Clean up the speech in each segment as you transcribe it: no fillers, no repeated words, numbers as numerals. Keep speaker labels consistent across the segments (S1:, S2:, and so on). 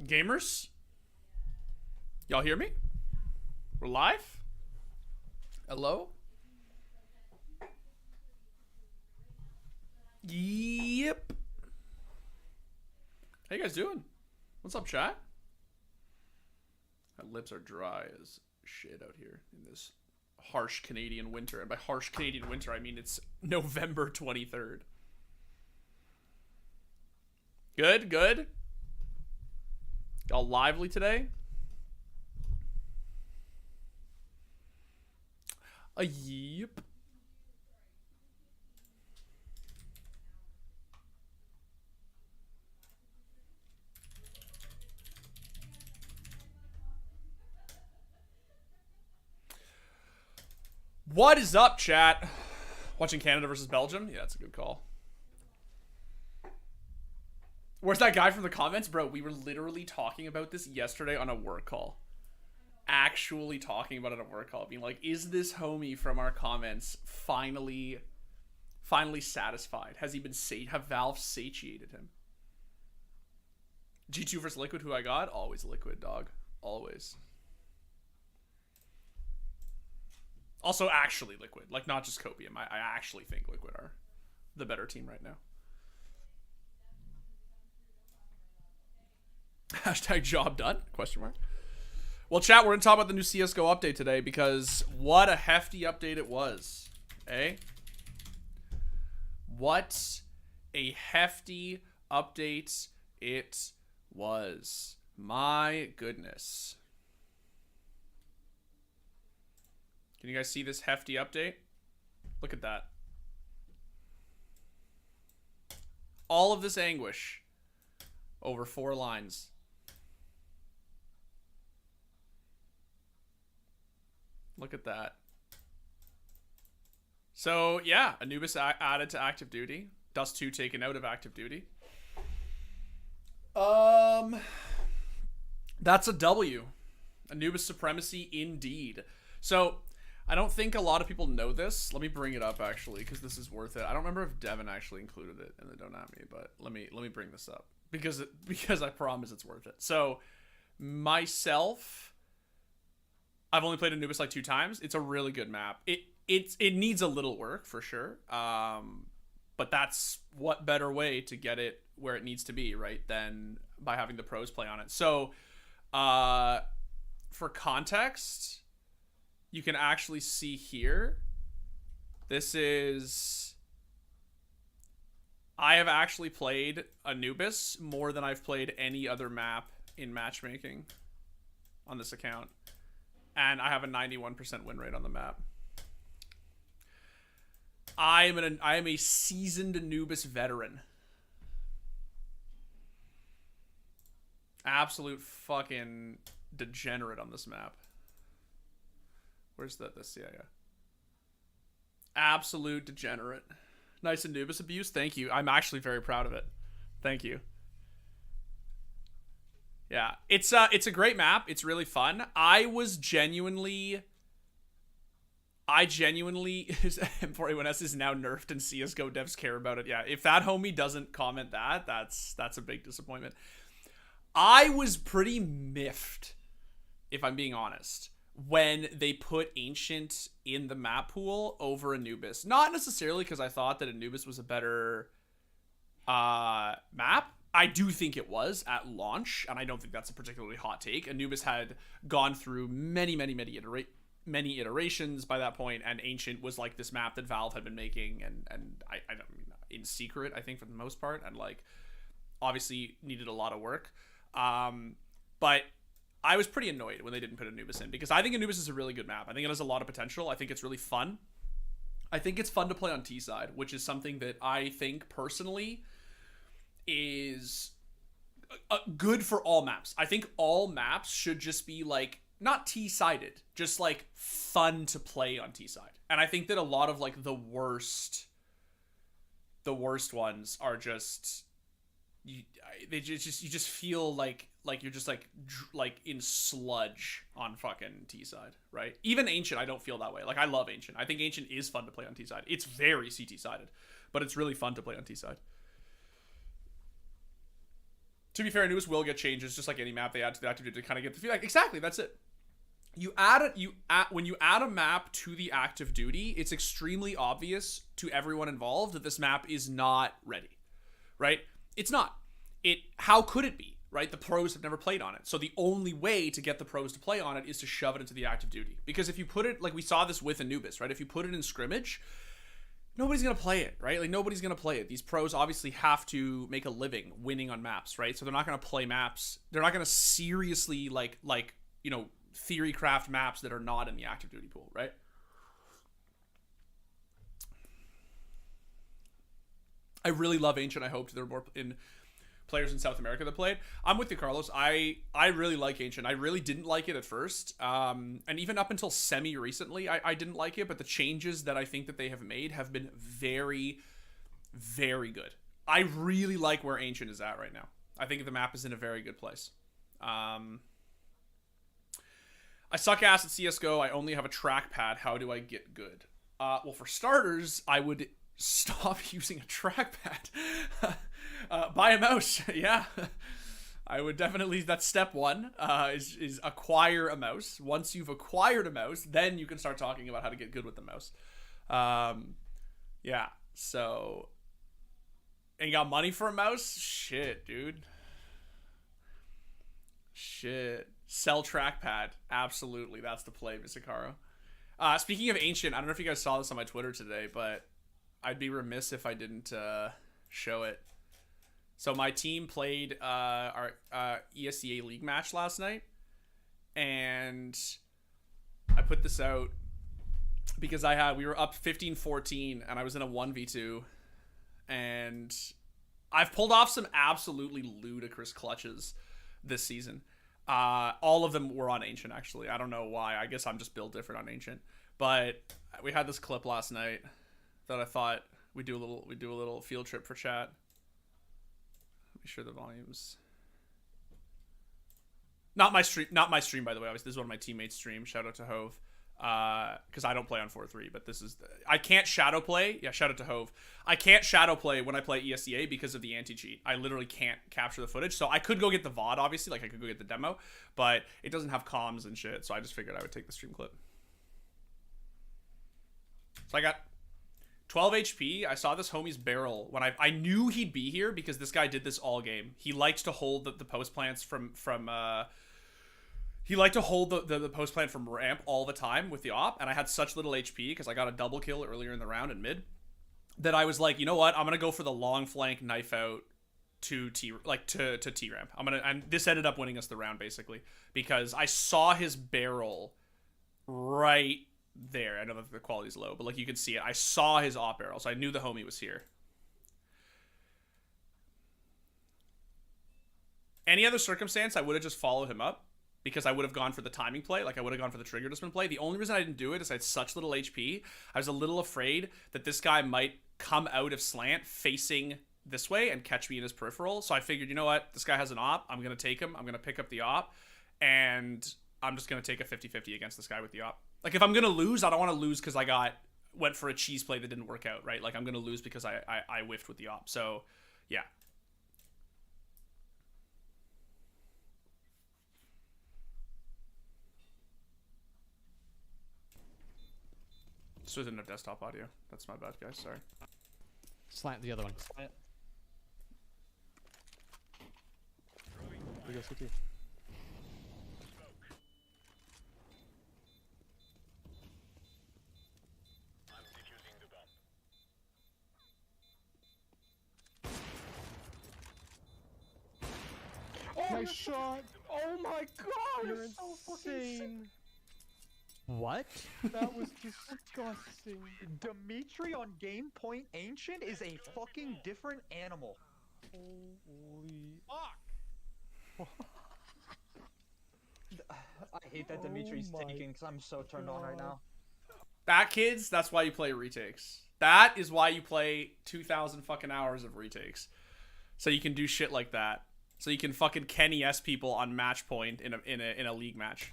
S1: Gamers? Y'all hear me? We're live? Hello? Yep. How you guys doing? What's up, chat? My lips are dry as shit out here in this harsh Canadian winter. And by harsh Canadian winter, I mean it's November 23rd. Good, good. Y'all lively today? Yep. What is up, chat? Watching Canada versus Belgium? Yeah, that's a good call. Where's that guy from the comments? Bro, we were literally talking about this yesterday on a work call. Actually talking about it on a work call. Being like, is this homie from our comments finally satisfied? Has he been have Valve satiated him? G2 versus Liquid, who I got? Always Liquid, dog. Always. Also, actually Liquid. Like, not just Copium. I actually think Liquid are the better team right now. Hashtag job done? Question mark. Well, chat, we're going to talk about the new CSGO update today because what a hefty update it was. Eh? What a hefty update it was. My goodness. Can you guys see this hefty update? Look at that. All of this anguish over 4 lines. Look at that. So, yeah, Anubis added to active duty. Dust 2 taken out of active duty. That's a W. Anubis supremacy indeed. So, I don't think a lot of people know this. Let me bring it up, actually, because this is worth it. I don't remember if Devin actually included it in the Don't At Me, but let me bring this up. Because I promise it's worth it. So, myself, I've only played Anubis like 2 times. It's a really good map. It needs a little work for sure. But that's what better way to get it where it needs to be, right? Than by having the pros play on it. So, for context, you can actually see here. This is... I have actually played Anubis more than I've played any other map in matchmaking on this account. And I have a 91% win rate on the map. I am a seasoned Anubis veteran. Absolute fucking degenerate on this map. Where's this? Yeah. Absolute degenerate. Nice Anubis abuse. Thank you. I'm actually very proud of it. Thank you. Yeah, it's a great map. It's really fun. M4A1-S is now nerfed and CSGO devs care about it. Yeah, if that homie doesn't comment that's a big disappointment. I was pretty miffed, if I'm being honest, when they put Ancient in the map pool over Anubis. Not necessarily because I thought that Anubis was a better map. I do think it was at launch, and I don't think that's a particularly hot take. Anubis had gone through many iterations by that point, and Ancient was like this map that Valve had been making, and I don't mean in secret, I think, for the most part, and like obviously needed a lot of work. But I was pretty annoyed when they didn't put Anubis in, because I think Anubis is a really good map. I think it has a lot of potential. I think it's really fun. I think it's fun to play on T-side, which is something that I think personally is good for all maps. I think all maps should just be like, not T-sided, just like fun to play on T-side. And I think that a lot of like the worst ones are just, you just feel like you're just like in sludge on fucking T-side, right? Even Ancient, I don't feel that way. Like, I love Ancient. I think Ancient is fun to play on T-side. It's very CT-sided, but it's really fun to play on T-side. To be fair, Anubis will get changes, just like any map they add to the active duty to kind of get the feedback. Exactly, that's it. When you add a map to the active duty, it's extremely obvious to everyone involved that this map is not ready, right? It's not. How could it be, right? The pros have never played on it. So the only way to get the pros to play on it is to shove it into the active duty. Because if you put it, like we saw this with Anubis, right? If you put it in scrimmage, nobody's going to play it, right? Like, nobody's going to play it. These pros obviously have to make a living winning on maps, right? So they're not going to play maps. They're not going to seriously, theory craft maps that are not in the active duty pool, right? I really love Ancient. I hoped there were more players in South America that played. I'm with you, Carlos. I really like Ancient. I really didn't like it at first. And even up until semi-recently, I didn't like it. But the changes that I think that they have made have been very, very good. I really like where Ancient is at right now. I think the map is in a very good place. I suck ass at CSGO. I only have a trackpad. How do I get good? Well, for starters, I would stop using a trackpad. Buy a mouse. Yeah. I would definitely, that's step one, is acquire a mouse. Once you've acquired a mouse, then you can start talking about how to get good with the mouse. Yeah, so, and you got money for a mouse? Shit, dude. Shit. Sell trackpad. Absolutely. That's the play, Misakaro. Speaking of Ancient, I don't know if you guys saw this on my Twitter today, but I'd be remiss if I didn't show it. So my team played our ESEA League match last night, and I put this out because we were up 15-14, and I was in a 1v2, and I've pulled off some absolutely ludicrous clutches this season. All of them were on Ancient, actually. I don't know why. I guess I'm just built different on Ancient. But we had this clip last night that I thought we'd do a little field trip for chat. Make sure the volume's not my stream, by the way. Obviously, this is one of my teammates' stream. Shout out to Hove. Because I don't play on 4-3, but this is I can't shadow play. Yeah, shout out to Hove. I can't shadow play when I play ESEA because of the anti-cheat. I literally can't capture the footage. So I could go get the VOD, obviously, like I could go get the demo, but it doesn't have comms and shit. So I just figured I would take the stream clip. So I got 12 HP. I saw this homie's barrel when I knew he'd be here because this guy did this all game. He likes to hold the post plants he liked to hold the post plant from ramp all the time with the op, and I had such little HP because I got a double kill earlier in the round in mid that I was like, you know what? I'm gonna go for the long flank knife out to T ramp. And this ended up winning us the round basically because I saw his barrel right there. I know that the quality's low, but like you can see it. I saw his op barrel, so I knew the homie was here. Any other circumstance, I would have just followed him up. Because I would have gone for the timing play, like I would have gone for the trigger discipline play. The only reason I didn't do it is I had such little HP. I was a little afraid that this guy might come out of slant facing this way and catch me in his peripheral. So I figured, you know what? This guy has an op. I'm going to take him. I'm going to pick up the op. And I'm just going to take a 50-50 against this guy with the op. Like if I'm going to lose, I don't want to lose because I went for a cheese play that didn't work out, right? Like I'm going to lose because I whiffed with the op. So yeah. This was in a desktop audio. That's my bad, guys. Sorry.
S2: Slant the other one. Slant. We go CT.
S3: Oh, nice shot! Oh my god!
S2: You're
S3: so
S2: insane! What?
S3: That was disgusting. Dimitri on game point Ancient is a fucking different animal. Holy fuck! I hate that Dimitri's taking because I'm so turned on right now.
S1: That, kids, that's why you play retakes. That is why you play 2,000 fucking hours of retakes. So you can do shit like that. So you can fucking Kenny S people on match point in a league match.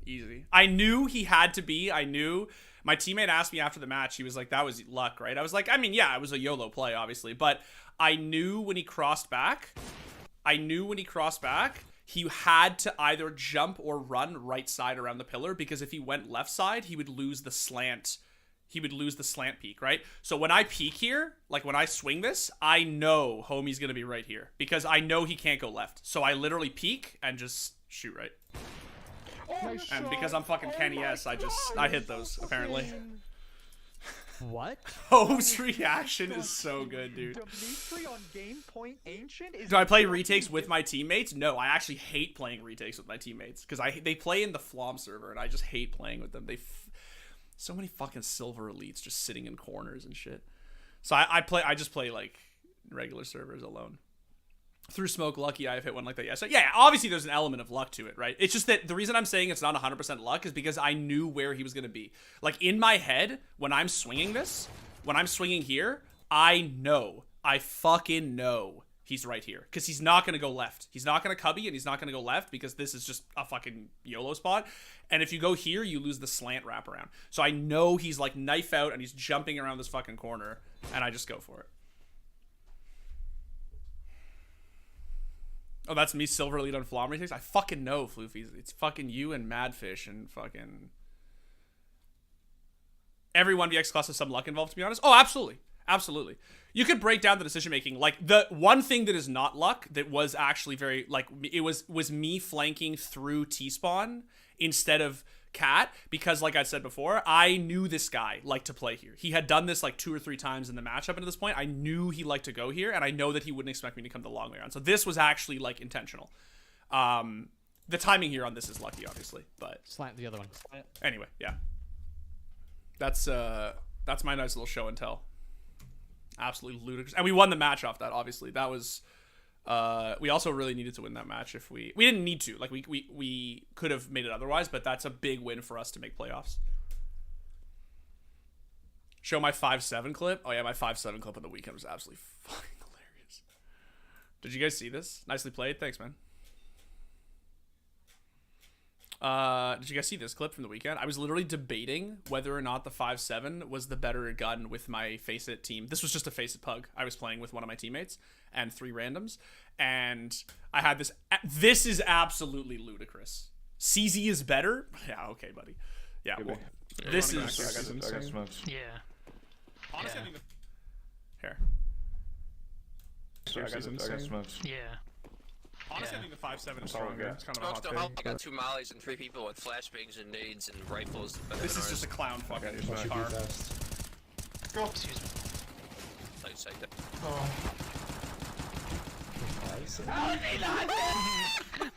S1: Easy. I knew he had to be. I knew. My teammate asked me after the match. He was like, that was luck, right? I was like, I mean, yeah, it was a YOLO play, obviously. But I knew when he crossed back, he had to either jump or run right side around the pillar, because if he went left side, he would lose the slant. He would lose the slant peek, right? So when I peek here, like when I swing this, I know homie's going to be right here because I know he can't go left. So I literally peek and just shoot right. And because I'm fucking Kenny S, I hit those, apparently.
S2: What?
S1: Home's reaction is so good, dude.
S3: Dimitri on Game Point Ancient is.
S1: Do I play retakes with my teammates? No, I actually hate playing retakes with my teammates because they play in the Flom server and I just hate playing with them. So many fucking silver elites just sitting in corners and shit. So I just play like regular servers alone. Through smoke, lucky I've hit one like that. Yeah, so yeah, obviously there's an element of luck to it, right? It's just that the reason I'm saying it's not 100% luck is because I knew where he was going to be. Like in my head, when I'm swinging this, when I'm swinging here, I fucking know he's right here because he's not going to go left. He's not going to cubby and he's not going to go left because this is just a fucking YOLO spot. And if you go here, you lose the slant wraparound. So I know he's like knife out and he's jumping around this fucking corner and I just go for it. Oh, that's me, silver lead on Flom retakes? I fucking know, Floofies. It's fucking you and Madfish and fucking... Every 1vx class has some luck involved, to be honest. Oh, absolutely. Absolutely. You could break down the decision-making. Like, the one thing that is not luck, that was actually very... Like, it was me flanking through T-spawn instead of Cat, because, like I said before, I knew this guy liked to play here. He had done this, like, 2 or 3 times in the match up until this point. I knew he liked to go here, and I know that he wouldn't expect me to come the long way around. So this was actually, like, intentional. The timing here on this is lucky, obviously, but...
S2: Slant the other one.
S1: Anyway, yeah. That's my nice little show and tell. Absolutely ludicrous. And we won the match off that, obviously. That was... we also really needed to win that match if we didn't need to, like we could have made it otherwise, but that's a big win for us to make playoffs. Show my 5-7 clip. Oh yeah, my 5-7 clip on the weekend was absolutely fucking hilarious. Did you guys see this? Nicely played. Thanks, man. Did you guys see this clip from the weekend? I was literally debating whether or not the 5-7 was the better gun with my Face It team. This was just a Face It pug. I was playing with one of my teammates and 3 randoms, and I had this. This is absolutely ludicrous. CZ is better. Yeah, okay, buddy. Yeah, well, this is.
S4: Yeah.
S1: Honestly, I think here.
S4: Yeah.
S1: Honestly, I think the 5-7 is stronger. It's kind of a hot
S5: Smokes don't help. I
S1: take.
S5: got 2 mollies and 3 people with flashbangs and nades and rifles.
S1: This is just a clown fucking car.
S4: Excuse me.
S5: Like, say that.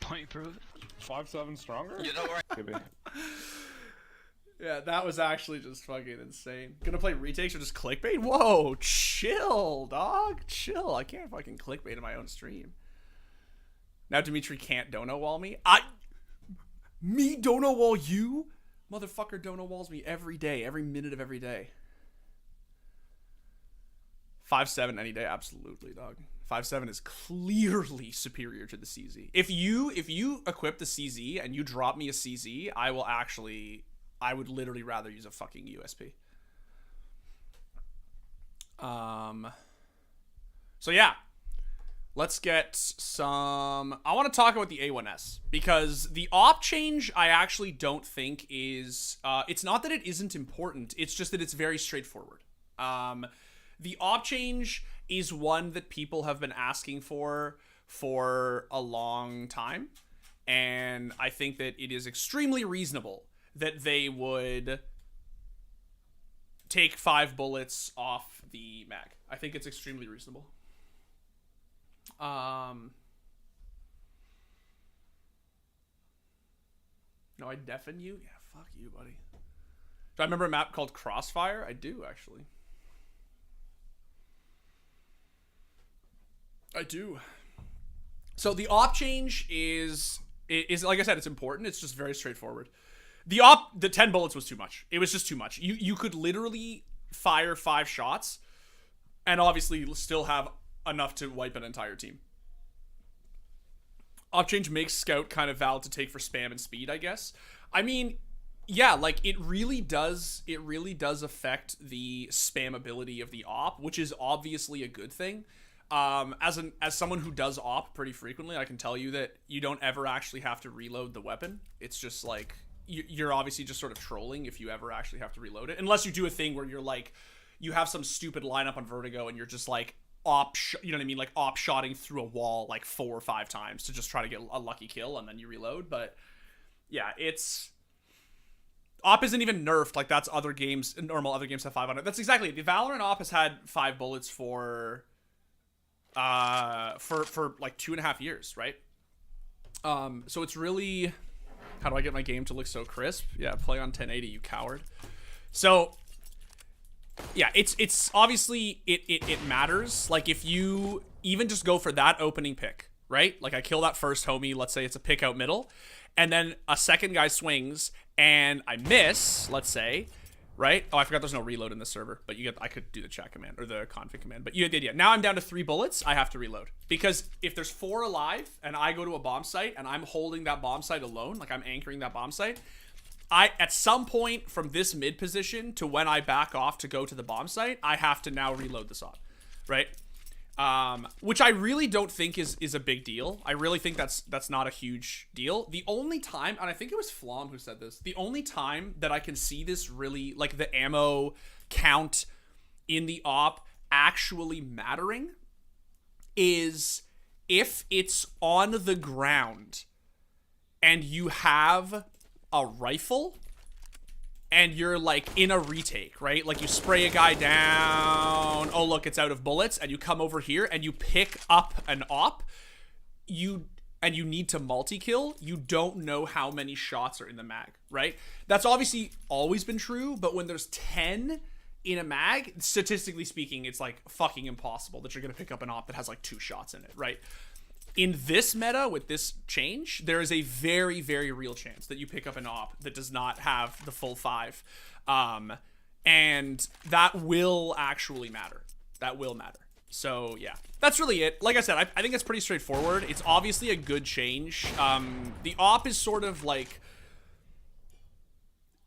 S4: Point proof.
S6: 5-7 stronger?
S5: You know where?
S1: Yeah, that was actually just fucking insane. Gonna play retakes or just clickbait? Whoa, chill, dog. Chill. I can't fucking clickbait in my own stream. Now Dimitri can't dono wall me. Me dono wall you? Motherfucker dono walls me every day, every minute of every day. 5-7 any day, absolutely, dog. 5-7 is clearly superior to the CZ. If you equip the CZ and you drop me a CZ, I would literally rather use a fucking USP. So yeah. Let's get some... I want to talk about the A1-S, because the op change I actually don't think is... it's not that it isn't important, it's just that it's very straightforward. The op change is one that people have been asking for a long time, and I think that it is extremely reasonable that they would take 5 bullets off the mag. I think it's extremely reasonable. No, I deafen you? Yeah, fuck you, buddy. Do I remember a map called Crossfire? I do, actually. I do. So the op change is like I said, it's important. It's just very straightforward. The 10 bullets was too much. It was just too much. You could literally fire 5 shots and obviously still have enough to wipe an entire team. Op change makes Scout kind of valid to take for spam and speed, I guess. I mean, yeah, like it really does affect the spammability of the op, which is obviously a good thing. As someone who does op pretty frequently, I can tell you that you don't ever actually have to reload the weapon. It's just like you're obviously just sort of trolling if you ever actually have to reload it, unless you do a thing where you're like, you have some stupid lineup on Vertigo and you're just like you know what I mean, like op-shotting through a wall like 4 or 5 times to just try to get a lucky kill and then you reload. But yeah, it's op isn't even nerfed like that's other games, normal other games have 5 on it. That's exactly it. The Valorant op has had 5 bullets for like 2.5 years, right? So it's really, how do I get my game to look so crisp? Yeah, play on 1080, you coward. So yeah, it's obviously it matters. Like if you even just go for that opening pick, right? Like I kill that first homie, let's say it's a pick out middle, and then a second guy swings and I miss, let's say, right? Oh, I forgot there's no reload in the server, but I could do the chat command or the config command, but you get the idea. Now I'm down to 3 bullets, I have to reload. Because if there's 4 alive and I go to a bomb site and I'm holding that bomb site alone, like I'm anchoring that bomb site, at some point from this mid position to when I back off to go to the bomb site, I have to now reload this op, right? Which I really don't think is a big deal. I really think that's not a huge deal. The only time, and I think it was Flom who said this, the only time that I can see this really, like the ammo count in the op actually mattering is if it's on the ground and you have a rifle and you're like in a retake, right? Like you spray a guy down, oh look, it's out of bullets, and you come over here and you pick up an op, you need to multi-kill, you don't know how many shots are in the mag, right? That's obviously always been true, but when there's 10 in a mag, statistically speaking, it's like fucking impossible that you're gonna pick up an op that has like 2 shots in it, right? In this meta, with this change, there is a very, very real chance that you pick up an op that does not have the full 5. And that will actually matter. That will matter. So, yeah. That's really it. Like I said, I think it's pretty straightforward. It's obviously a good change. The op is sort of like...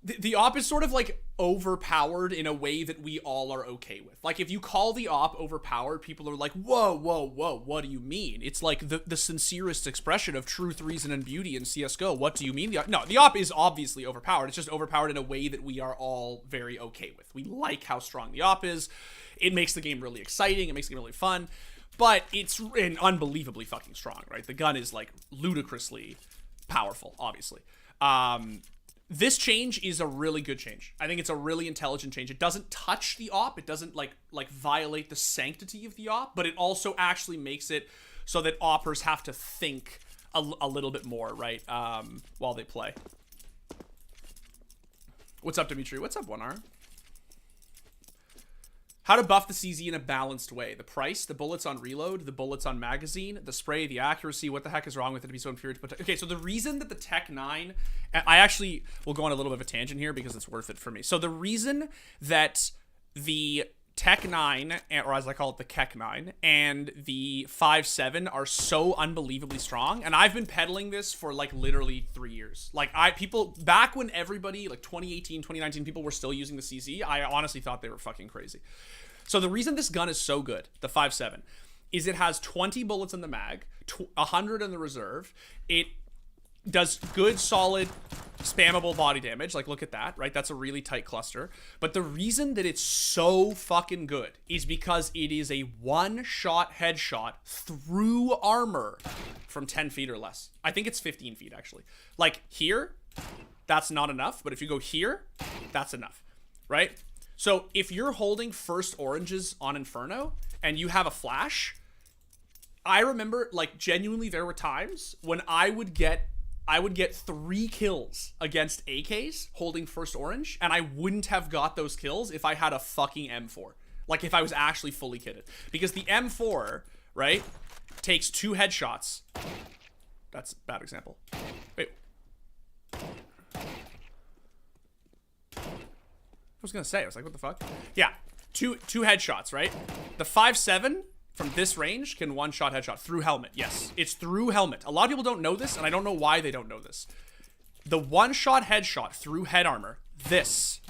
S1: The op is sort of like overpowered in a way that we all are okay with. Like if you call the op overpowered, people are like, whoa, whoa, whoa, what do you mean? It's like the sincerest expression of truth, reason, and beauty in CSGO. What do you mean? No, the op is obviously overpowered. It's just overpowered in a way that we are all very okay with. We like how strong the op is. It makes the game really exciting. It makes the game really fun. But it's unbelievably fucking strong, right? The gun is like ludicrously powerful, obviously. This change is a really good change. I think it's a really intelligent change. It doesn't touch the op. It doesn't like violate the sanctity of the op, but it also actually makes it so that oppers have to think a little bit more, right? While they play. What's up, Dimitri? What's up, 1R? How to buff the CZ in a balanced way. The price, the bullets on reload, the bullets on magazine, the spray, the accuracy. What the heck is wrong with it to be so inferior to... Okay, so the reason that the Tech 9... I actually will go on a little bit of a tangent here because it's worth it for me. So the reason that the Tech 9, or as I call it, the Keck 9, and the 5.7 are so unbelievably strong, and I've been peddling this for like literally 3 years. Like people, back when everybody, like 2018, 2019, people were still using the CZ, I honestly thought they were fucking crazy. So the reason this gun is so good, the 5.7, is it has 20 bullets in the mag, 100 in the reserve. It does good, solid, spammable body damage. Like, look at that, right? That's a really tight cluster. But the reason that it's so fucking good is because it is a one-shot headshot through armor from 10 feet or less. I think it's 15 feet, actually. Like, here, that's not enough. But if you go here, that's enough, right? So if you're holding first oranges on Inferno and you have a flash, I remember, like, genuinely there were times when I would get 3 kills against AKs holding first orange, and I wouldn't have got those kills if I had a fucking M4. Like, if I was actually fully kitted. Because the M4, right, takes 2 headshots. That's a bad example. Wait. I was gonna say, I was like, what the fuck? Yeah, two headshots, right? The 5.7 from this range can one-shot headshot through helmet. Yes, it's through helmet. A lot of people don't know this, and I don't know why they don't know this. The one-shot headshot through head armor, this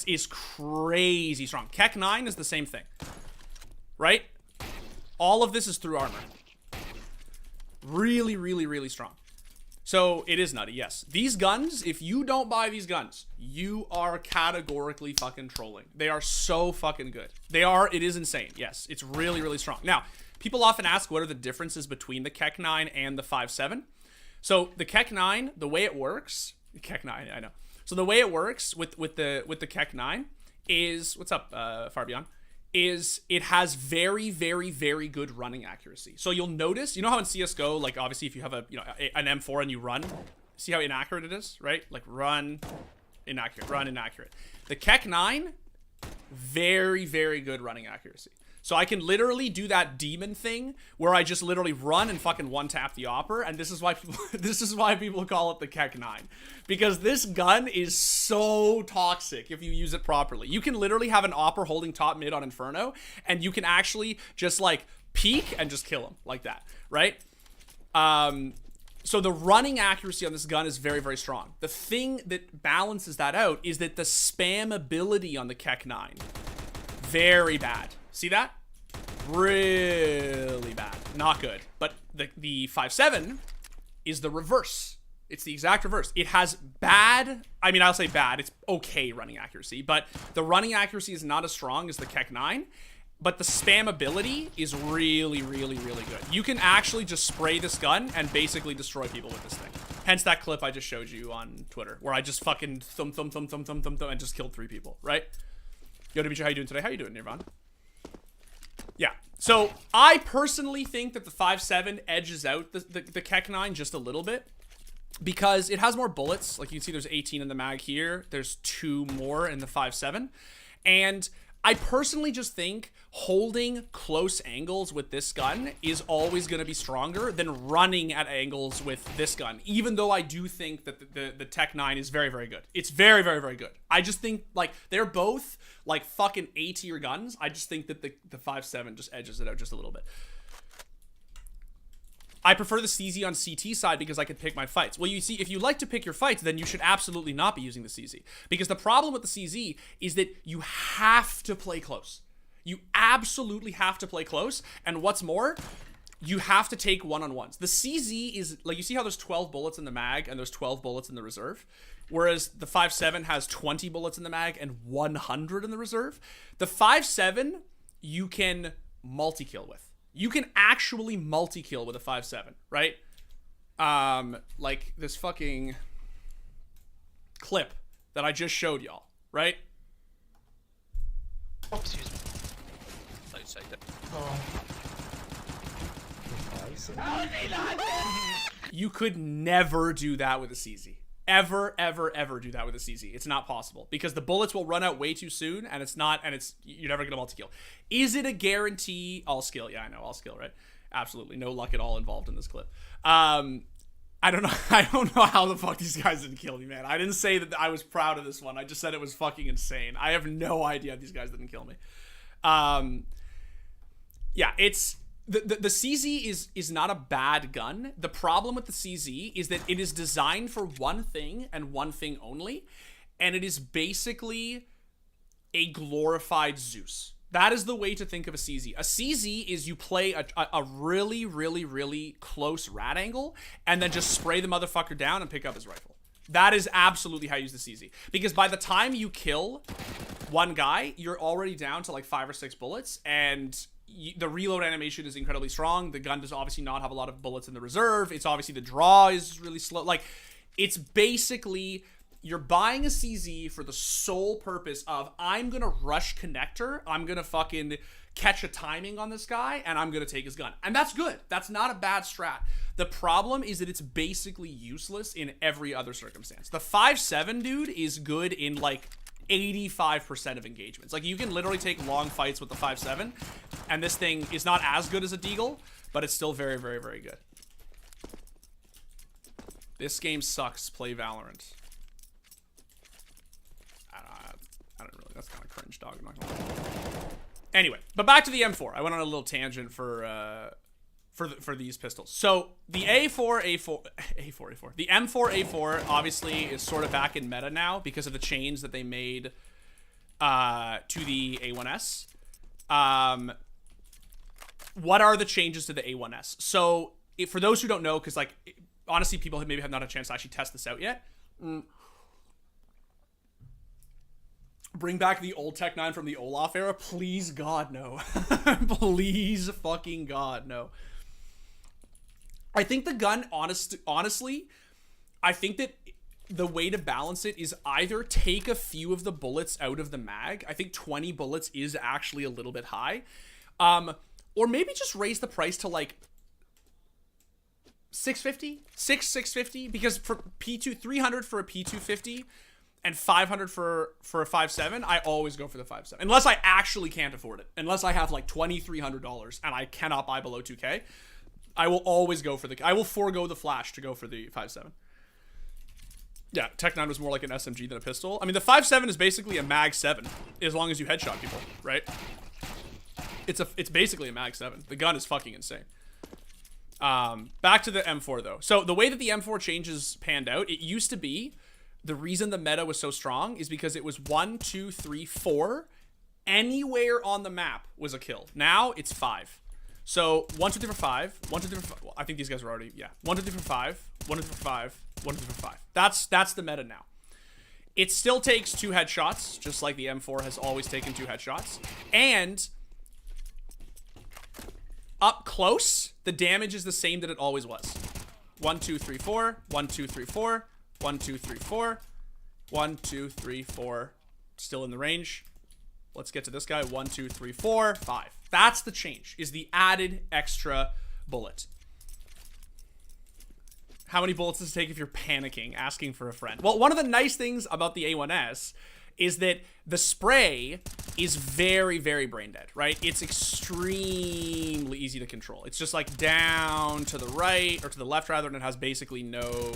S1: is crazy strong. Keck 9 is the same thing, right? All of this is through armor. Really, really, really strong. So it is nutty, yes. These guns, if you don't buy these guns, you are categorically fucking trolling. They are so fucking good. It is insane, yes. It's really, really strong. Now, people often ask what are the differences between the Keck 9 and the 5.7. So the Keck 9, the way it works, Keck 9, I know. So the way it works with the Keck 9 is, what's up, Far Beyond? Is it has very, very, very good running accuracy. So you'll notice, you know how in CSGO, like obviously if you have an M4 and you run, see how inaccurate it is, right? Like run, inaccurate. The Keck 9, very, very good running accuracy. So I can literally do that demon thing where I just literally run and fucking one-tap the opper, and this is why people call it the Keck 9. Because this gun is so toxic if you use it properly. You can literally have an opper holding top mid on Inferno, and you can actually just like peek and just kill him like that, right? So the running accuracy on this gun is very, very strong. The thing that balances that out is that the spammability on the Keck 9, very bad. See that? Really bad. Not good. But the 5.7 is the reverse. It's the exact reverse. It has bad, I mean, I'll say bad. It's okay running accuracy. But the running accuracy is not as strong as the Keck 9. But the spammability is really, really, really good. You can actually just spray this gun and basically destroy people with this thing. Hence that clip I just showed you on Twitter, where I just fucking thump, and just killed 3 people, right? Yo, Dimitri, how you doing today? How you doing, Nirvan? Yeah, so I personally think that the 5.7 edges out the Keck 9 just a little bit because it has more bullets. Like you can see there's 18 in the mag here. There's 2 more in the 5.7. And I personally just think holding close angles with this gun is always going to be stronger than running at angles with this gun, even though I do think that the Tech 9 is very, very good. It's very, very, very good. I just think, like, they're both, like, fucking A-tier guns. I just think that the 5.7 just edges it out just a little bit. I prefer the CZ on CT side because I can pick my fights. Well, you see, if you like to pick your fights, then you should absolutely not be using the CZ. Because the problem with the CZ is that you have to play close. You absolutely have to play close. And what's more, you have to take one-on-ones. The CZ is, like, you see how there's 12 bullets in the mag and there's 12 bullets in the reserve? Whereas the 5.7 has 20 bullets in the mag and 100 in the reserve. The 5.7, you can multi-kill with. You can actually multi-kill with a 5.7, right? Like this fucking clip that I just showed y'all, right?
S4: Oh, excuse me.
S5: Don't say that.
S1: You could never do that with a CZ. Ever, ever, ever do that with a CZ. It's not possible because the bullets will run out way too soon, and you're never gonna multi-kill. Is it a guarantee? All skill, yeah, I know, all skill, right? Absolutely, no luck at all involved in this clip. I don't know. I don't know how the fuck these guys didn't kill me, man. I didn't say that I was proud of this one. I just said it was fucking insane. I have no idea these guys didn't kill me. Yeah, it's. The CZ is not a bad gun. The problem with the CZ is that it is designed for one thing and one thing only, and it is basically a glorified Zeus. That is the way to think of a CZ. A CZ is you play a really, really, really close rat angle and then just spray the motherfucker down and pick up his rifle. That is absolutely how you use the CZ. Because by the time you kill one guy, you're already down to like 5 or 6 bullets, and the reload animation is incredibly strong. The gun does obviously not have a lot of bullets in the reserve. It's obviously the draw is really slow. Like, it's basically, you're buying a CZ for the sole purpose of, I'm gonna rush connector, I'm gonna fucking catch a timing on this guy, and I'm gonna take his gun. And that's good. That's not a bad strat. The problem is that it's basically useless in every other circumstance. The 5.7, dude, is good in like 85% of engagements. Like, you can literally take long fights with the 5.7, and this thing is not as good as a deagle, but it's still very, very, very good. This game sucks. Play Valorant. I don't really. That's kind of cringe, dog. I'm not gonna lie. Anyway, but back to the M4. I went on a little tangent for for these pistols. So the A4A4, the M4A4 obviously is sort of back in meta now because of the change that they made to the A1-S. What are the changes to the A1-S? So for those who don't know, because like honestly, people maybe have not had a chance to actually test this out yet. Bring back the old Tech 9 from the Olaf era, please God no. Please fucking God no. I think the gun, honestly, I think that the way to balance it is either take a few of the bullets out of the mag. I think 20 bullets is actually a little bit high. Or maybe just raise the price to like $650, $650, because for P2, 300 for a P250 and 500 for a 5.7, I always go for the 5.7. Unless I actually can't afford it. Unless I have like $2,300 and I cannot buy below 2K, I will always go for I will forego the flash to go for the 5.7. Yeah, Tech 9 was more like an SMG than a pistol. I mean, the 5.7 is basically a Mag 7 as long as you headshot people, right? It's basically a Mag 7. The gun is fucking insane. Back to the M4 though. So the way that the M4 changes panned out, it used to be the reason the meta was so strong is because it was 1, 2, 3, 4. Anywhere on the map was a kill. Now it's 5. So 1, 2, 3, 4, 5. 1, 2, 3, 4, 5. Well, I think these guys are already, yeah. 1, 2, 3, 4, 5. 1, 2, 3, 4, 5. 1, 2, 3, 4, 5. That's the meta now. It still takes 2 headshots, just like the M4 has always taken 2 headshots. And up close, the damage is the same that it always was. 1, 2, 3, 4. 1, 2, 3, 4. 1, 2, 3, 4. 1, 2, 3, 4. Still in the range. Let's get to this guy. 1, 2, 3, 4, 5. That's the change, is the added extra bullet. How many bullets does it take if you're panicking, asking for a friend? Well, one of the nice things about the A1-S is that the spray is very, very brain dead, right? It's extremely easy to control. It's just like down to the right, or to the left rather, and it has basically no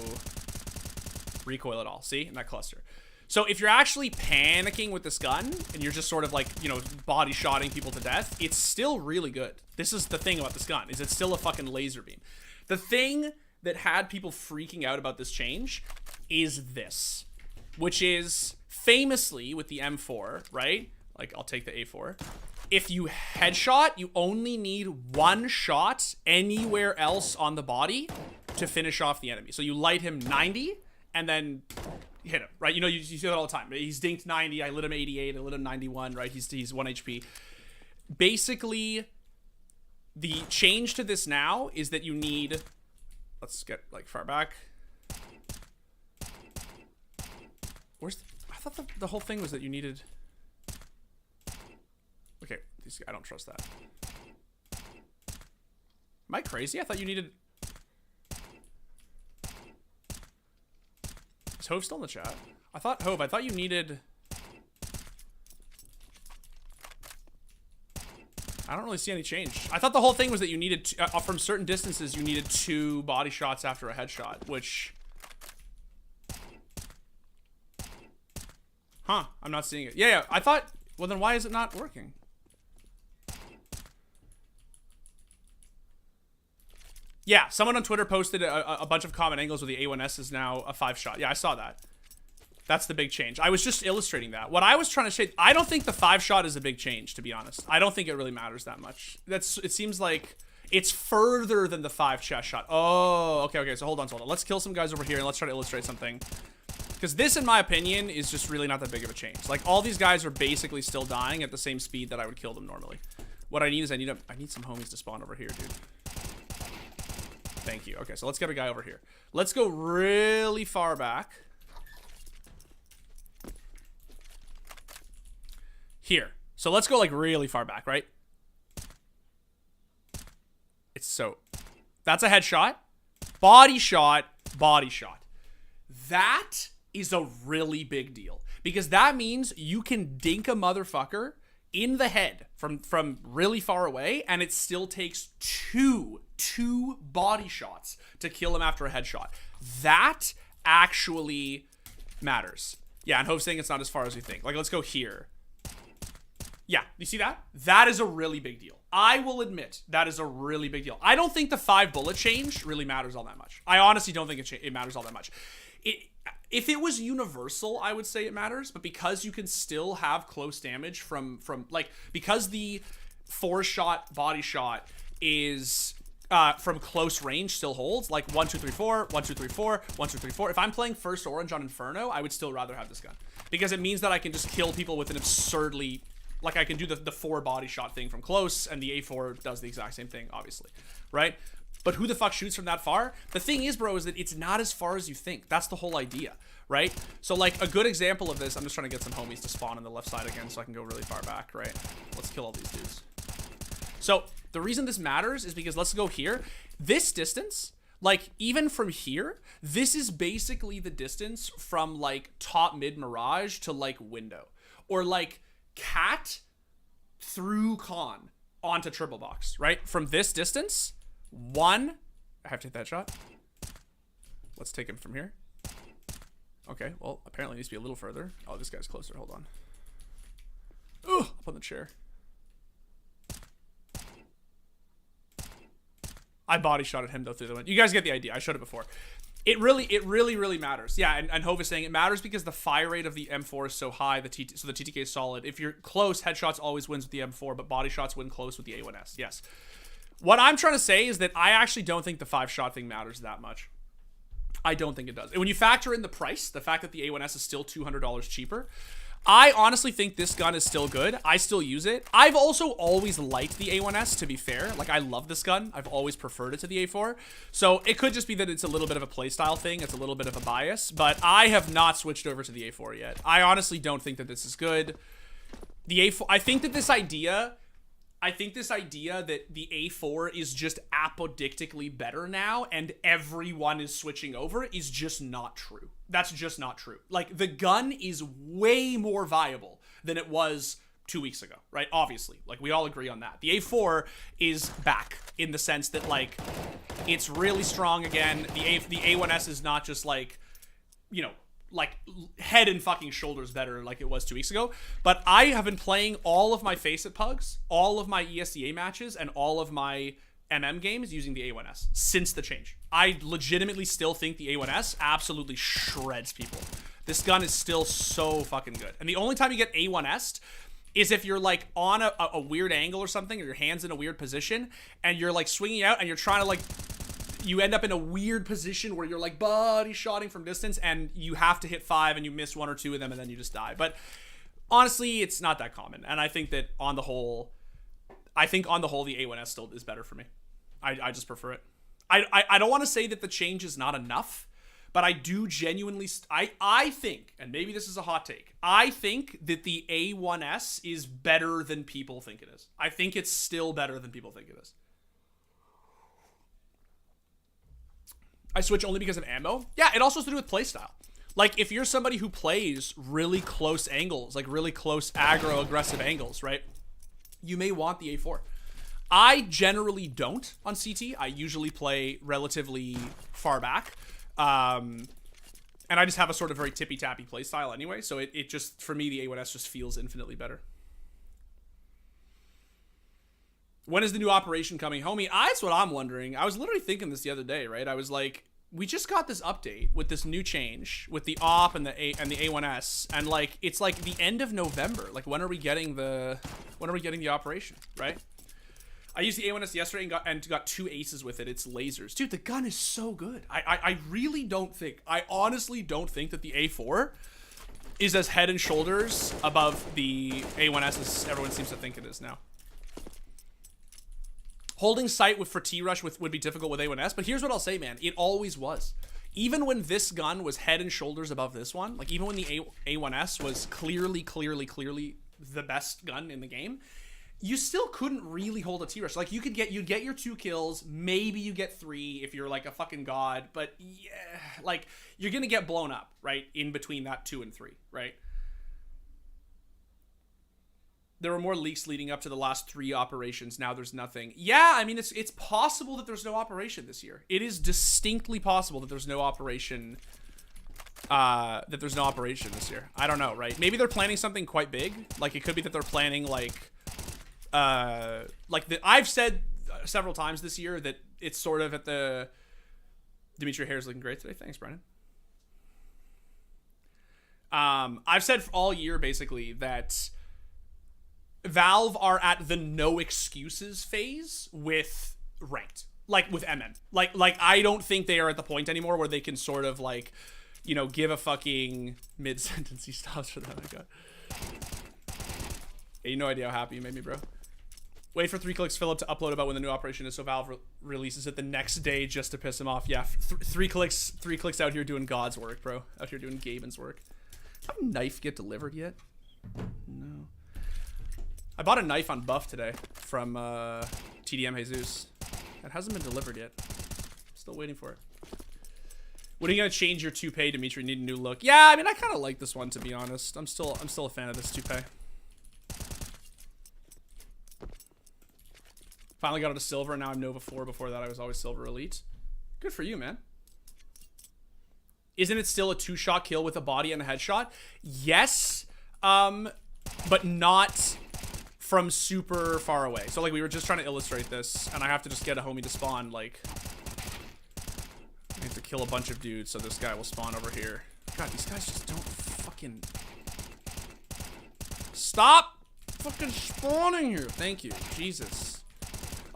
S1: recoil at all. See? In that cluster. So if you're actually panicking with this gun, and you're just sort of like, you know, body shotting people to death, it's still really good. This is the thing about this gun, is it's still a fucking laser beam. The thing that had people freaking out about this change is this, which is famously with the M4, right? Like, I'll take the A4. If you headshot, you only need 1 shot anywhere else on the body to finish off the enemy. So you light him 90 and then hit him, right? You know, you see that all the time. He's dinked 90, I lit him 88, I lit him 91, right? He's 1 HP. Basically, the change to this now is that you need... Let's get, like, far back. Where's... I thought the whole thing was that you needed... Okay, I don't trust that. Am I crazy? I thought you needed... Is Hove still in the chat? I thought you needed... I don't really see any change. I thought the whole thing was that you needed, from certain distances, you needed 2 body shots after a headshot, which... Huh, I'm not seeing it. Yeah, I thought... Well, then why is it not working? Yeah, someone on Twitter posted a bunch of common angles where the A1-S is now a 5-shot. Yeah, I saw that. That's the big change. I was just illustrating that. What I was trying to say, I don't think the 5-shot is a big change, to be honest. I don't think it really matters that much. It seems like it's further than the 5 chest shot. Oh, okay. So hold on. Let's kill some guys over here and let's try to illustrate something. Because this, in my opinion, is just really not that big of a change. Like, all these guys are basically still dying at the same speed that I would kill them normally. What I need is I need some homies to spawn over here, dude. Thank you. Okay, so let's get a guy over here. Let's go really far back. Here. So let's go like really far back, right? It's so... That's a headshot. Body shot. Body shot. That is a really big deal. Because that means you can dink a motherfucker in the head from really far away, and it still takes two body shots to kill him after a headshot. That actually matters. Yeah, and Hope's saying it's not as far as we think. Like, let's go here. Yeah, you see that? That is a really big deal. I will admit that is a really big deal. I don't think the 5 bullet change really matters all that much. I honestly don't think it matters all that much. If it was universal, I would say it matters, but because you can still have close damage from like, because the 4-shot body shot is from close range still holds, like 1 2 3 4 1 2 3 4 1 2 3 4. If I'm playing first orange on Inferno, I would still rather have this gun because it means that I can just kill people with an absurdly, like, I can do the 4 body shot thing from close, and the A4 does the exact same thing, obviously, right? But who the fuck shoots from that far? The thing is, bro, is that it's not as far as you think. That's the whole idea, right? So, like, a good example of this, I'm just trying to get some homies to spawn on the left side again so I can go really far back, right? Let's kill all these dudes. So, the reason this matters is because, let's go here. This distance, like, even from here, this is basically the distance from, like, top mid Mirage to, like, window. Or, like, cat through con onto triple box, right? From this distance, 1, I have to hit that shot. Let's take him from here. Okay, well, apparently it needs to be a little further. Oh, this guy's closer, hold on. Ugh, up on the chair. I body shot at him though through the window. You guys get the idea, I showed it before. It really matters. Yeah, and Hove is saying it matters because the fire rate of the M4 is so high, so the TTK is solid. If you're close, headshots always wins with the M4, but body shots win close with the A1-S. Yes. What I'm trying to say is that I actually don't think the 5-shot thing matters that much. I don't think it does. And when you factor in the price, the fact that the A1-S is still $200 cheaper, I honestly think this gun is still good. I still use it. I've also always liked the A1-S, to be fair. Like, I love this gun. I've always preferred it to the A4. So it could just be that it's a little bit of a playstyle thing. It's a little bit of a bias. But I have not switched over to the A4 yet. I honestly don't think that this is good. The A4, I think that this idea that the A4 is just apodictically better now and everyone is switching over is just not true. That's just not true. Like, the gun is way more viable than it was 2 weeks ago, right? Obviously, like, we all agree on that. The A4 is back in the sense that, like, it's really strong again. The A1-S is not just, like, you know, like, head and fucking shoulders better like it was 2 weeks ago. But I have been playing all of my Face-It Pugs, all of my ESEA matches, and all of my MM games using the A1-S since the change. I legitimately still think the A1-S absolutely shreds people. This gun is still so fucking good. And the only time you get A1-S'd is if you're, like, on a weird angle or something, or your hand's in a weird position, and you're, like, swinging out, and you're trying to, like, you end up in a weird position where you're, like, body shotting from distance, and you have to hit 5, and you miss 1 or 2 of them, and then you just die. But honestly, it's not that common. And I think that on the whole, the A1-S still is better for me. I just prefer it. I don't want to say that the change is not enough, but I do genuinely, I think, and maybe this is a hot take, I think that the A1-S is better than people think it is. I think it's still better than people think it is. I switch only because of ammo. Yeah, it also has to do with playstyle. Like, if you're somebody who plays really close angles, like really close aggro aggressive angles, right? You may want the A4. I generally don't on CT. I usually play relatively far back. And I just have a sort of very tippy-tappy playstyle anyway, so it just, for me, the A1-S just feels infinitely better. When is the new operation coming? Homie, that's what I'm wondering. I was literally thinking this the other day, right? I was like, we just got this update with this new change with the op and the A1-S, and like, it's like the end of November. Like, when are we getting the operation, right? I used the A1-S yesterday and got 2 aces with it. It's lasers. Dude, the gun is so good. I really don't think, I honestly don't think that the A4 is as head and shoulders above the A1-S as everyone seems to think it is now. Holding sight for T-Rush would be difficult with A1-S, but here's what I'll say, man. It always was. Even when this gun was head and shoulders above this one, like even when the A1-S was clearly the best gun in the game, you still couldn't really hold a T-Rush. Like, you'd get your 2 kills, maybe you get 3 if you're like a fucking god, but yeah, like, you're gonna get blown up, right? In between that 2 and 3, right? There were more leaks leading up to the last 3 operations. Now there's nothing. Yeah, I mean, it's possible that there's no operation this year. It is distinctly possible that there's no operation that there's no operation this year. I don't know, right? Maybe they're planning something quite big. Like, it could be that they're planning, like I've said several times this year that it's sort of at the... Dimitri hair's looking great today. Thanks, Brennan. I've said all year, basically, that Valve are at the no excuses phase with ranked. Like, with MM. Like, I don't think they are at the point anymore where they can sort of, like, you know, give a fucking mid-sentence. He stops for that. I got. Hey, you no idea how happy you made me, bro. Wait for 3 clicks Philip to upload about when the new operation is, so Valve releases it the next day just to piss him off. Yeah, 3 clicks out here doing God's work, bro. Out here doing Gaben's work. Did a knife get delivered yet? No. I bought a knife on Buff today from TDM Jesus. It hasn't been delivered yet. Still waiting for it. When are you gonna change your toupee, Dimitri? Need a new look? Yeah, I mean, I kind of like this one, to be honest. I'm still a fan of this toupee. Finally got it to silver, and now I'm Nova 4. Before that, I was always Silver Elite. Good for you, man. Isn't it still a 2-shot kill with a body and a headshot? Yes, but not from super far away. So, like, we were just trying to illustrate this, and I have to just get a homie to spawn, like... I have to kill a bunch of dudes, so this guy will spawn over here. God, these guys just don't fucking... Stop fucking spawning here. Thank you. Jesus.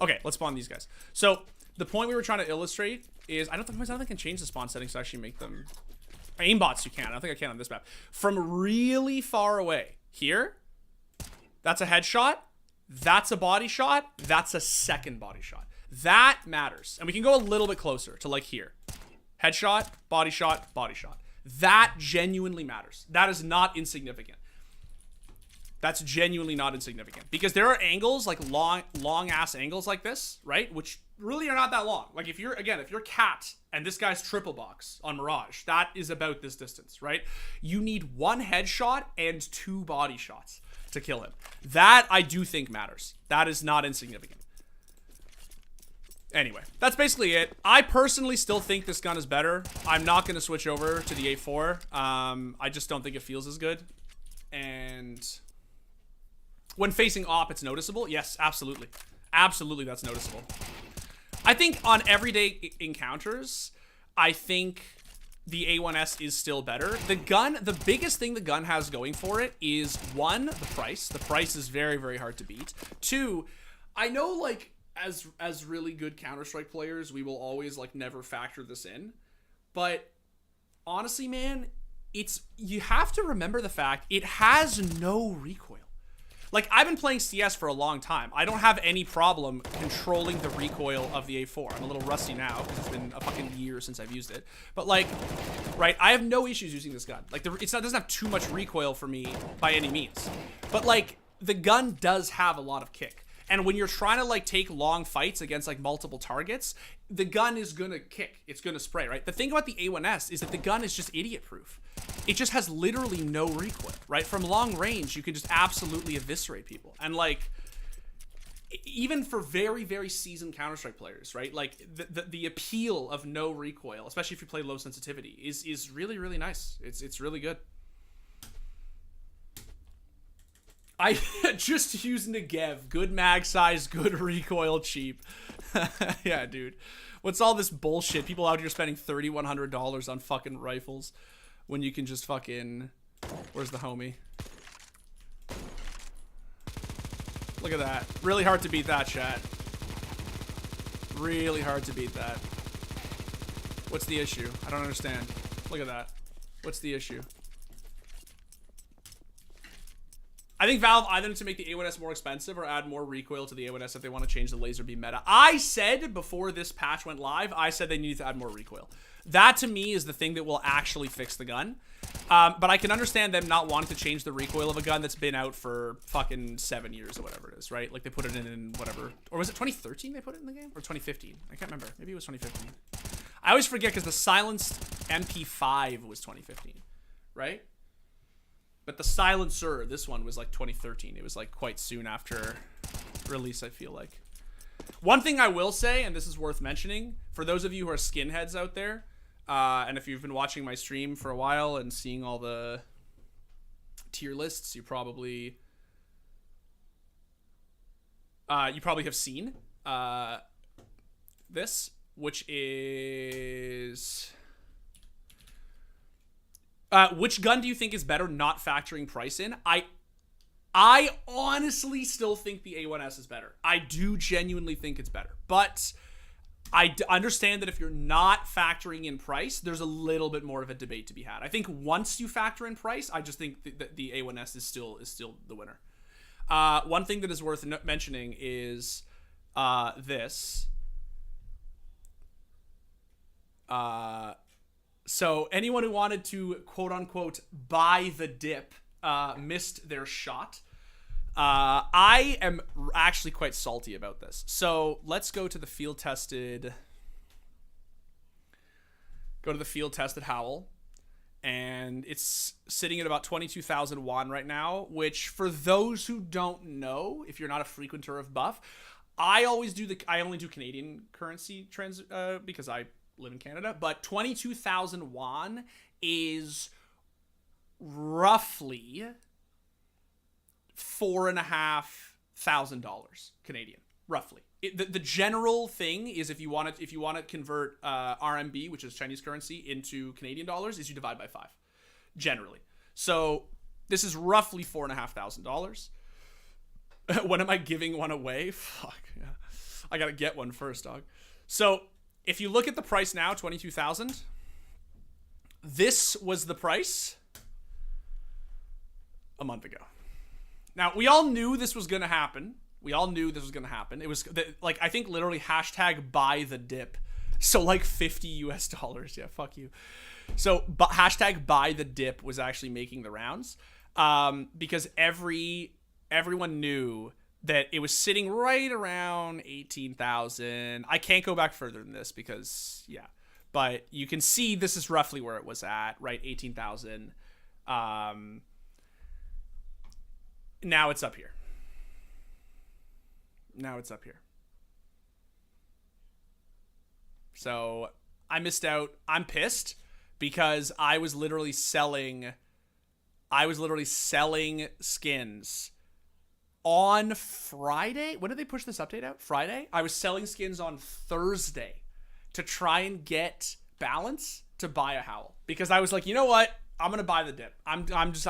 S1: Okay, let's spawn these guys. So, the point we were trying to illustrate is... I don't think I can change the spawn settings to actually make them... Aimbots you can. I don't think I can on this map. From really far away. Here. That's a headshot. That's a body shot. That's a second body shot. That matters. And we can go a little bit closer to, like, here. Headshot, body shot, body shot. That genuinely matters. That is not insignificant. That's genuinely not insignificant. Because there are angles, like long-ass angles like this, right? Which really are not that long. Like, if you're Cat and this guy's triple box on Mirage, that is about this distance, right? You need 1 headshot and 2 body shots to kill him. That, I do think, matters. That is not insignificant. Anyway, that's basically it. I personally still think this gun is better. I'm not going to switch over to the A4. I just don't think it feels as good. And when facing op, it's noticeable. Yes, absolutely. Absolutely, that's noticeable. I think on everyday encounters, I think the A1-S is still better. The gun, the biggest thing the gun has going for it is, 1, the price. The price is very, very hard to beat. 2, I know, like... As really good Counter-Strike players, we will always, like, never factor this in. But honestly, man, you have to remember the fact it has no recoil. Like, I've been playing CS for a long time. I don't have any problem controlling the recoil of the A4. I'm a little rusty now because it's been a fucking year since I've used it. But, like, right, I have no issues using this gun. Like, it doesn't have too much recoil for me by any means. But, like, the gun does have a lot of kick. And when you're trying to, like, take long fights against, like, multiple targets, the gun is gonna kick. It's gonna spray, right? The thing about the A1-S is that the gun is just idiot-proof. It just has literally no recoil, right? From long range, you can just absolutely eviscerate people. And, like, even for very, very seasoned Counter-Strike players, right? Like, the appeal of no recoil, especially if you play low sensitivity, is really, really nice. It's really good. I just used Negev. Good mag size, good recoil, cheap. Yeah, dude. What's all this bullshit? People out here spending $3,100 on fucking rifles when you can just fucking... Where's the homie? Look at that. Really hard to beat that, chat. Really hard to beat that. What's the issue? I don't understand. Look at that. What's the issue? I think Valve either need to make the A1-S more expensive or add more recoil to the A1-S if they want to change the laser beam meta. I said before this patch went live, I said they needed to add more recoil. That to me is the thing that will actually fix the gun. But I can understand them not wanting to change the recoil of a gun that's been out for fucking 7 years or whatever it is, right? Like they put it in whatever. Or was it 2013 they put it in the game? Or 2015? I can't remember. Maybe it was 2015. I always forget because the silenced MP5 was 2015, right? But the silencer, this one was like 2013. It was like quite soon after release, I feel like. One thing I will say, and this is worth mentioning, for those of you who are skinheads out there, And if you've been watching my stream for a while and seeing all the tier lists, you probably have seen this, which is which gun do you think is better, not factoring price in? I honestly still think the A1S is better. I do genuinely think it's better, but I understand that if you're not factoring in price, there's a little bit more of a debate to be had. I think once you factor in price, I just think that the A1S is still the winner. One thing that is worth mentioning is this. So anyone who wanted to quote unquote buy the dip missed their shot. I am actually quite salty about this. So let's go to the field tested. Go to the field tested Howl, and it's sitting at about 22,000 won right now. Which, for those who don't know, if you're not a frequenter of Buff, I only do Canadian currency trends because I live in Canada. But 22,000 won is roughly $4,500 Canadian, roughly. The general thing is if you want to convert RMB, which is Chinese currency, into Canadian dollars, is you divide by 5, generally. So this is roughly $4,500. When am I giving one away? Fuck yeah, I gotta get one first, dog. So if you look at the price now, 22,000. This was the price a month ago. Now, we all knew this was going to happen. It was like, I think literally hashtag buy the dip. So like $50 US. Yeah, fuck you. So but hashtag buy the dip was actually making the rounds because everyone knew that it was sitting right around 18,000. I can't go back further than this because, yeah. But you can see this is roughly where it was at, right? 18,000. Now it's up here. So I missed out. I'm pissed because I was literally selling skins on Friday. When did they push this update out? Friday? I was selling skins on Thursday to try and get balance to buy a Howl because I was like, you know what? I'm going to buy the dip. I've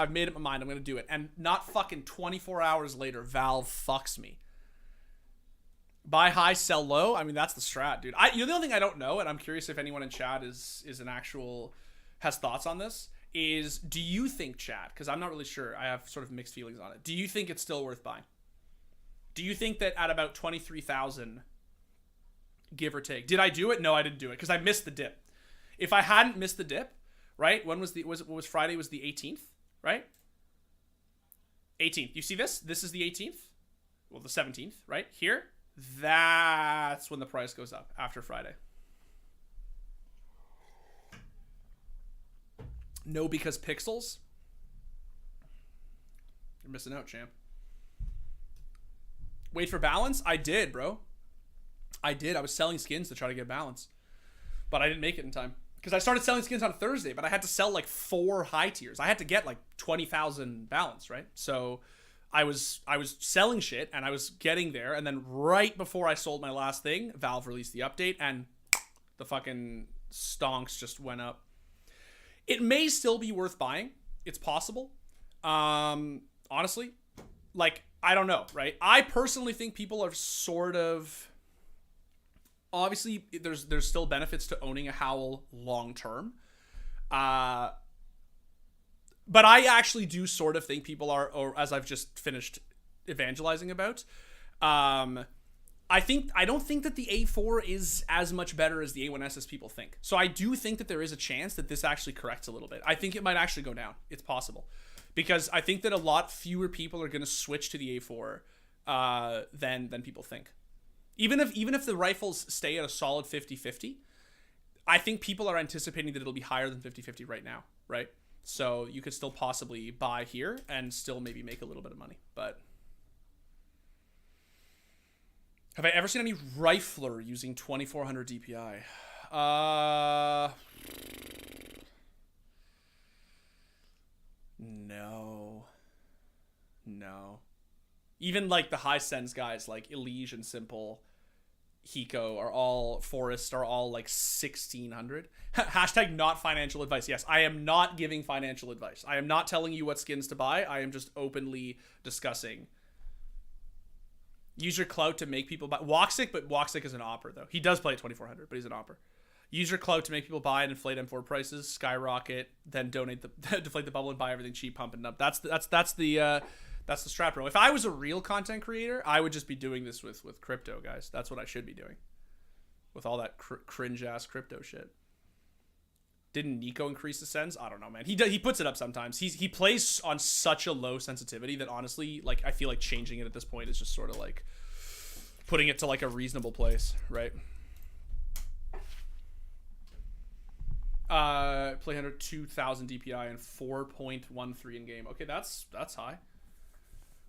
S1: made up my mind. I'm going to do it. And not fucking 24 hours later, Valve fucks me. Buy high, sell low. I mean, that's the strat, dude. The only thing I don't know, and I'm curious if anyone in chat has thoughts on this, is do you think, chat, because I'm not really sure. I have sort of mixed feelings on it. Do you think it's still worth buying? Do you think that at about 23,000, give or take, did I do it? No, I didn't do it because I missed the dip. If I hadn't missed the dip, right? When was Friday? Was the 18th, right? 18th. You see this? This is the 18th. Well, the 17th, right? Here. That's when the price goes up after Friday. No, because pixels. You're missing out, champ. Wait for balance? I did, bro. I did. I was selling skins to try to get balance. But I didn't make it in time. Because I started selling skins on Thursday, but I had to sell like 4 high tiers. I had to get like 20,000 balance, right? So I was selling shit and I was getting there, and then right before I sold my last thing, Valve released the update and the fucking stonks just went up. It may still be worth buying. It's possible. Honestly, like, I don't know, right? I personally think people are sort of, obviously there's still benefits to owning a Howl long term. But I actually do sort of think people are, or as I've just finished evangelizing about, I don't think that the A4 is as much better as the A1S as people think. So I do think that there is a chance that this actually corrects a little bit. I think it might actually go down. It's possible. Because I think that a lot fewer people are going to switch to the A4 than people think. Even if the rifles stay at a solid 50-50, I think people are anticipating that it'll be higher than 50-50 right now, right? So you could still possibly buy here and still maybe make a little bit of money. But have I ever seen any rifler using 2400 DPI? No. Even like the high sends guys like Elige and Simple, Hiko are all, Forest are all like 1600. Hashtag not financial advice. Yes, I am not giving financial advice. I am not telling you what skins to buy. I am just openly discussing. Use your clout to make people buy. Woxic, but Woxic is an opper though. He does play at 2400, but he's an opper. Use your clout to make people buy and inflate M4 prices, skyrocket, then donate the deflate the bubble and buy everything cheap, pump it up. That's the strat, bro. If I was a real content creator, I would just be doing this with crypto, guys. That's what I should be doing. With all that cringe ass crypto shit. Didn't Nico increase the sends? I don't know, man. He puts it up sometimes. He plays on such a low sensitivity that honestly, like, I feel like changing it at this point is just sort of like putting it to like a reasonable place, right? Play 102,000 DPI and 4.13 in game. Okay, that's high.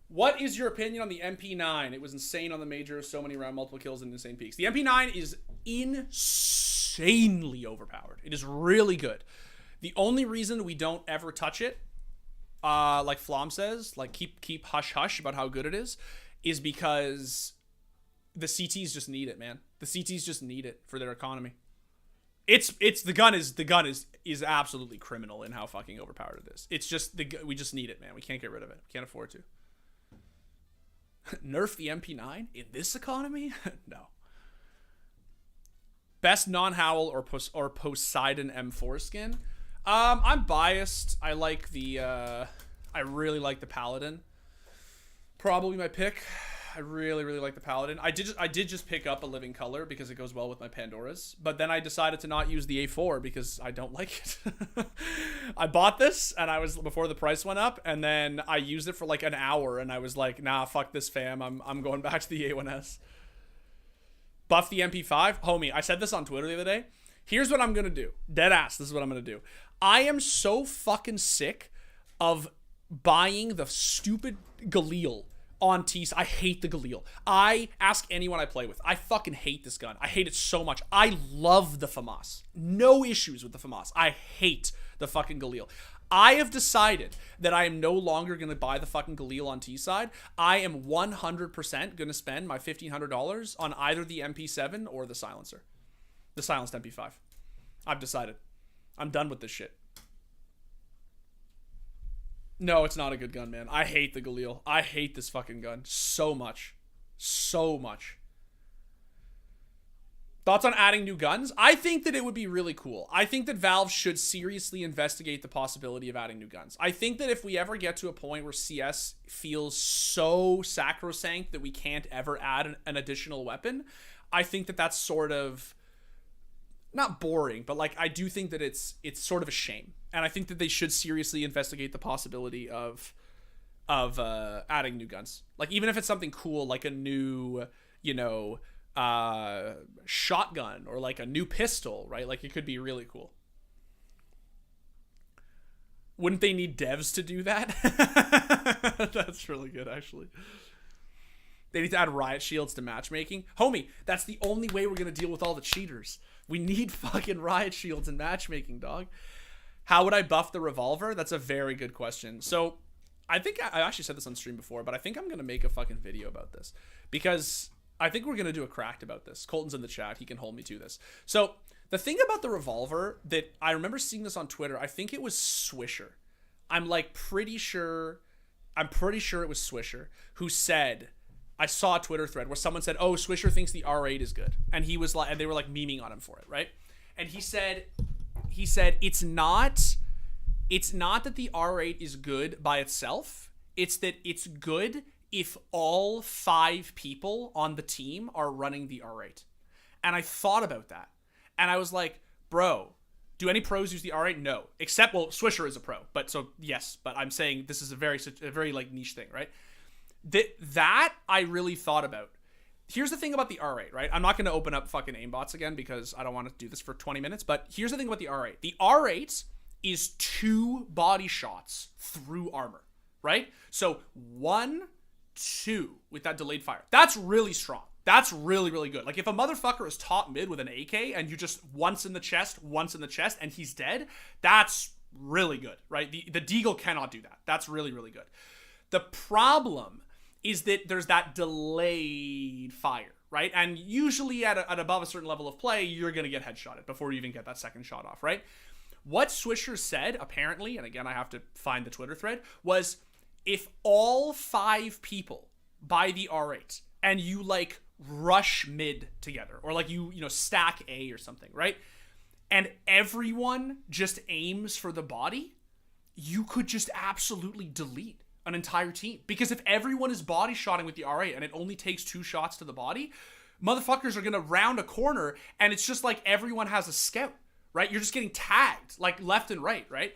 S1: What is your opinion on the MP9? It was insane on the major, so many round multiple kills and insane peaks. The MP9 is insanely overpowered. It is really good. The only reason we don't ever touch it, like Flom says, like keep hush hush about how good it is because the CTs just need it, man. The CTs just need it for their economy. The gun is absolutely criminal in how fucking overpowered it is. It's just we just need it, man. We can't get rid of it. Can't afford to. Nerf the MP9 in this economy? No. Best non-Howl or Poseidon M4 skin? I'm biased. I like the I really like the Paladin. Probably my pick. I really like the Paladin. I did just pick up a Living Color because it goes well with my Pandoras, but then I decided to not use the A4 because I don't like it. I bought this and I was before the price went up, and then I used it for like an hour and I was like, nah, fuck this, fam. I'm going back to the A1S. Buff the MP5. Homie, I said this on Twitter the other day. Here's what I'm gonna do. Dead ass, this is what I'm gonna do. I am so fucking sick of buying the stupid Galil on T. I hate the Galil. I ask anyone I play with. I fucking hate this gun. I hate it so much. I love the FAMAS. No issues with the FAMAS. I hate the fucking Galil. I have decided that I am no longer going to buy the fucking Galil on T-side. I am 100% going to spend my $1,500 on either the MP7 or the silencer. The silenced MP5. I've decided. I'm done with this shit. No, it's not a good gun, man. I hate the Galil. I hate this fucking gun so much. So much. Thoughts on adding new guns? I think that it would be really cool. I think that Valve should seriously investigate the possibility of adding new guns. I think that if we ever get to a point where CS feels so sacrosanct that we can't ever add an additional weapon, I think that that's sort of not boring, but like I do think that it's sort of a shame. And I think that they should seriously investigate the possibility of adding new guns. Like even if it's something cool, like a new, you know, shotgun or like a new pistol, right? Like it could be really cool. Wouldn't they need devs to do that? That's really good, actually. They need to add riot shields to matchmaking. Homie, that's the only way we're going to deal with all the cheaters. We need fucking riot shields in matchmaking, dog. How would I buff the Revolver? That's a very good question. So I think I actually said this on stream before, but I think I'm going to make a fucking video about this because I think we're going to do a cracked about this. Colton's in the chat. He can hold me to this. So the thing about the Revolver that I remember seeing this on Twitter, I think it was Swisher. I'm pretty sure it was Swisher who said, I saw a Twitter thread where someone said, oh, Swisher thinks the R8 is good. And he was like, and they were like memeing on him for it, right? And he said it's not that the R8 is good by itself. It's that it's good if all 5 people on the team are running the R8. And I thought about that. And I was like, bro, do any pros use the R8? No. Except, well, Swisher is a pro. But so, yes. But I'm saying this is a very like niche thing, right? That I really thought about. Here's the thing about the R8, right? I'm not going to open up fucking aimbots again because I don't want to do this for 20 minutes. But here's the thing about the R8. The R8 is 2 body shots through armor, right? So 1, 2 with that delayed fire. That's really strong. That's really, really good. Like, if a motherfucker is top mid with an AK and you just once in the chest, and he's dead, that's really good, right? The Deagle cannot do that. That's really, really good. The problem is that there's that delayed fire, right? And usually at above a certain level of play, you're going to get headshotted before you even get that second shot off, right? What Swisher said, apparently, and again, I have to find the Twitter thread, was if all 5 people buy the R8 and you, like, rush mid together, or like you stack A or something, right? And everyone just aims for the body, you could just absolutely delete an entire team. Because if everyone is body shotting with the R8 and it only takes 2 shots to the body, motherfuckers are gonna round a corner and it's just like everyone has a scout, right? You're just getting tagged like left and right, right?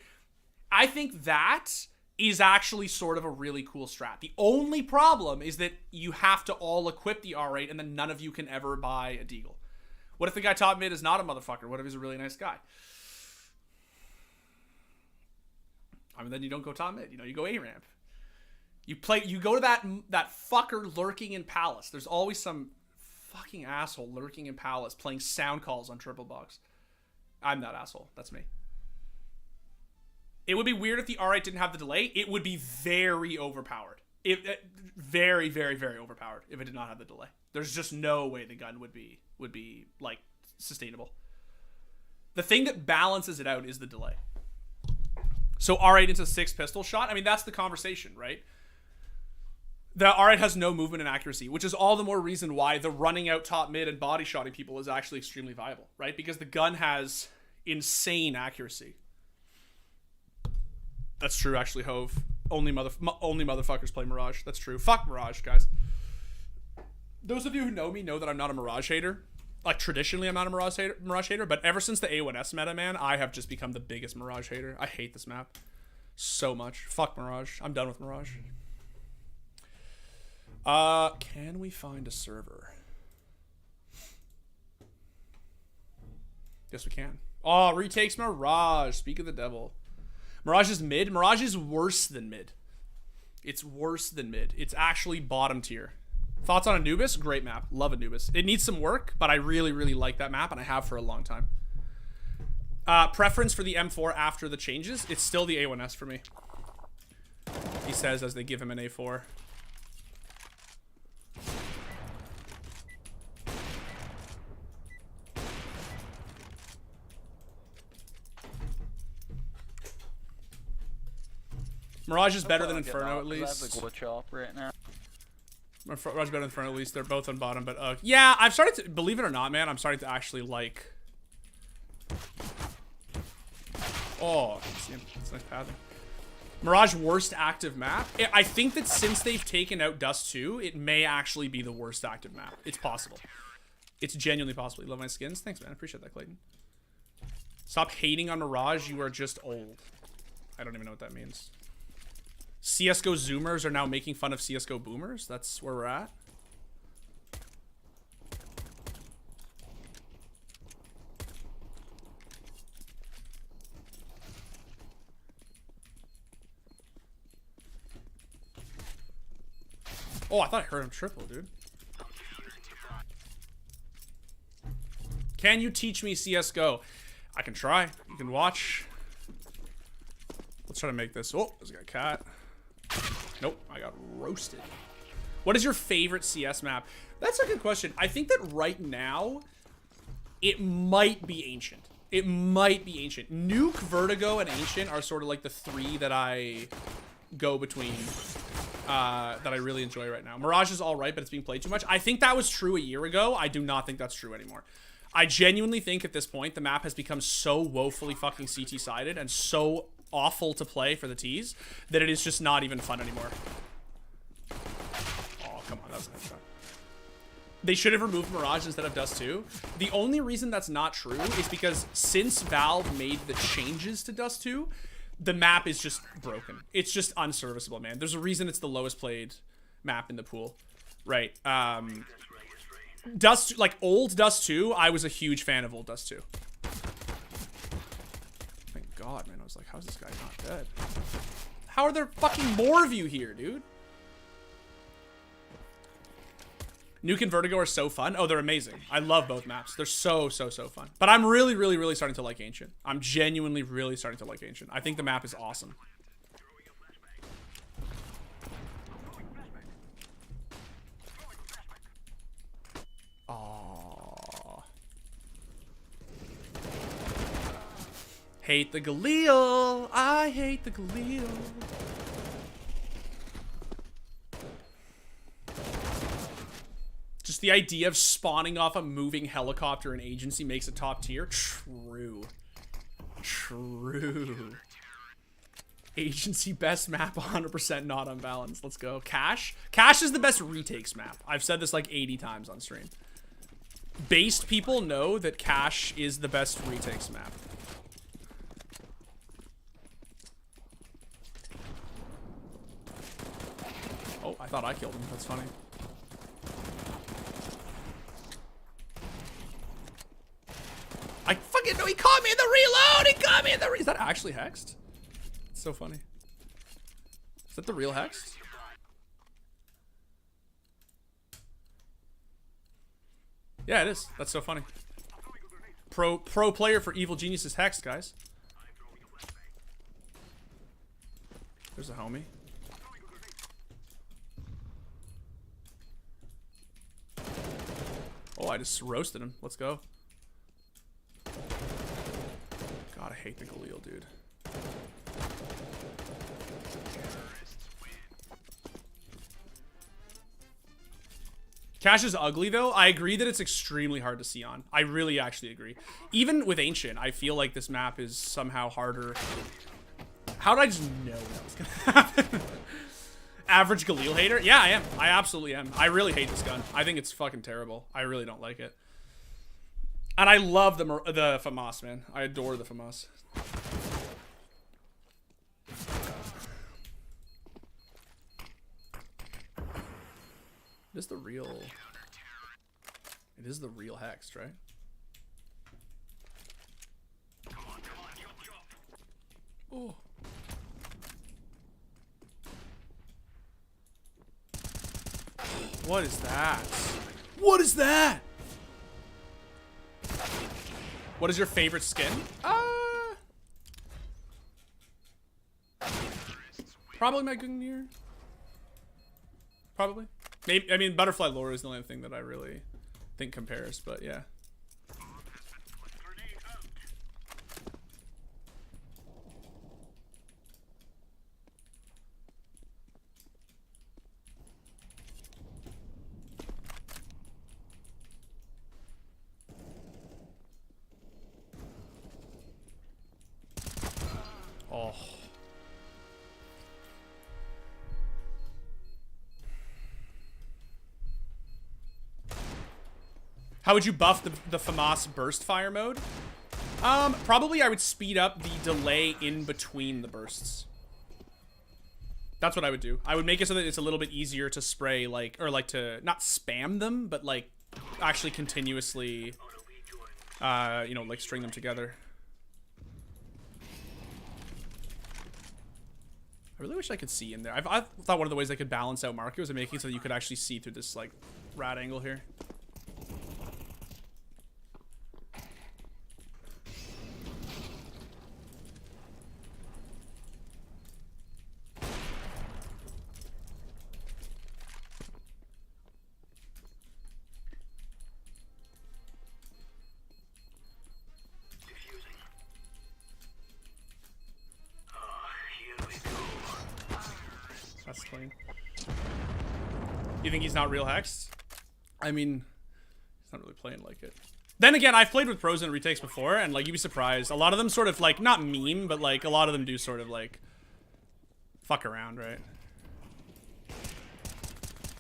S1: I think that is actually sort of a really cool strat. The only problem is that you have to all equip the R8 and then none of you can ever buy a Deagle. What if the guy top mid is not a motherfucker? What if he's a really nice guy? I mean, then you don't go top mid. You go A-ramp. You go to that fucker lurking in Palace. There's always some fucking asshole lurking in Palace playing sound calls on triple box. I'm that asshole. That's me. It would be weird if the R8 didn't have the delay. It would be very overpowered. Very, very, very overpowered if it did not have the delay. There's just no way the gun would be like sustainable. The thing that balances it out is the delay. So R8 into 6 pistol shot. I mean, that's the conversation, right? The R8 has no movement and accuracy, which is all the more reason why the running out top mid and body shotting people is actually extremely viable, right? Because the gun has insane accuracy. That's true, actually, Hove. Only motherfuckers play Mirage. That's true. Fuck Mirage, guys. Those of you who know me know that I'm not a Mirage hater. Like, traditionally, I'm not a Mirage hater. But ever since the A1-S meta, man, I have just become the biggest Mirage hater. I hate this map so much. Fuck Mirage. I'm done with Mirage. Can we find a server? Yes, we can. Oh, retakes Mirage. Speak of the devil. Mirage is mid. Mirage is worse than mid. It's worse than mid. It's actually bottom tier. Thoughts on Anubis? Great map. Love Anubis. It needs some work, but I really, really like that map, and I have for a long time. Preference for the M4 after the changes? It's still the A1-S for me. He says as they give him an A4. Mirage is better than Inferno, at least.
S3: I have the glitch off right now.
S1: Mirage is better than Inferno, at least. They're both on bottom, but yeah, I've started to, believe it or not, man, I'm starting to actually like... Oh, it's nice pathing. Mirage, worst active map. I think that since they've taken out Dust 2, it may actually be the worst active map. It's possible. It's genuinely possible. You love my skins? Thanks, man. I appreciate that, Clayton. Stop hating on Mirage. You are just old. I don't even know what that means. CSGO Zoomers are now making fun of CSGO Boomers. That's where we're at. Oh, I thought I heard him triple, dude. Can you teach me CSGO? I can try. You can watch. Let's try to make this. Oh, there's a cat. Nope, I got roasted. What is your favorite CS map? That's a good question. I think that right now, it might be Ancient. It might be Ancient. Nuke, Vertigo, and Ancient are sort of like the 3 that I go between, that I really enjoy right now. Mirage is all right, but it's being played too much. I think that was true a year ago. I do not think that's true anymore. I genuinely think at this point, the map has become so woefully fucking CT-sided and so awful to play for the T's that it is just not even fun anymore. Oh, come on, that was a nice shot. They should have removed Mirage instead of Dust 2. The only reason that's not true is because since Valve made the changes to Dust 2, the map is just broken. It's just unserviceable, man. There's a reason it's the lowest played map in the pool. Right. Dust, like old Dust 2, I was a huge fan of old Dust 2. Thank God, man. I was like, how's this guy not dead? How are there fucking more of you here, dude? Nuke and Vertigo are so fun. Oh, they're amazing. I love both maps. They're so fun. But I'm really, really, really starting to like Ancient. I'm genuinely really starting to like Ancient. I think the map is awesome. Aww. Hate the Galil. I hate the Galil. Just the idea of spawning off a moving helicopter in Agency makes it top tier. True. True. Agency best map, 100% not unbalanced. Let's go. Cache. Cache is the best retakes map. I've said this like 80 times on stream. Based people know that Cache is the best retakes map. Oh, I thought I killed him. That's funny. I fucking know he caught me in the reload! He caught me in the Is that actually hexed? It's so funny. Is that the real hexed? Yeah, it is. That's so funny. Pro player for Evil Genius is hexed, guys. There's a homie. Oh, I just roasted him. Let's go. God, I hate the Galil, dude. Cache is ugly, though. I agree that it's extremely hard to see on. I really actually agree. Even with Ancient, I feel like this map is somehow harder. How did I just know that was gonna happen? Average Galil hater? Yeah, I am. I absolutely am. I really hate this gun. I think it's fucking terrible. I really don't like it. And I love the FAMAS, man. I adore the FAMAS. It is the real... It is the real Hext, right? Oh. What is that? What is that? What is your favorite skin? Probably my Gungnir. Probably. Maybe, I mean, Butterfly Lore is the only thing that I really think compares, but yeah. Oh. How would you buff the FAMAS burst fire mode? Probably I would speed up the delay in between the bursts. That's what I would do. I would make it so that it's a little bit easier to spray, like, or like to not spam them, but like actually continuously, you know, like string them together. I really wish I could see in there. I thought one of the ways I could balance out market was making it so that you could actually see through this like rat angle here. That's clean. You think he's not real hexed? I mean, he's not really playing like it. Then again, I've played with pros and retakes before, and like you'd be surprised. A lot of them sort of like not meme, but like a lot of them do sort of like fuck around, right?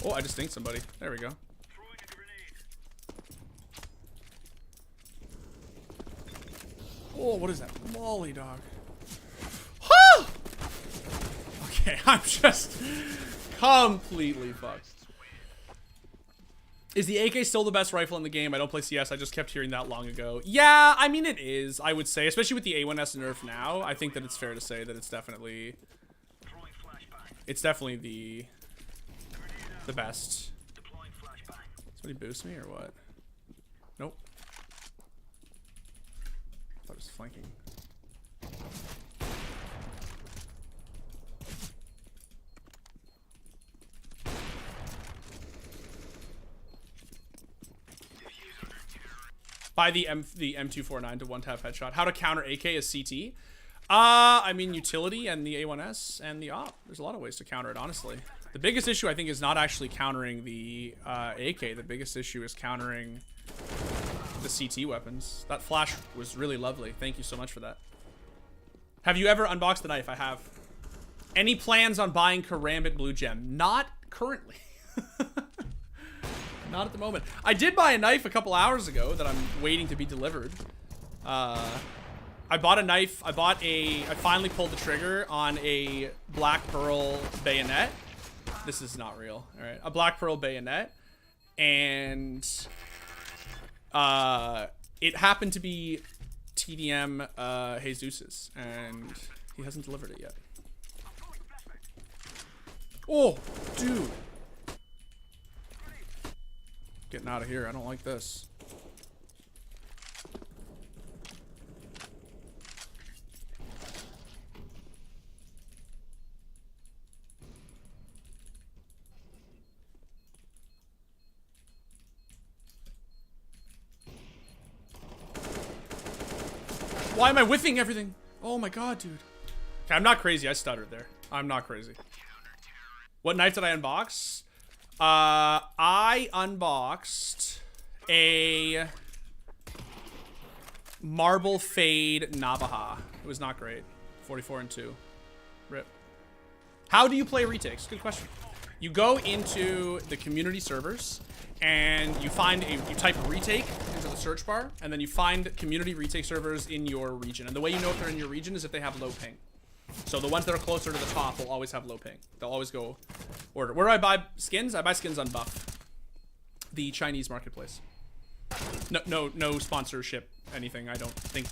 S1: Oh, I just think somebody. There we go. Oh, what is that? Molly dog. Huh! Okay, I'm just completely fucked. Is the AK still the best rifle in the game? I don't play CS. I just kept hearing that long ago. Yeah, I mean, it is, I would say. Especially with the A1-S nerf now. I think that it's fair to say that it's definitely... It's definitely the best. Did he boost me or what? Nope. I thought it was flanking. Buy the M249 to one-tap headshot. How to counter AK as CT? I mean, utility and the A1-S and the op. There's a lot of ways to counter it, honestly. The biggest issue, I think, is not actually countering the AK. The biggest issue is countering the CT weapons. That flash was really lovely. Thank you so much for that. Have you ever unboxed the knife? I have. Any plans on buying Karambit Blue Gem? Not currently. Not at the moment. I did buy a knife a couple hours ago that I'm waiting to be delivered. I bought a knife. I finally pulled the trigger on a Black Pearl bayonet. This is not real. All right. A Black Pearl bayonet. And it happened to be TDM Jesus's. And he hasn't delivered it yet. Oh, dude. Getting out of here. I don't like this. Why am I whiffing everything? Oh my god, dude. Okay, I'm not crazy. I stuttered there. I'm not crazy. What knife did I unbox? I unboxed a Marble Fade Navaja. It was not great. 44 and 2. Rip. How do you play retakes? Good question. You go into the community servers and you type retake into the search bar, and then you find community retake servers in your region. And the way you know if they're in your region is if they have low ping. So the ones that are closer to the top will always have low ping. They'll always go order. Where do I buy skins? I buy skins on Buff, the Chinese marketplace. No sponsorship, anything. I don't think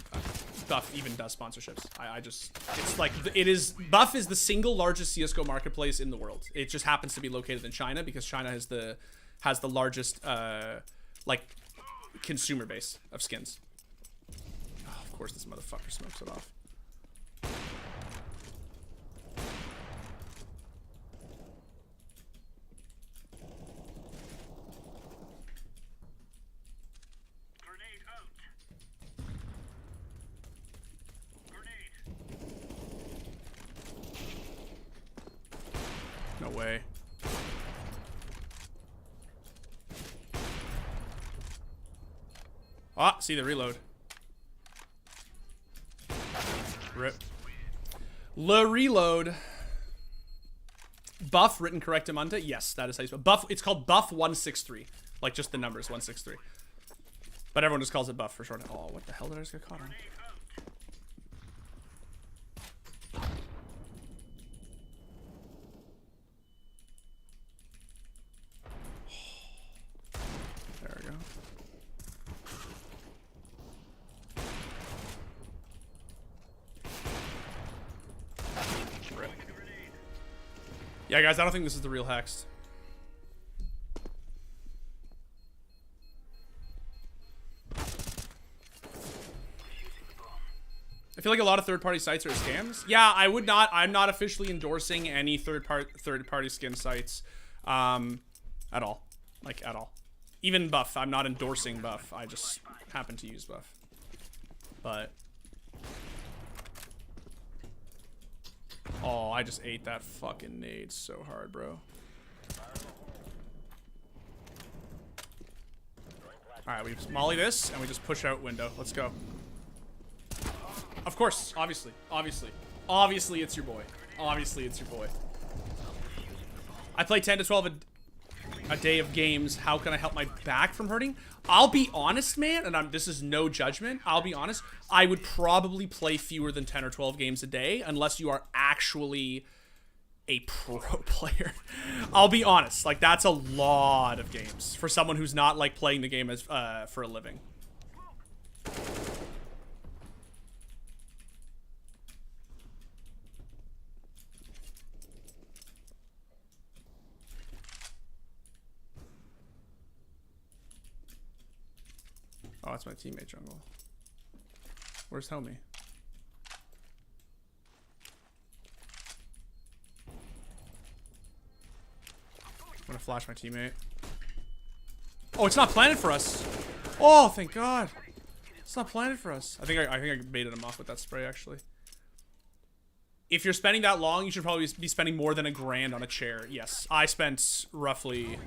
S1: Buff even does sponsorships. It's like, Buff is the single largest CSGO marketplace in the world. It just happens to be located in China because China has the largest, like, consumer base of skins. Oh, of course this motherfucker smokes it off. No way. Ah, see the reload. Rip. Le reload. Buff written correctamundo? Yes, that is how you spell Buff. It's called Buff 163. Like just the numbers 163. But everyone just calls it Buff for short. Oh, what the hell did I just get caught on? There we go. Rip. Yeah, guys, I don't think this is the real Hex. I feel like a lot of third-party sites are scams. Yeah, I'm not officially endorsing any third-party skin sites at all. Like, at all. Even Buff. I'm not endorsing Buff. I just happen to use Buff. But... oh, I just ate that fucking nade so hard, bro. Alright, we molly this, and we just push out window. Let's go. Of course, obviously. Obviously, it's your boy. Obviously, it's your boy. I play 10 to 12 a day of games. How can I help my back from hurting? I'll be honest, man, and this is no judgment. I'll be honest. I would probably play fewer than 10 or 12 games a day unless you are actually a pro player. I'll be honest. Like, that's a lot of games for someone who's not, like, playing the game as for a living. Oh, that's my teammate jungle. Where's homie? I'm gonna flash my teammate. Oh, it's not planted for us. Oh, thank God. It's not planted for us. I think I baited him off with that spray actually. If you're spending that long, you should probably be spending more than $1,000 on a chair. Yes, I spent roughly.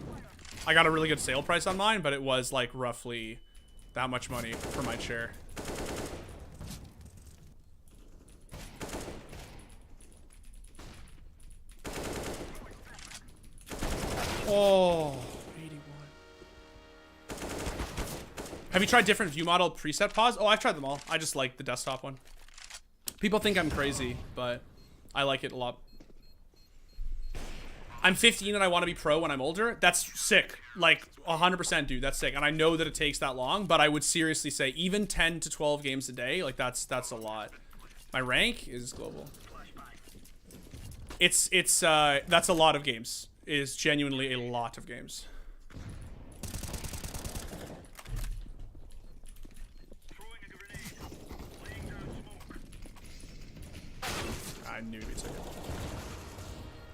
S1: I got a really good sale price on mine, but it was like roughly that much money for my chair. Oh, 81. Have you tried different view model preset pause? Oh, I've tried them all. I just like the desktop one. People think I'm crazy, but I like it a lot. I'm 15 and I want to be pro when I'm older. That's sick. Like 100%, dude. That's sick. And I know that it takes that long, but I would seriously say even 10 to 12 games a day, like that's a lot. My rank is global. That's a lot of games. It is genuinely a lot of games. I knew you'd say it.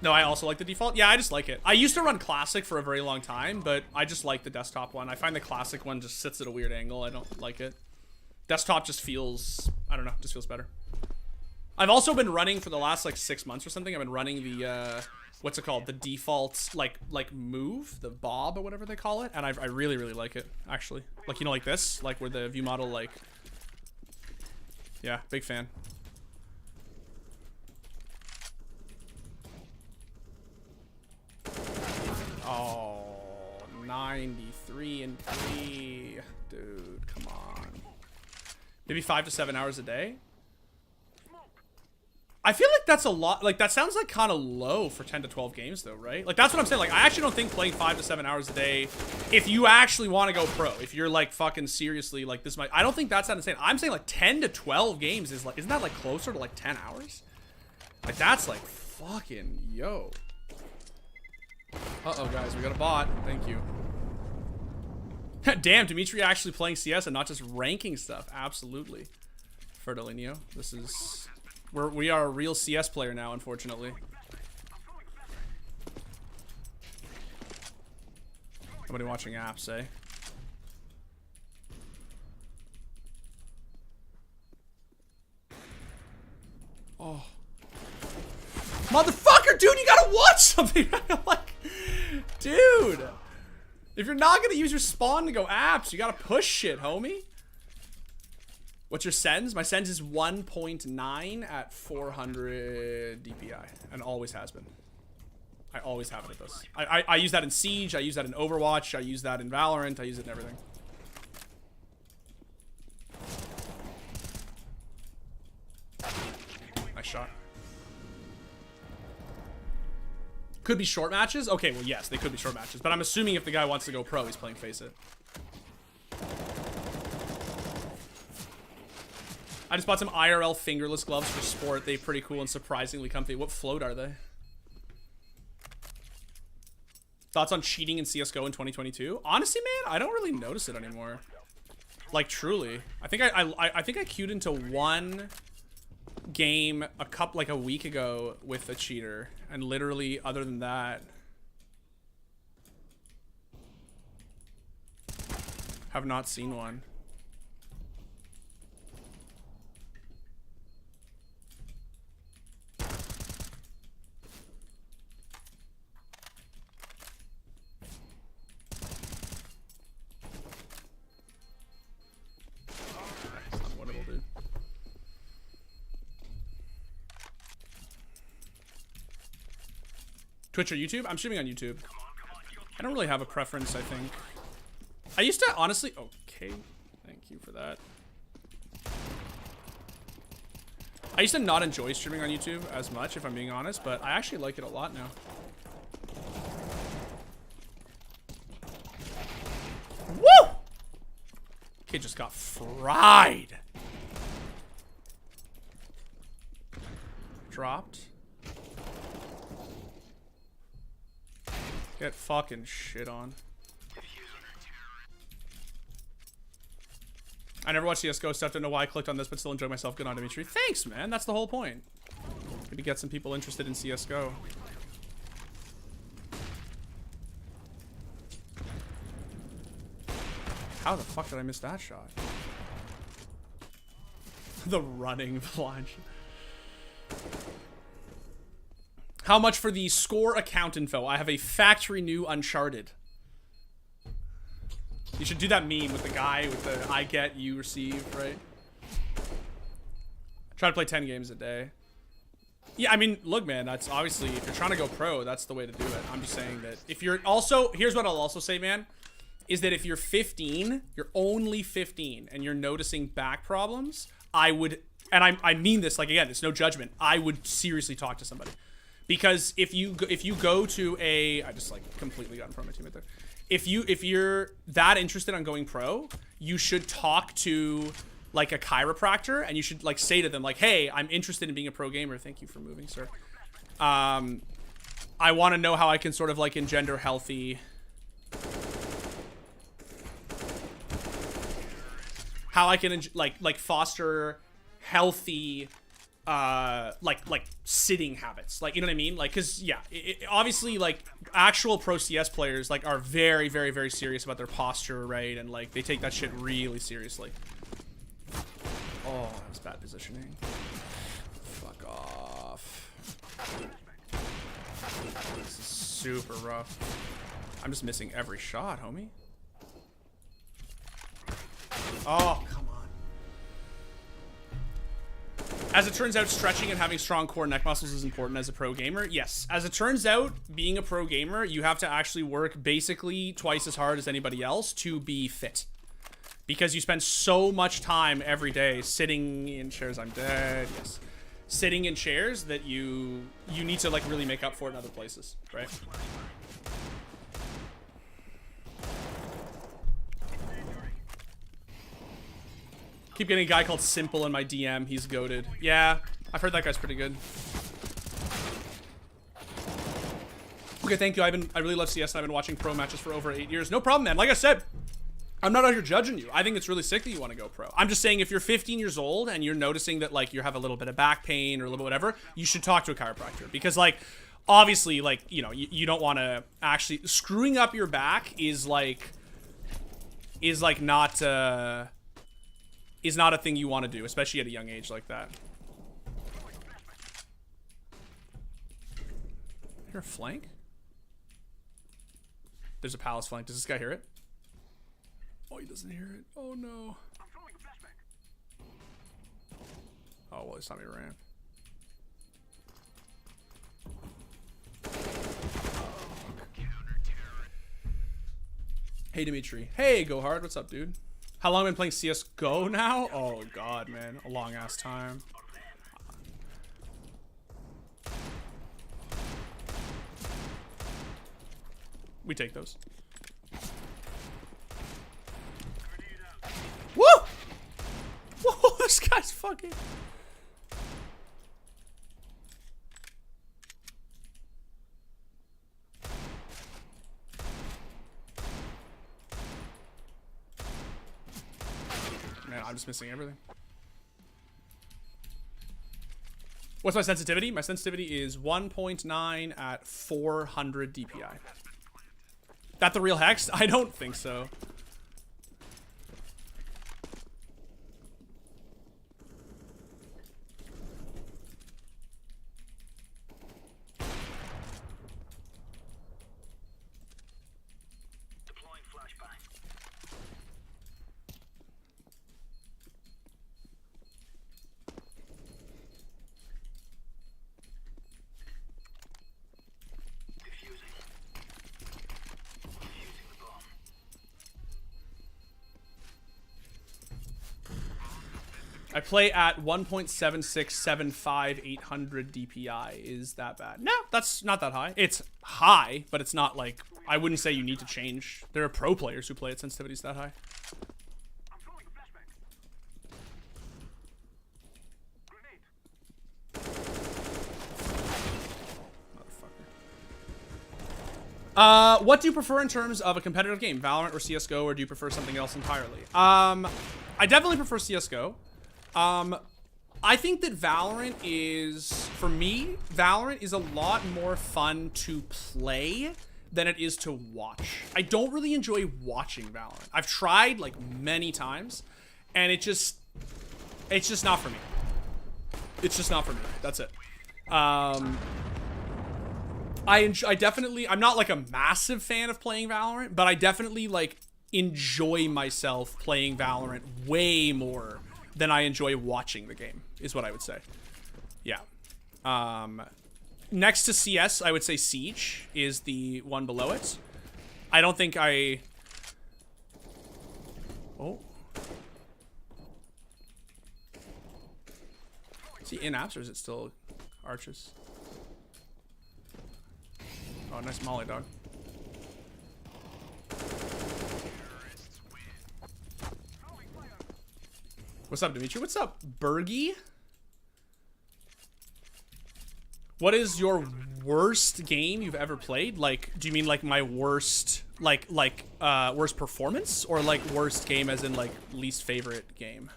S1: No, I also like the default. Yeah, I just like it. I used to run classic for a very long time, but I just like the desktop one. I find the classic one just sits at a weird angle. I don't like it. Desktop just feels, I don't know, just feels better. I've also been running for the last like 6 months or something. I've been running the what's it called? The default like move, the bob or whatever they call it, and I really like it actually. Like, you know, like this, like where the view model, like, yeah, big fan. Oh, 93 and 3. Dude, come on. Maybe 5 to 7 hours a day? I feel like that's a lot. Like, that sounds like kind of low for 10 to 12 games, though, right? Like, that's what I'm saying. Like, I actually don't think playing 5 to 7 hours a day, if you actually want to go pro, if you're, like, fucking seriously, like, this might... I don't think that's that insane. I'm saying, like, 10 to 12 games is, like... Isn't that, like, closer to, like, 10 hours? Like, that's, like, fucking... Yo. Uh-oh, guys. We got a bot. Thank you. Damn, Dimitri actually playing CS and not just ranking stuff. Absolutely. Fertilinho. This is... We are a real CS player now, unfortunately. Nobody watching apps, eh? Oh. Motherfucker, dude, you gotta watch something! Like, dude! If you're not gonna use your spawn to go apps, you gotta push shit, homie. What's your sends? My sends is 1.9 at 400 DPI, and always has been. I always have it at this. I use that in Siege, I use that in Overwatch, I use that in Valorant, I use it in everything. Nice shot. Could be short matches? Okay, well, yes, they could be short matches, but I'm assuming if the guy wants to go pro, he's playing Face It. I just bought some IRL fingerless gloves for sport. They're pretty cool and surprisingly comfy. What float are they? Thoughts on cheating in CSGO in 2022? Honestly, man, I don't really notice it anymore. Like, truly. I think I think I queued into one game like a week ago with a cheater, and literally other than that, have not seen one. Twitch or YouTube? I'm streaming on YouTube. I don't really have a preference, I think. I used to, honestly... Okay. Thank you for that. I used to not enjoy streaming on YouTube as much, if I'm being honest, but I actually like it a lot now. Woo! Kid just got fried. Dropped. Get fucking shit on. I never watched CSGO stuff. Don't know why I clicked on this, but still enjoy myself. Good on, Dimitri. Thanks, man. That's the whole point. Maybe get some people interested in CSGO. How the fuck did I miss that shot? The running blind. How much for the score account info? I have a factory new Uncharted. You should do that meme with the guy with the I get, you receive, right? Try to play 10 games a day. Yeah, I mean, look, man, that's obviously, if you're trying to go pro, that's the way to do it. I'm just saying that if you're also, here's what I'll also say, man, is that if you're 15, you're only 15, and you're noticing back problems, I would, and I mean this, like, again, it's no judgment, I would seriously talk to somebody. Because if you go to a, I just, like, completely got in front of my teammate there. If you're that interested on going pro, you should talk to like a chiropractor, and you should like say to them like, hey, I'm interested in being a pro gamer. Thank you for moving, sir. I want to know how I can sort of like engender healthy, how I can like foster healthy like sitting habits, like, you know what I mean, like, because yeah, obviously like actual pro CS players like are very, very, very serious about their posture, right? And like they take that shit really seriously. Oh, that was bad positioning. Fuck off. This is super rough. I'm just missing every shot, homie. Oh, come on. As it turns out, stretching and having strong core neck muscles is important as a pro gamer. Yes. As it turns out, being a pro gamer, you have to actually work basically twice as hard as anybody else to be fit. Because you spend so much time every day sitting in chairs. I'm dead. Yes. Sitting in chairs that you need to like really make up for it in other places, right? Keep getting a guy called Simple in my DM. He's goated. Yeah, I've heard that guy's pretty good. Okay, thank you. I really love CS, and I've been watching pro matches for over 8 years. No problem, man. Like I said, I'm not out here judging you. I think it's really sick that you want to go pro. I'm just saying if you're 15 years old and you're noticing that like you have a little bit of back pain or a little bit whatever, you should talk to a chiropractor, because like obviously like, you know, you don't want to actually screwing up your back is not a thing you want to do, especially at a young age like that. Hear a flank? There's a palace flank. Does this guy hear it? Oh, he doesn't hear it. Oh no. Oh, well, it's not me ran. Hey, Dimitri. Hey, Go Hard. What's up, dude? How long have I been playing CSGO now? Oh, God, man. A long-ass time. We take those. Woo! Whoa, this guy's fucking... Man, I'm just missing everything. What's my sensitivity? My sensitivity is 1.9 at 400 DPI. That the real hex? I don't think so. I play at 1.7675 800 DPI. Is that bad? No, that's not that high. It's high, but it's not like, I wouldn't say you need to change. There are pro players who play at sensitivities that high. What do you prefer in terms of a competitive game? Valorant or CSGO, or do you prefer something else entirely? I definitely prefer CSGO. I think that Valorant is, for me, Valorant is a lot more fun to play than it is to watch. I don't really enjoy watching Valorant. I've tried like many times, and it's just not for me. It's just not for me. That's it. I definitely, I'm not like a massive fan of playing Valorant, but I definitely like enjoy myself playing Valorant way more than I enjoy watching the game, is what I would say. Yeah. Next to CS, I would say Siege is the one below it. I don't think I... Oh. Is he in-apps or is it still arches? Oh, nice molly, dog. What's up, Dimitri? What's up, Bergie? What is your worst game you've ever played? Like, do you mean like my worst, worst performance? Or like worst game as in like least favorite game?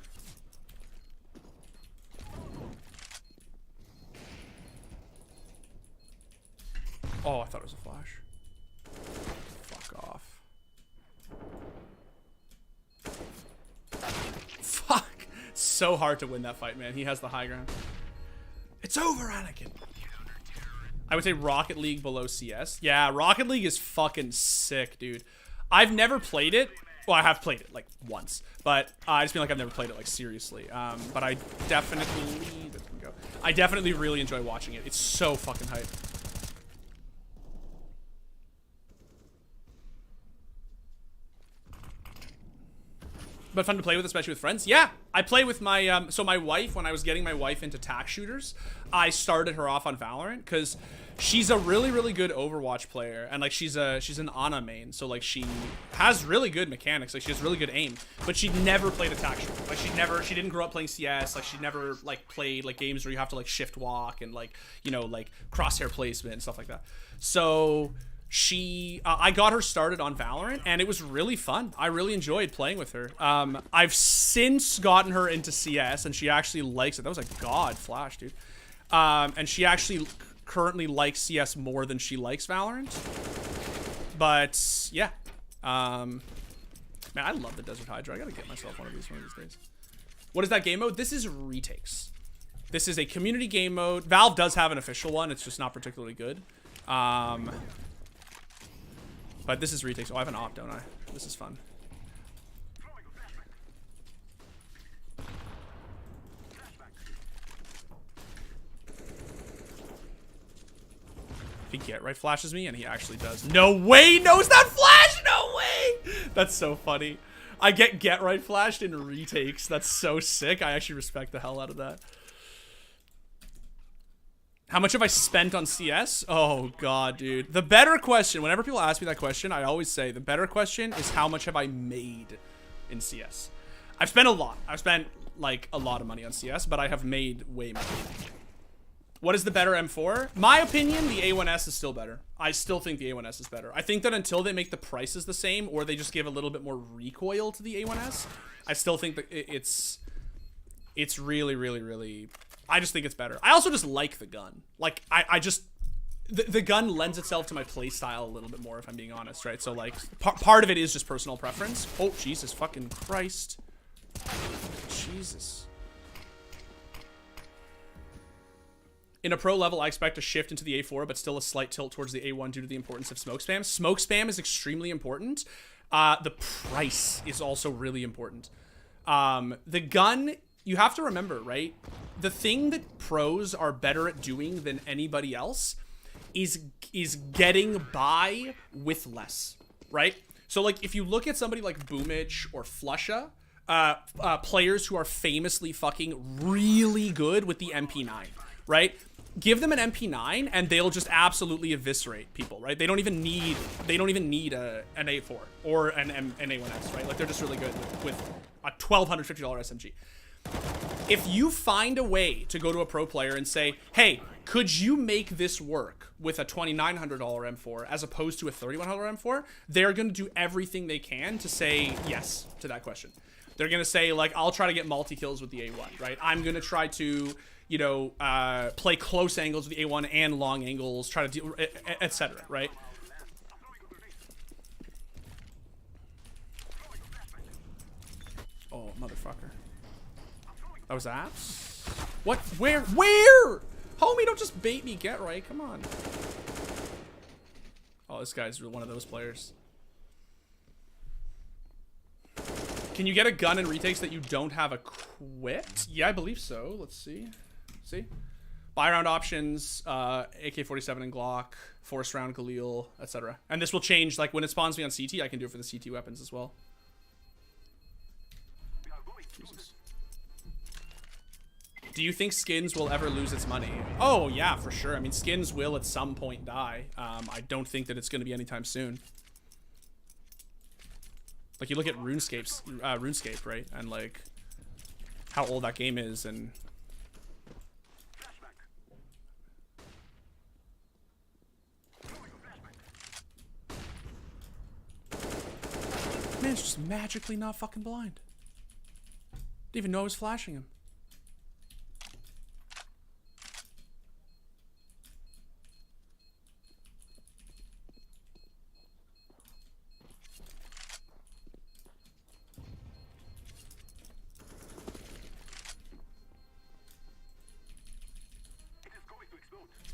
S1: Oh, I thought it was a flash. Fuck off. Fuck. So hard to win that fight, man. He has the high ground. It's over, Anakin. I would say Rocket League below CS. Yeah, Rocket League is fucking sick, dude. I've never played it. Well, I have played it like once, but I just feel like I've never played it like seriously. But I definitely really enjoy watching it. It's so fucking hype. But fun to play with, especially with friends. Yeah, I play with my, so my wife, when I was getting my wife into tac shooters, I started her off on Valorant, because she's a really, really good Overwatch player, and like she's an Ana main, so like she has really good mechanics, like she has really good aim, but she never played a tac shooter. Like she didn't grow up playing CS, like she never like played like games where you have to like shift walk and like, you know, like crosshair placement and stuff like that. So I got her started on Valorant, and it was really fun. I really enjoyed playing with her. I've since gotten her into CS, and she actually likes it. That was a god flash, dude. And she actually currently likes CS more than she likes Valorant. But yeah, man, I love the Desert Hydra. I gotta get myself one of these days. What is that game mode? This is Retakes. This is a community game mode. Valve does have an official one. It's just not particularly good. But this is Retakes. Oh, I have an op, don't I? This is fun. He get right flashes me, and he actually does. No way knows that flash! No way! That's so funny. I get right flashed in Retakes. That's so sick. I actually respect the hell out of that. How much have I spent on CS? Oh, God, dude. The better question, whenever people ask me that question, I always say the better question is how much have I made in CS? I've spent a lot. I've spent, like, a lot of money on CS, but I have made way more. What is the better M4? My opinion, the A1-S is still better. I still think the A1-S is better. I think that until they make the prices the same, or they just give a little bit more recoil to the A1-S, I still think that it's really, really, really... I just think it's better. I also just like the gun. Like, I just... The gun lends itself to my playstyle a little bit more, if I'm being honest, right? So, like, part of it is just personal preference. Oh, Jesus fucking Christ. Jesus. In a pro level, I expect a shift into the A4, but still a slight tilt towards the A1 due to the importance of smoke spam. Smoke spam is extremely important. The price is also really important. The gun... You have to remember, right? The thing that pros are better at doing than anybody else is getting by with less, right? So, like, if you look at somebody like Boomich or Flusha, players who are famously fucking really good with the MP9, right? Give them an MP9 and they'll just absolutely eviscerate people, right? They don't even need an A4 or an A1S, right? Like, they're just really good with a $1,250 SMG. If you find a way to go to a pro player and say, hey, could you make this work with a $2,900 M4 as opposed to a $3,100 M4, they're going to do everything they can to say yes to that question. They're gonna say like, I'll try to get multi-kills with the A1, right? I'm gonna try to, you know, play close angles with the A1 and long angles, try to deal, etc., right? Oh, motherfucker. That was apps? What? Where? Where? Homie, don't just bait me. Get right. Come on. Oh, this guy's one of those players. Can you get a gun in retakes that you don't have equipped? Yeah, I believe so. Let's see. See? Buy round options, AK-47 and Glock, force round Galil, etc. And this will change, like, when it spawns me on CT, I can do it for the CT weapons as well. Jesus. Do you think skins will ever lose its money? Oh, yeah, for sure. I mean, skins will at some point die. I don't think that it's going to be anytime soon. Like, you look at RuneScape, right? And, like, how old that game is, and... Man's just magically not fucking blind. Didn't even know I was flashing him.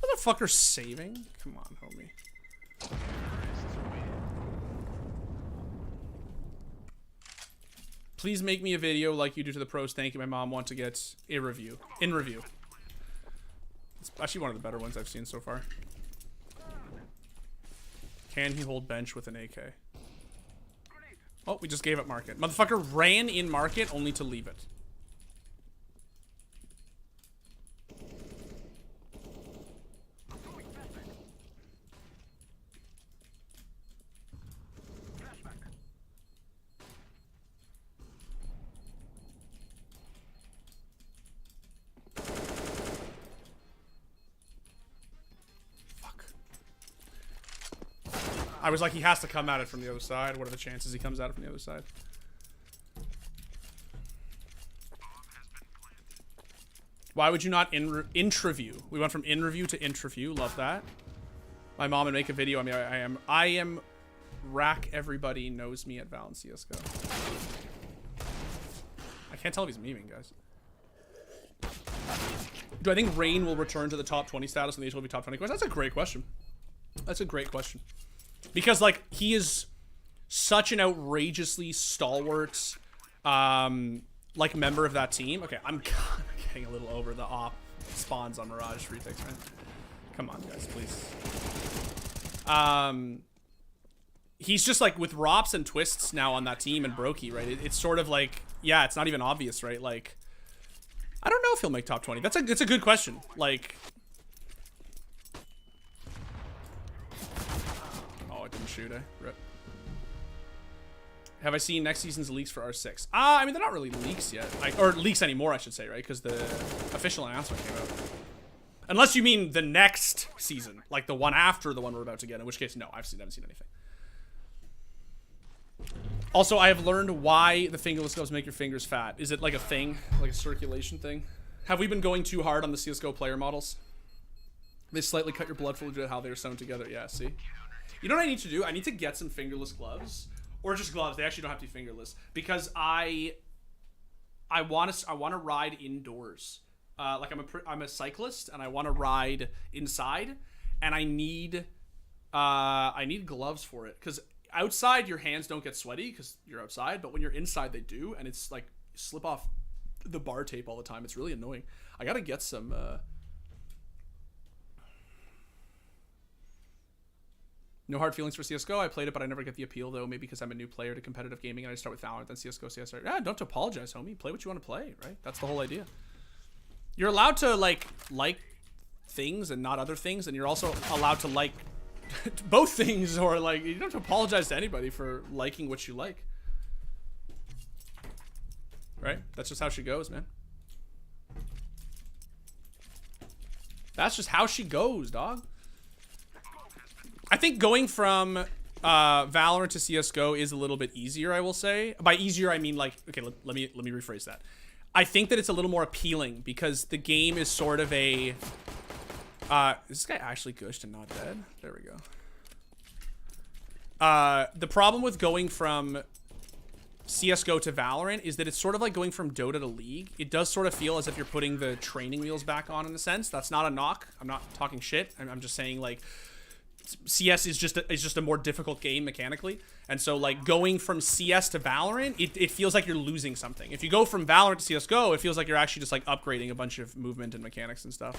S1: Motherfucker saving? Come on, homie. Please make me a video like you do to the pros. Thank you. My mom wants to get a review. In review. It's actually one of the better ones I've seen so far. Can he hold bench with an AK? Oh, we just gave up market. Motherfucker ran in market only to leave it. I was like, he has to come at it from the other side. What are the chances he comes at it from the other side? Why would you not intraview? We went from in-review to intraview. Love that. My mom would make a video. I mean, I am rack everybody knows me at Val and CSGO. I can't tell if he's memeing, guys. Do I think Rain will return to the top 20 status in the HLB top 20 question? That's a great question. That's a great question. Because, like, he is such an outrageously stalwart, like, member of that team. Okay, I'm getting a little over the op spawns on Mirage retakes, man. Come on, guys, please. He's just, like, with Rops and Twists now on that team and Brokey, right? It's sort of like, yeah, it's not even obvious, right? Like, I don't know if he'll make top 20. That's a good question. Like... didn't shoot, eh? Rip. Have I seen next season's leaks for R6? I mean, they're not really leaks yet. Or leaks anymore, I should say, right? Because the official announcement came out. Unless you mean the next season. Like the one after the one we're about to get. In which case, no, I haven't seen anything. Also, I have learned why the fingerless gloves make your fingers fat. Is it like a thing? Like a circulation thing? Have we been going too hard on the CSGO player models? They slightly cut your blood flow to how they're sewn together. Yeah, see? You know what I need to do? I need to get some fingerless gloves, or just gloves. They actually don't have to be fingerless because I want to ride indoors. Like I'm a cyclist and I want to ride inside, and I need gloves for it because outside your hands don't get sweaty because you're outside, but when you're inside they do, and it's like you slip off the bar tape all the time. It's really annoying. I gotta get some. No hard feelings for CSGO. I played it, but I never get the appeal, though. Maybe because I'm a new player to competitive gaming and I start with Valorant, then CSGO, CSR. Yeah, don't apologize, homie. Play what you want to play, right? That's the whole idea. You're allowed to, like things and not other things, and you're also allowed to like both things, or, like, you don't have to apologize to anybody for liking what you like. Right? That's just how she goes, man. That's just how she goes, dog. I think going from Valorant to CS:GO is a little bit easier, I will say. By easier, I mean like, okay, let me rephrase that. I think that it's a little more appealing because the game is sort of a. Is this guy actually gushed and not dead? There we go. The problem with going from CS:GO to Valorant is that it's sort of like going from Dota to League. It does sort of feel as if you're putting the training wheels back on in a sense. That's not a knock. I'm not talking shit. I'm just saying like CS is just a more difficult game mechanically. And so like going from CS to Valorant, it feels like you're losing something. If you go from Valorant to CS:GO, it feels like you're actually just like upgrading a bunch of movement and mechanics and stuff.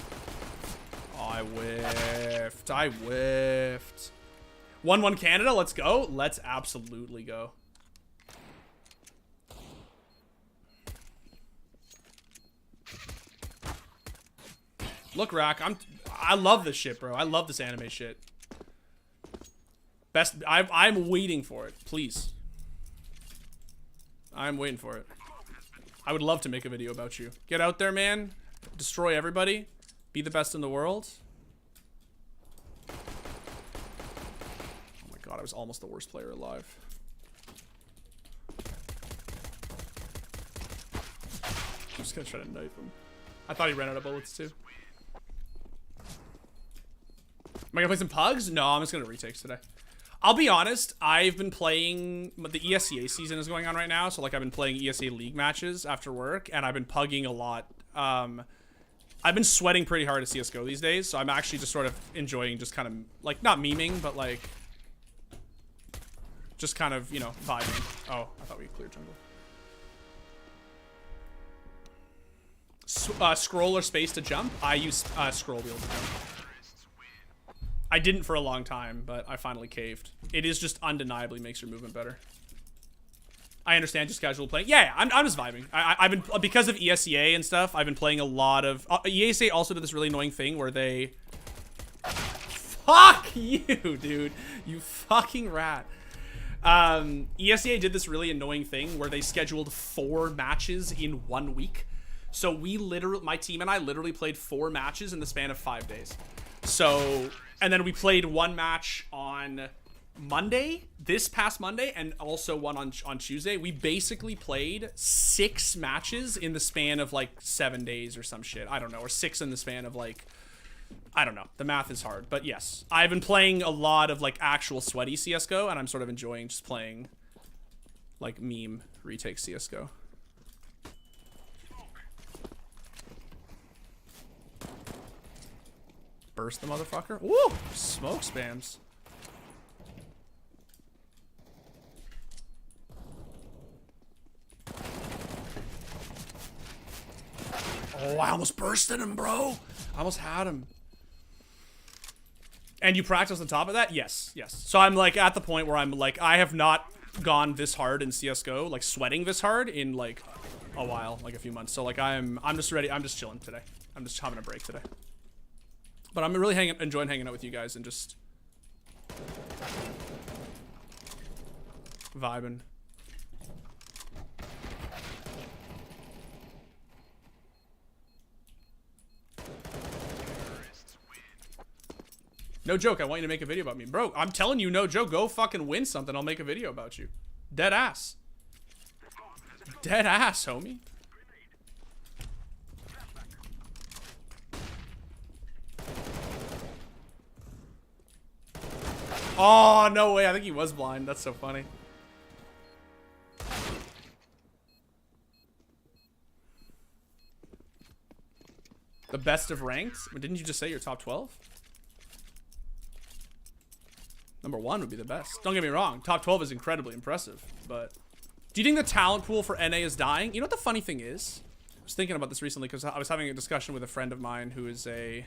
S1: Oh, I whiffed. I whiffed. 1-1 Canada, let's go. Let's absolutely go. Look, Rack, I love this shit, bro. I love this anime shit. Best, I'm waiting for it, please. I'm waiting for it. I would love to make a video about you. Get out there, man. Destroy everybody. Be the best in the world. Oh my god, I was almost the worst player alive. I'm just gonna try to knife him. I thought he ran out of bullets too. Am I gonna play some pugs? No, I'm just gonna retakes today. I'll be honest, I've been playing, the ESEA season is going on right now, so like I've been playing ESEA League matches after work, and I've been pugging a lot. I've been sweating pretty hard at CSGO these days, so I'm actually just sort of enjoying just kind of, like, not memeing, but like, just kind of, you know, vibing. Oh, I thought we cleared jungle. Scroll or space to jump? I use scroll wheel to jump. I didn't for a long time, but I finally caved. It is just undeniably makes your movement better. I understand just casual playing. Yeah, I'm just vibing. I've been, because of ESEA and stuff, I've been playing a lot of... ESEA also did this really annoying thing where they... Fuck you, dude. You fucking rat. ESEA did this really annoying thing where they scheduled 4 matches in 1 week. So we literally, my team and I literally played 4 matches in the span of 5 days. So... And then we played 1 match on Monday, this past Monday, and also one on Tuesday. We basically played 6 matches in the span of like 7 days or some shit. I don't know, or 6 in the span of like, I don't know. The math is hard, but yes. I've been playing a lot of like actual sweaty CSGO, and I'm sort of enjoying just playing like meme retake CSGO. Burst the motherfucker. Woo! Smoke spams. Oh, I almost bursted him, bro. I almost had him. And you practice on top of that? Yes, yes. So I'm like at the point where I'm like, I have not gone this hard in CSGO, like sweating this hard in like a while, like a few months. So like I'm just ready. I'm just chilling today. I'm just having a break today. But I'm really enjoying hanging out with you guys and just vibing. No joke, I want you to make a video about me. Bro, I'm telling you, no joke, go fucking win something. I'll make a video about you. Dead ass. Dead ass, homie. Oh, no way. I think he was blind. That's so funny. The best of ranks? Didn't you just say you're top 12? Number 1 would be the best. Don't get me wrong. Top 12 is incredibly impressive. But do you think the talent pool for NA is dying? You know what the funny thing is? I was thinking about this recently because I was having a discussion with a friend of mine who is a...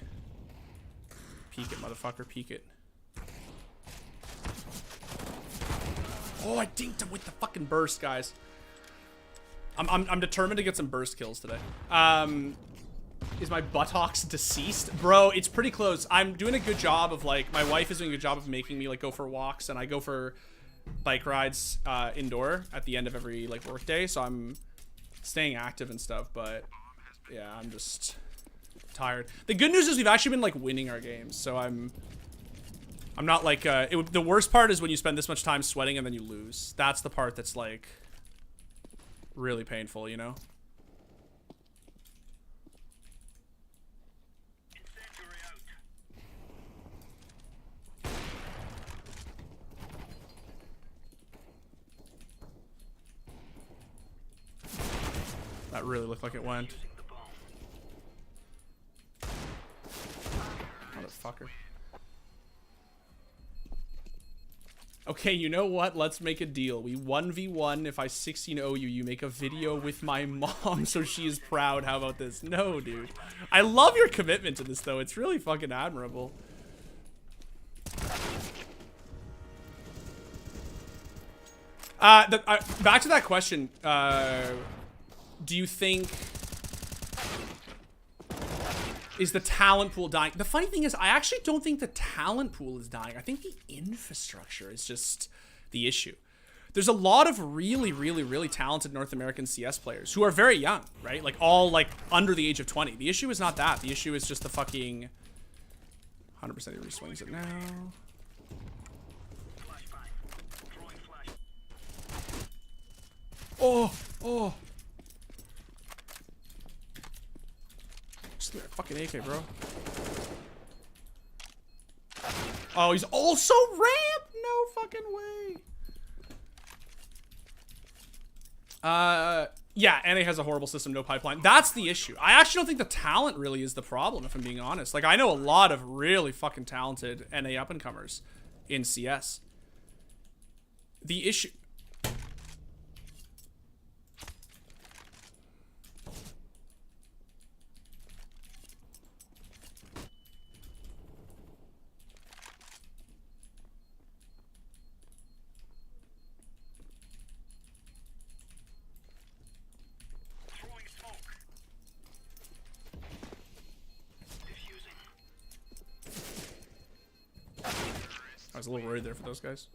S1: Peek it, motherfucker. Peek it. Oh, I dinked him with the fucking burst, guys. I'm determined to get some burst kills today. Is my buttocks deceased? Bro, it's pretty close. I'm doing a good job of, like, my wife is doing a good job of making me, like, go for walks, and I go for bike rides indoor at the end of every, like, work day, so I'm staying active and stuff, but, yeah, I'm just tired. The good news is we've actually been, like, winning our games, so I'm I'm not like, the worst part is when you spend this much time sweating and then you lose. That's the part that's like really painful, you know? That really looked like it went. Motherfucker. Okay, you know what? Let's make a deal. We 1v1. If I 16-0 you, you make a video with my mom so she is proud. How about this? No, dude. I love your commitment to this, though. It's really fucking admirable. Back to that question. Do you think... Is the talent pool dying? The funny thing is, I actually don't think the talent pool is dying. I think the infrastructure is just the issue. There's a lot of really, really, really talented North American CS players who are very young, right? Like, all, like, under the age of 20. The issue is not that. The issue is just the fucking... 100% he re-swings it now. Oh! Oh! Fucking AK, bro. Oh, he's also ramp? No fucking way. Yeah, and it has a horrible system, no pipeline. That's the issue. I actually don't think the talent really is the problem, if I'm being honest. Like, I know a lot of really fucking talented NA up-and-comers in CS. The issue... I was a little worried there for those guys.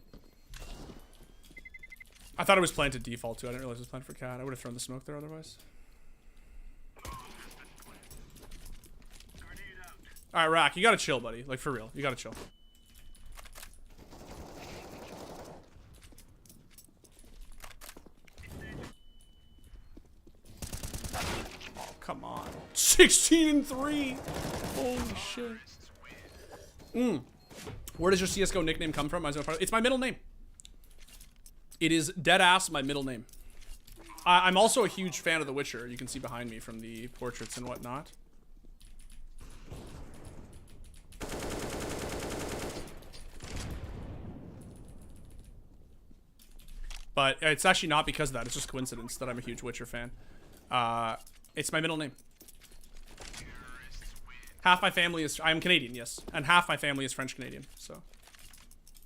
S1: I thought it was planted default too. I didn't realize it was planted for cat. I would have thrown the smoke there otherwise. Alright, Rack, you gotta chill, buddy. Like, for real. You gotta chill. Oh, come on. 16-3! Holy shit. Where does your CSGO nickname come from? It's my middle name. It is deadass my middle name. I'm also a huge fan of The Witcher. You can see behind me from the portraits and whatnot. But it's actually not because of that. It's just coincidence that I'm a huge Witcher fan. It's my middle name. Half my family is... I'm Canadian, yes. And half my family is French-Canadian, so...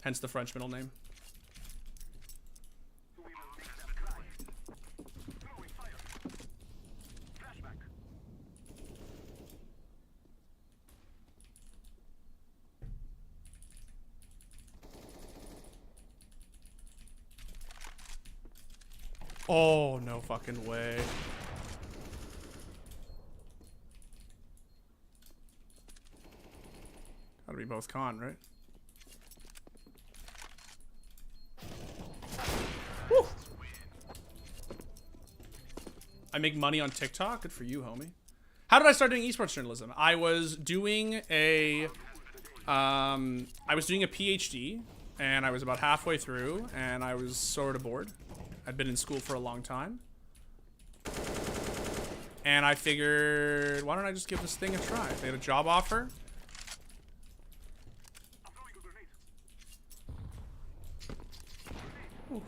S1: Hence the French middle name. Oh, no fucking way. Gotta be both con, right? Woo. I make money on TikTok? Good for you, homie. How did I start doing esports journalism? I was doing a PhD, and I was about halfway through, and I was sort of bored. I'd been in school for a long time. And I figured, why don't I just give this thing a try? They had a job offer. Ooh.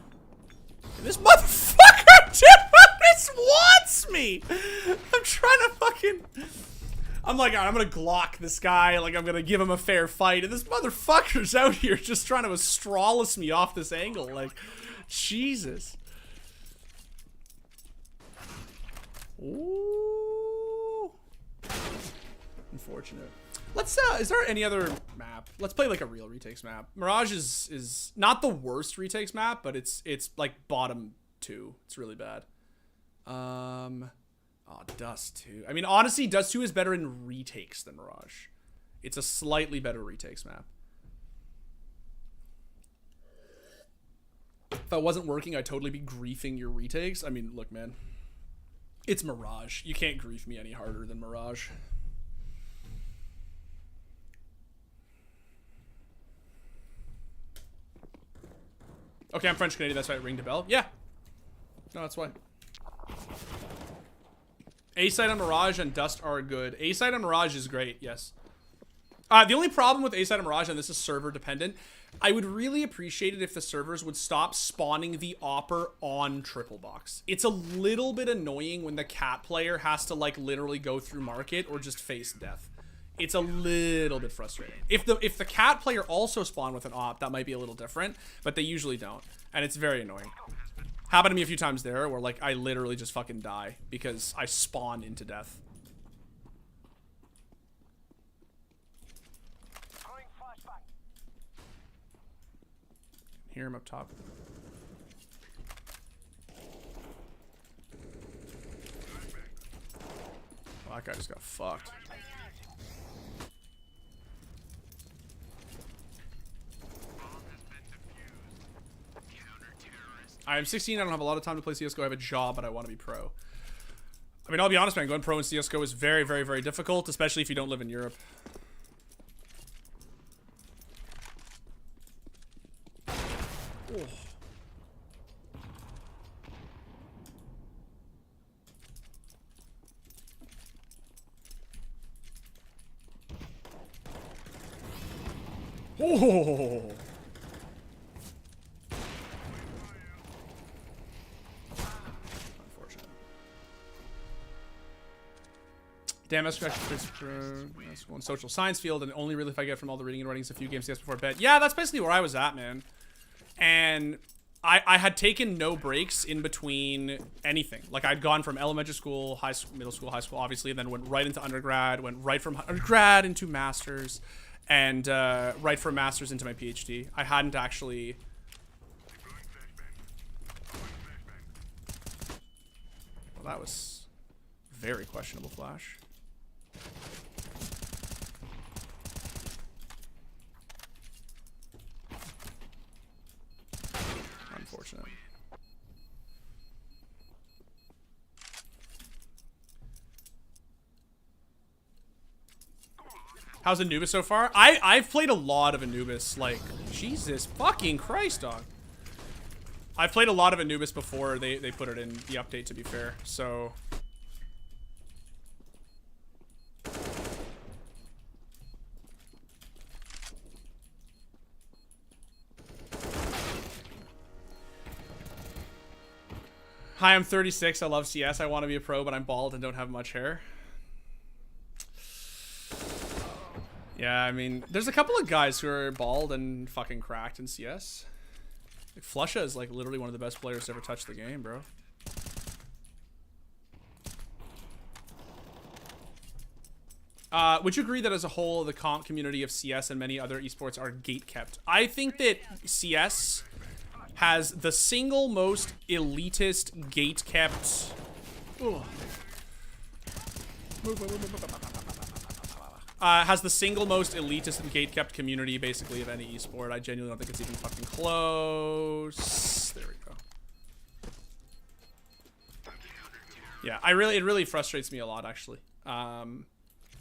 S1: This motherfucker, just wants me. I'm trying to fucking... I'm like, I'm gonna Glock this guy. Like, I'm gonna give him a fair fight. And this motherfucker's out here just trying to Astralis me off this angle. Like, Jesus. Ooh. Unfortunate. Let's, is there any other map? Let's play like a real retakes map. Mirage is not the worst retakes map, but it's like bottom 2. It's really bad. Oh, Dust 2. I mean, honestly, Dust 2 is better in retakes than Mirage. It's a slightly better retakes map. I wasn't working, I'd totally be griefing your retakes. I mean, look, man. It's Mirage. You can't grief me any harder than Mirage. Okay, I'm French Canadian. That's why it ringed a bell. Yeah. No, that's why. A-Side on Mirage and Dust are good. A-Side on Mirage is great, yes. The only problem with A-Side on Mirage, and this is server dependent, I would really appreciate it if the servers would stop spawning the Opper on triple box. It's a little bit annoying when the cat player has to like literally go through market or just face death. It's a little bit frustrating. If the cat player also spawned with an op, that might be a little different, but they usually don't, and it's very annoying. Happened to me a few times there where like I literally just fucking die because I spawn into death. Hear him up top. Well, that guy just got fucked. I am 16, I don't have a lot of time to play CSGO, I have a job, but I want to be pro. I mean, I'll be honest, man, going pro in CSGO is very, very, very difficult, especially if you don't live in Europe. Oh. Oh. Unfortunate. Damn, that's going social science field, and only really if I get from all the reading and writing a few games before bed. Yeah, that's basically where I was at, man. And I had taken no breaks in between anything. Like, I'd gone from elementary school, middle school, high school, obviously, and then went right into undergrad, went right from undergrad into masters, and right from masters into my PhD. I hadn't actually... Well, that was very questionable flash. Unfortunate. How's Anubis so far? I've played a lot of Anubis, like, Jesus fucking Christ, dog. I've played a lot of Anubis before they put it in the update, to be fair, so... Hi, I'm 36. I love CS. I want to be a pro, but I'm bald and don't have much hair. Yeah, I mean, there's a couple of guys who are bald and fucking cracked in CS. Like, Flusha is like literally one of the best players to ever touch the game, bro. Would you agree that as a whole, the comp community of CS and many other esports are gate-kept? I think that CS has the single most elitist gate-kept... has the single most elitist and gate-kept community, basically, of any esport. I genuinely don't think it's even fucking close. There we go. Yeah, it really frustrates me a lot, actually.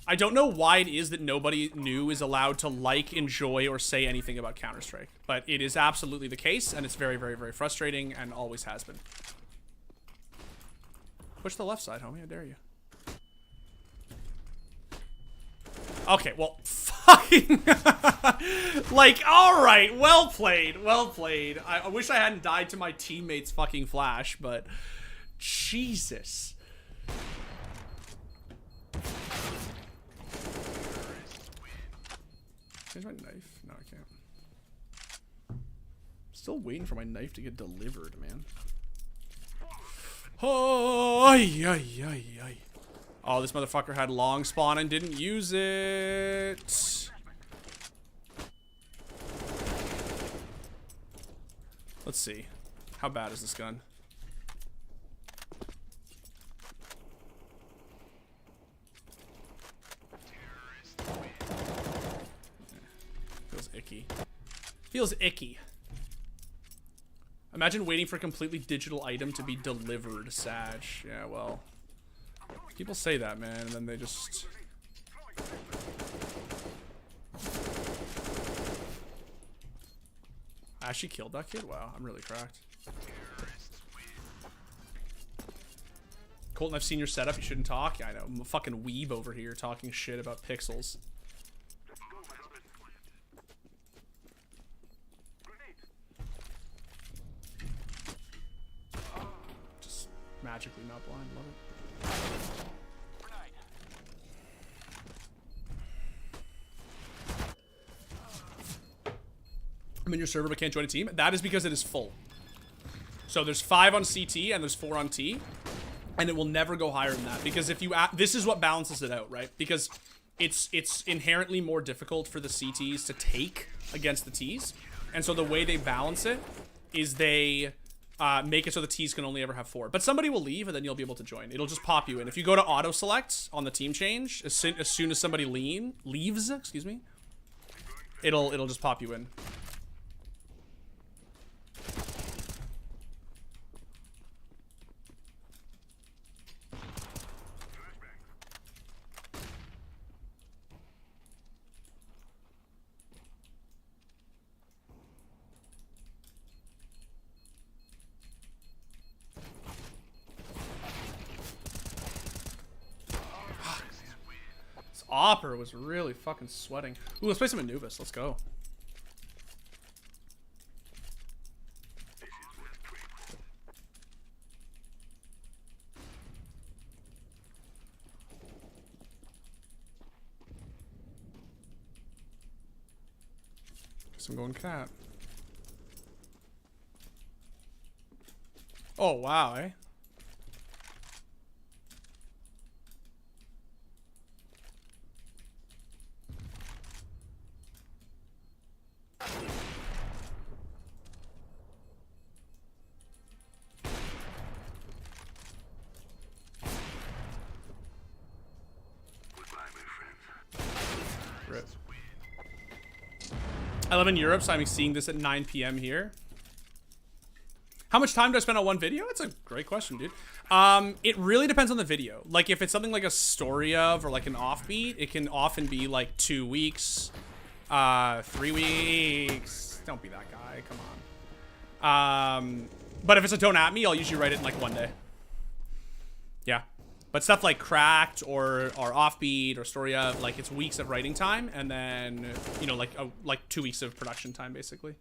S1: I don't know why it is that nobody new is allowed to like, enjoy, or say anything about Counter-Strike. But it is absolutely the case, and it's very, very, very frustrating, and always has been. Push the left side, homie. I dare you. Okay, well, fucking... like, alright, well played, well played. I wish I hadn't died to my teammate's fucking flash, but... Jesus. Change my knife? No, I can't. Still waiting for my knife to get delivered, man. Oh, ay, ay, ay, ay. Oh, this motherfucker had long spawn and didn't use it. Let's see. How bad is this gun? Feels icky. Feels icky. Imagine waiting for a completely digital item to be delivered, Sag. Yeah, well. People say that, man, and then they just... I actually killed that kid? Wow, I'm really cracked. Colton, I've seen your setup. You shouldn't talk. Yeah, I know. I'm a fucking weeb over here talking shit about pixels. Just magically not blind. Love it. I'm in your server but can't join a team. That is because it is full. So there's 5 on CT and there's 4 on T. And it will never go higher than that. Because if you... This is what balances it out, right? Because it's inherently more difficult for the CTs to take against the Ts. And so the way they balance it is they make it so the Ts can only ever have 4. But somebody will leave and then you'll be able to join. It'll just pop you in. If you go to auto select on the team change, as soon as somebody leaves, excuse me, it'll just pop you in. Opper was really fucking sweating. Ooh, let's play some Anubis. Let's go. Guess I'm going cat. Oh, wow, eh? I live in Europe, so I'm seeing this at 9 p.m. here. How much time do I spend on one video? That's a great question, dude. It really depends on the video. Like, if it's something like a story of or like an offbeat, it can often be like 2 weeks, 3 weeks. Don't be that guy. Come on. But if it's a don't at me, I'll usually write it in like 1 day. Yeah. But stuff like Cracked or Offbeat or Story of, like, it's weeks of writing time and then, you know, like 2 weeks of production time, basically.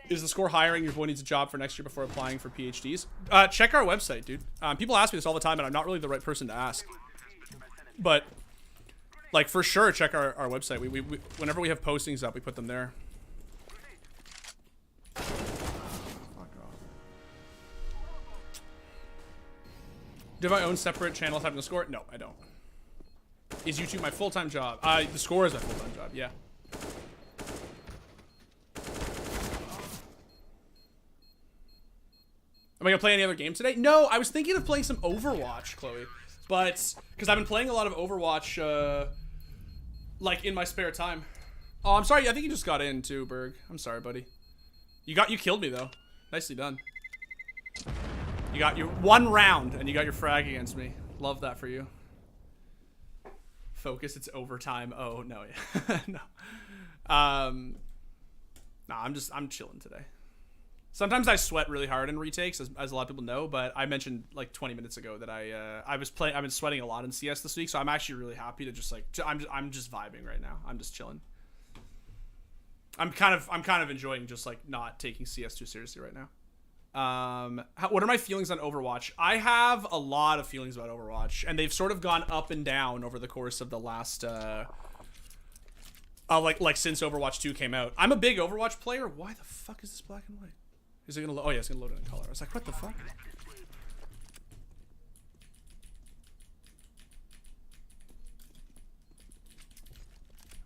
S1: Is the score hiring? Your boy needs a job for next year before applying for PhDs. Check our website, dude. People ask me this all the time, and I'm not really the right person to ask. But, like, for sure, check our website. We whenever we have postings up, we put them there. Do I own separate channels having the score? No, I don't. Is YouTube my full-time job? The score is a full-time job, yeah. Am I gonna play any other games today? No, I was thinking of playing some Overwatch, Chloe. But, because I've been playing a lot of Overwatch, like, in my spare time. Oh, I'm sorry, I think you just got in, too, Berg. I'm sorry, buddy. You killed me, though. Nicely done. You got your 1 round, and you got your frag against me. Love that for you. Focus, it's overtime. Oh, no, yeah. No. Nah, I'm chilling today. Sometimes I sweat really hard in retakes, as a lot of people know, but I mentioned, like, 20 minutes ago that I've been sweating a lot in CS this week, so I'm actually really happy to just, like, I'm just vibing right now. I'm just chilling. I'm kind of enjoying just, like, not taking CS too seriously right now. What are my feelings on Overwatch? I have a lot of feelings about Overwatch, and they've sort of gone up and down over the course of the last, like since Overwatch 2 came out. I'm a big Overwatch player. Why the fuck is this black and white? Is it gonna? Oh yeah, it's gonna load it in color. I was like, what the fuck?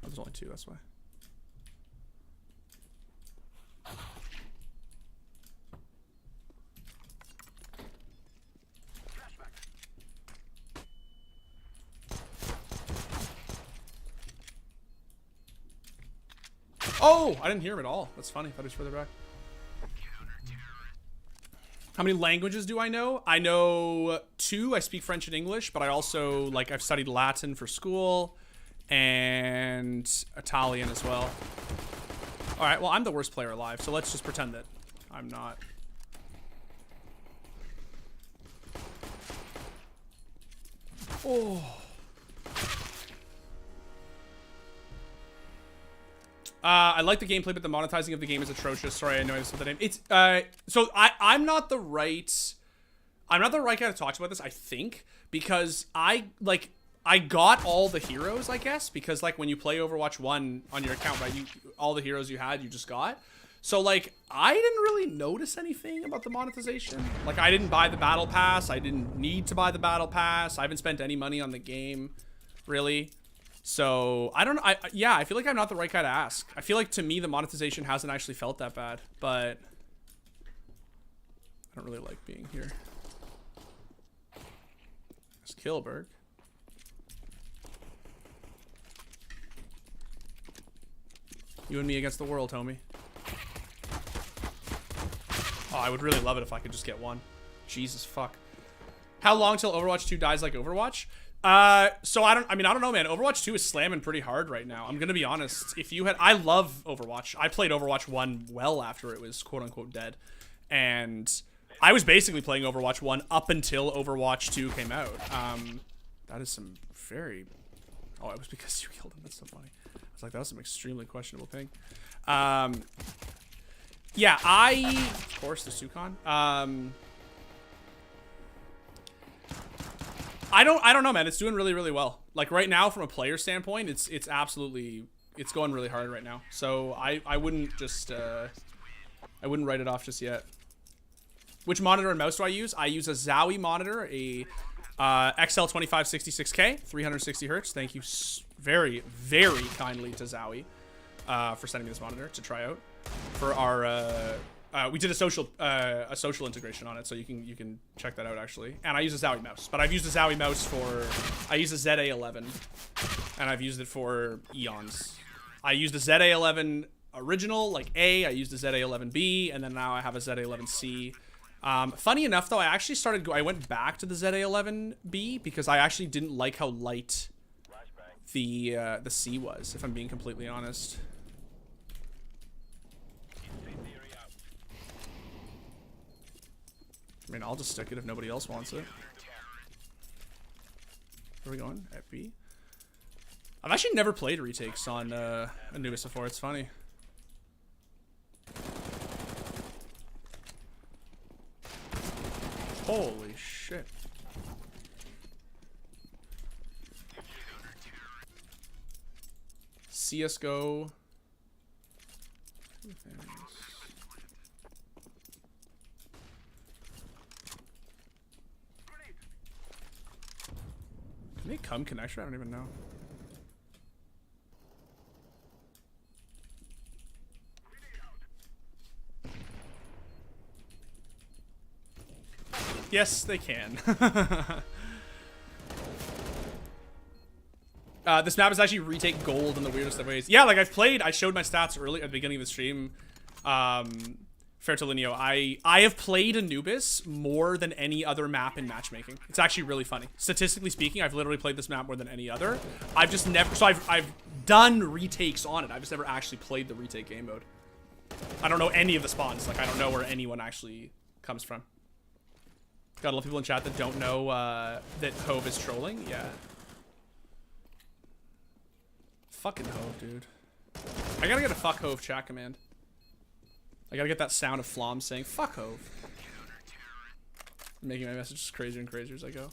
S1: Oh, there's only 2. That's why. Oh, I didn't hear him at all. That's funny. I thought he was further back. How many languages do I know? I know 2. I speak French and English, but I also, like, I've studied Latin for school and Italian as well. All right, well, I'm the worst player alive, so let's just pretend that I'm not. Oh. I like the gameplay, but the monetizing of the game is atrocious. Sorry, I know I said the name. It's so I'm not the right guy to talk about this, I think, because I got all the heroes, I guess, because like when you play Overwatch 1 on your account, right, all the heroes you had, you just got. So like I didn't really notice anything about the monetization. Like I didn't buy the battle pass. I didn't need to buy the battle pass. I haven't spent any money on the game, really. So I don't know. Yeah, I feel like I'm not the right guy to ask. I feel like to me the monetization hasn't actually felt that bad, but I don't really like being here. It's Kilberg. You and me against the world, homie. Oh, I would really love it if I could just get one. Jesus fuck. How long till Overwatch 2 dies like Overwatch? So I don't know, man. Overwatch 2 is slamming pretty hard right now. I'm gonna be honest. I love Overwatch. I played Overwatch 1 well after it was quote unquote dead. And I was basically playing Overwatch 1 up until Overwatch 2 came out. That is some very... Oh, it was because you killed him. That's so funny. I was like, that was some extremely questionable ping. Yeah, of course, the Sukon. I don't know, man. It's doing really, really well. Like right now, from a player standpoint, it's going really hard right now. So I wouldn't just I wouldn't write it off just yet. Which monitor and mouse do I use? I use a Zowie monitor, a XL2566K, 360 hertz. Thank you very, very kindly to Zowie for sending me this monitor to try out for our. We did a social integration on it, so you can check that out actually. And I use a Zowie mouse, but I've used a Zowie mouse I use a ZA11, and I've used it for eons. I used a ZA11 original, like A. I used a ZA11B, and then now I have a ZA11C. Funny enough, though, I went back to the ZA11B because I actually didn't like how light the C was, if I'm being completely honest. I mean, I'll just stick it if nobody else wants it. Where are we going? At B? I've actually never played retakes on Anubis before. It's funny. Holy shit. CSGO. Can they come connection? I don't even know. Yes, they can. This map is actually retake gold in the weirdest of ways. Yeah, like I showed my stats early at the beginning of the stream. Fertilineo, I have played Anubis more than any other map in matchmaking. It's actually really funny. Statistically speaking, I've literally played this map more than any other. I've just never, so I've done retakes on it. I've just never actually played the retake game mode. I don't know any of the spawns. Like, I don't know where anyone actually comes from. Got a lot of people in chat that don't know that Hove is trolling. Yeah. Fucking Hove, dude. I gotta get a fuck Hove chat command. I gotta get that sound of Flom saying, fuck Hove. Making my messages crazier and crazier as I go.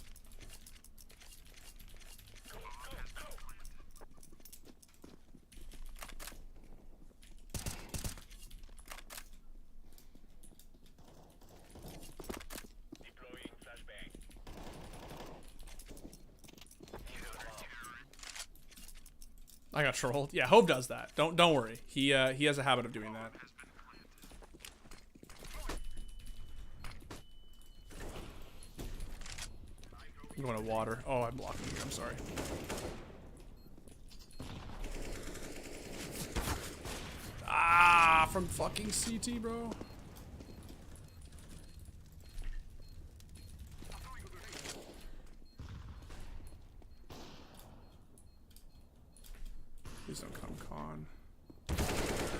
S1: I got trolled. Yeah, Hove does that. Don't worry. He has a habit of doing that. I'm going to water. Oh, I'm blocking you. I'm sorry. Ah, from fucking CT, bro.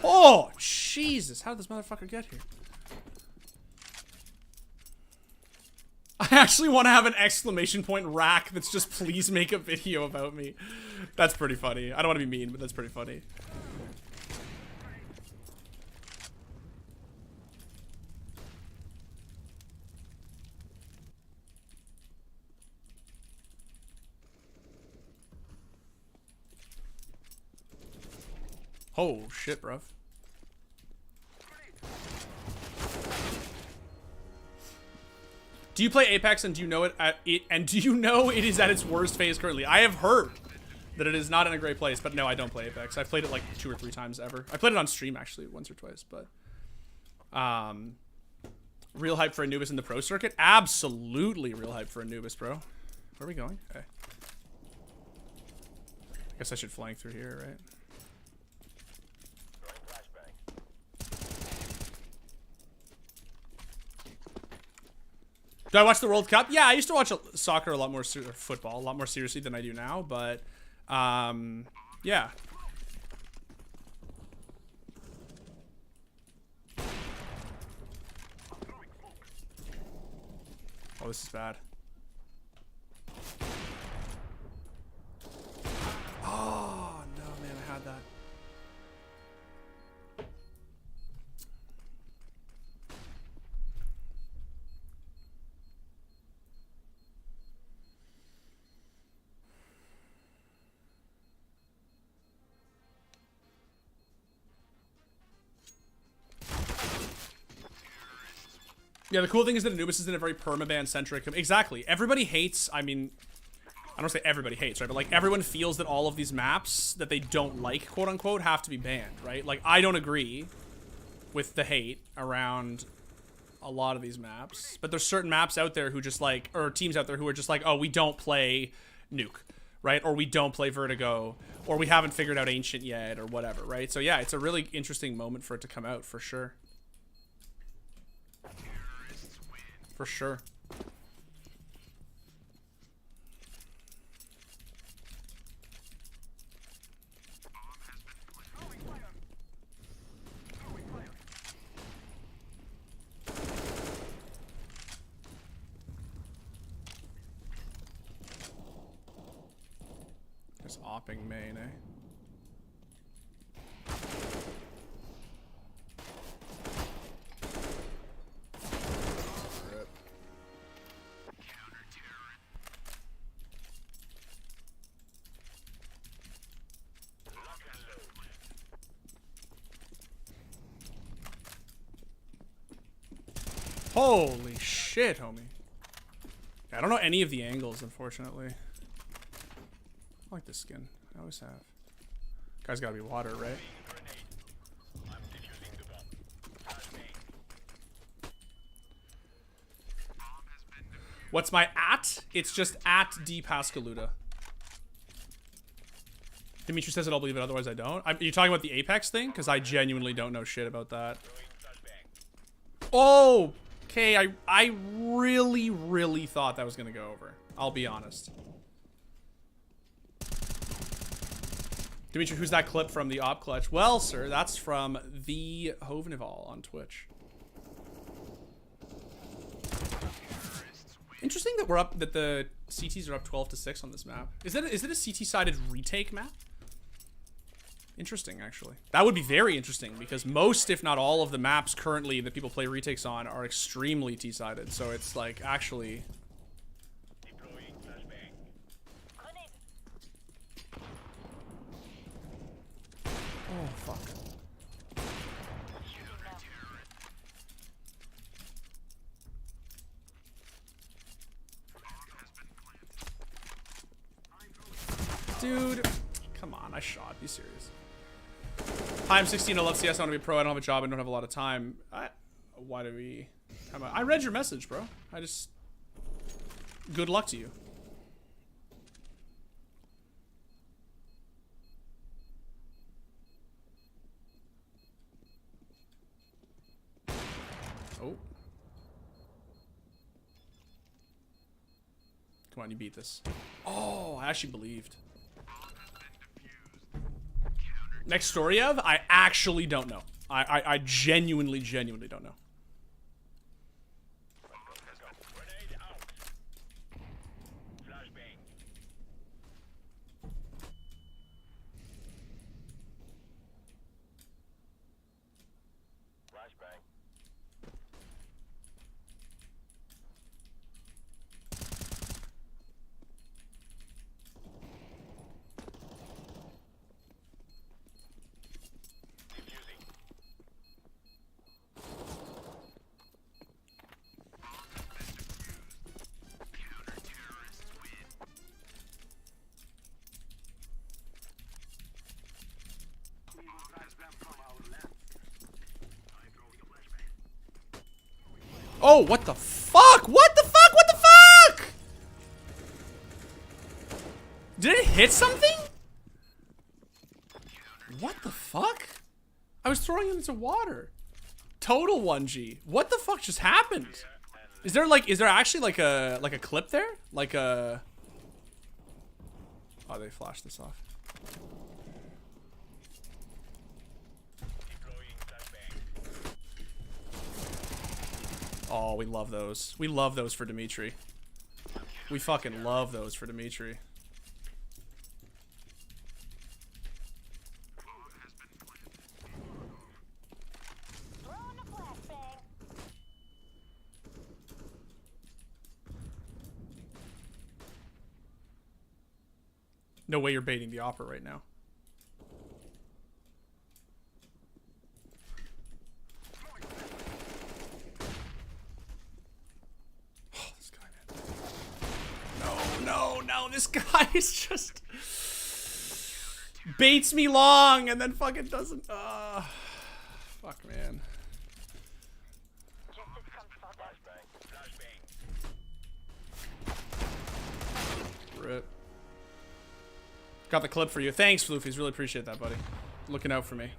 S1: Oh, Jesus. How did this motherfucker get here? I actually want to have an exclamation point rack that's just please make a video about me. That's pretty funny. I don't want to be mean, but that's pretty funny. Oh, shit, bruv. Do you play Apex and do you know it is at its worst phase currently? I have heard that it is not in a great place, but no, I don't play Apex. I've played it like 2 or 3 times ever. I played it on stream actually once or twice, but real hype for Anubis in the pro circuit? Absolutely real hype for Anubis, bro. Where are we going? Okay. I guess I should flank through here, right? Do I watch the World Cup? Yeah, I used to watch soccer a lot more, football a lot more seriously than I do now, but yeah. Oh, this is bad. Oh, no, man, I had that. Yeah, the cool thing is that Anubis is in a very permaban-centric... Exactly. Everybody hates... I mean... I don't say everybody hates, right? But, like, everyone feels that all of these maps that they don't like, quote-unquote, have to be banned, right? Like, I don't agree with the hate around a lot of these maps. But there's certain maps out there who just, like... Or teams out there who are just like, oh, we don't play Nuke, right? Or we don't play Vertigo. Or we haven't figured out Ancient yet, or whatever, right? So, yeah, it's a really interesting moment for it to come out, for sure. For sure. Just opping main, eh? Holy shit, homie. I don't know any of the angles, unfortunately. I like this skin. I always have. Guy's gotta be water, right? What's my at? It's just at dpascaluda. Dimitri says it, I'll believe it, otherwise I don't. Are you talking about the Apex thing? Because I genuinely don't know shit about that. Oh! Okay, I really thought that was gonna go over. I'll be honest. Dimitri, who's that clip from the op clutch? Well, sir, that's from the Hovnival on Twitch. Interesting that we're up, that the CTs are up 12-6 on this map. Is it a CT-sided retake map? Interesting, actually. That would be very interesting because most, if not all, of the maps currently that people play retakes on are extremely T-sided. So it's like actually. Oh fuck. Dude, come on, I shot. Be serious. Hi, I'm 16. I love CS. I want to be pro. I don't have a job. I don't have a lot of time. Why do we... I read your message, bro. Good luck to you. Oh. Come on, you beat this. Oh, I actually believed. Next story of? I actually don't know. I genuinely don't know. Oh, what the fuck? What the fuck? What the fuck? Did it hit something? What the fuck? I was throwing it into water. Total 1G. What the fuck just happened? Is there actually like a clip there? Like a... Oh, they flashed this off. Oh, we love those. We love those for Dimitri. We fucking love those for Dimitri. No way you're baiting the opera right now. Oh, this guy, man. No, this guy is just... baits me long and then fucking doesn't... fuck, man. Rip. Got the clip for you. Thanks, Floofies. Really appreciate that, buddy. Looking out for me.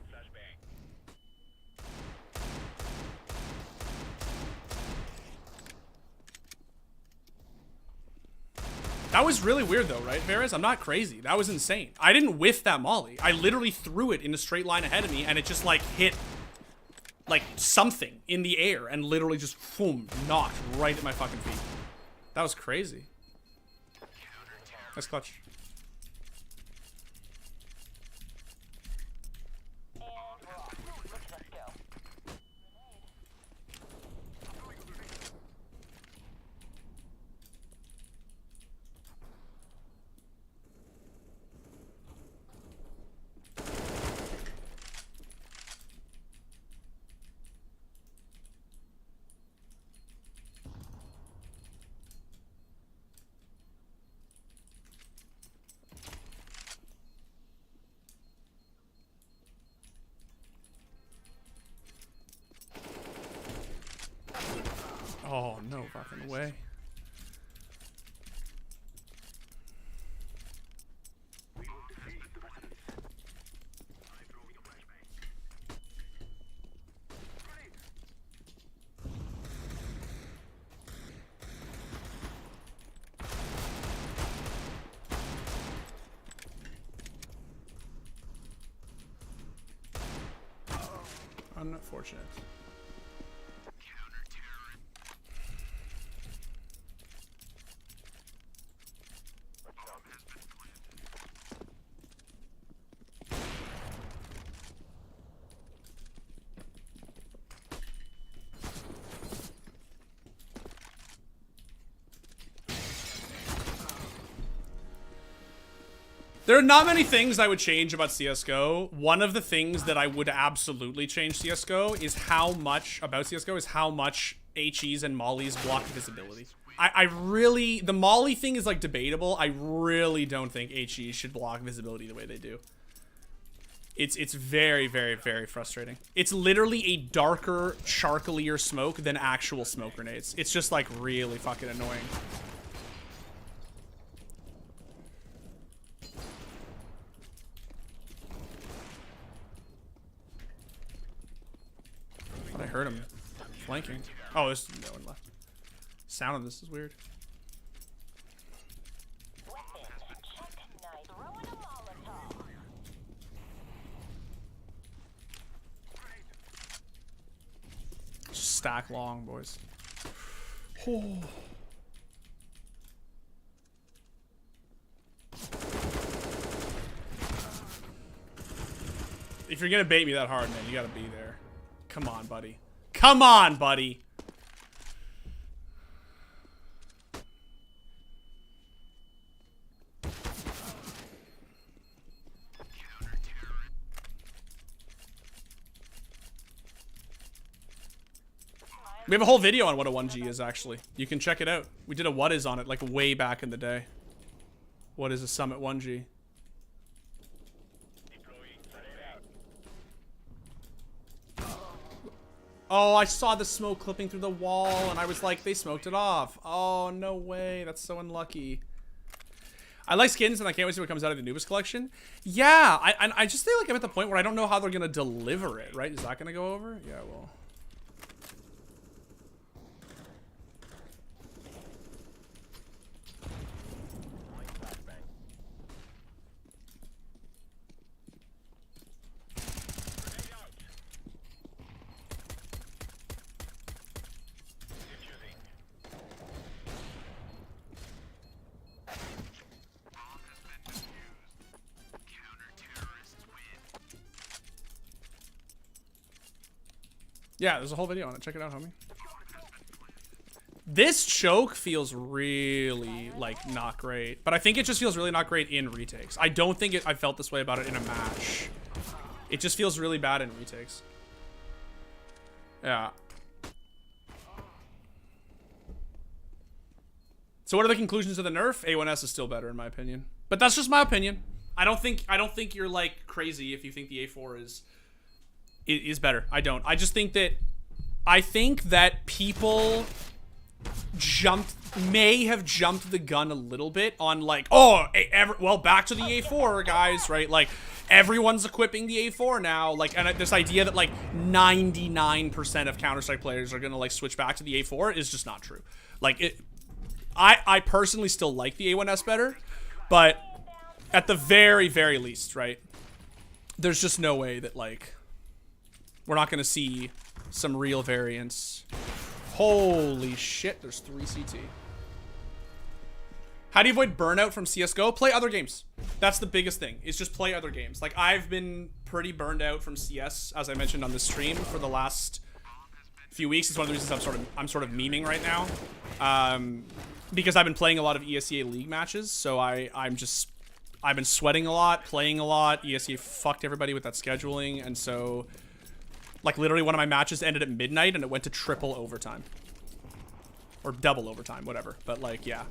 S1: That was really weird, though, right, Varys? I'm not crazy. That was insane. I didn't whiff that molly. I literally threw it in a straight line ahead of me, and it just, like, hit, like, something in the air, and literally just, boom, knocked right at my fucking feet. That was crazy. Nice clutch. Oh, no fucking way. Unfortunate. There are not many things I would change about CSGO. One of the things that I would absolutely change CSGO is how much HEs and mollies block visibility. I really, the molly thing is like debatable. I really don't think HEs should block visibility the way they do. It's very, very, very frustrating. It's literally a darker, charcoalier smoke than actual smoke grenades. It's just like really fucking annoying. I heard him flanking. Oh, there's no one left. Sound of this is weird. stack long, boys. Oh. If you're gonna bait me that hard, man, you gotta be there. Come on, buddy. Come on, buddy. We have a whole video on what a 1G is, actually. You can check it out. We did a what is on it, like, way back in the day. What is a Summit 1G? Oh, I saw the smoke clipping through the wall, and I was like, they smoked it off. Oh, no way. That's so unlucky. I like skins, and I can't wait to see what comes out of the Nubis collection. Yeah, I just feel like I'm at the point where I don't know how they're going to deliver it, right? Is that going to go over? Yeah, well... Yeah, there's a whole video on it. Check it out, homie. This choke feels really, like, not great. But I think it just feels really not great in retakes. I don't think I felt this way about it in a match. It just feels really bad in retakes. Yeah. So what are the conclusions of the nerf? A1-S is still better, in my opinion. But that's just my opinion. I don't think you're, like, crazy if you think the A4 is better. I don't. I just think that people may have jumped the gun a little bit on, like, oh, well, back to the A4, guys, right? Like, everyone's equipping the A4 now, like, and this idea that, like, 99% of Counter-Strike players are gonna, like, switch back to the A4 is just not true. Like, I personally still like the A1S better, but at the very, very least, right, there's just no way that, like, we're not going to see some real variance. Holy shit, there's 3 CT. How do you avoid burnout from CSGO? Play other games. That's the biggest thing, is just play other games. Like, I've been pretty burned out from CS, as I mentioned on the stream, for the last few weeks. It's one of the reasons I'm sort of memeing right now. Because I've been playing a lot of ESEA League matches, so I've been sweating a lot, playing a lot. ESEA fucked everybody with that scheduling, and so... Like, literally, one of my matches ended at midnight, and it went to triple overtime. Or double overtime, whatever. But, like, yeah.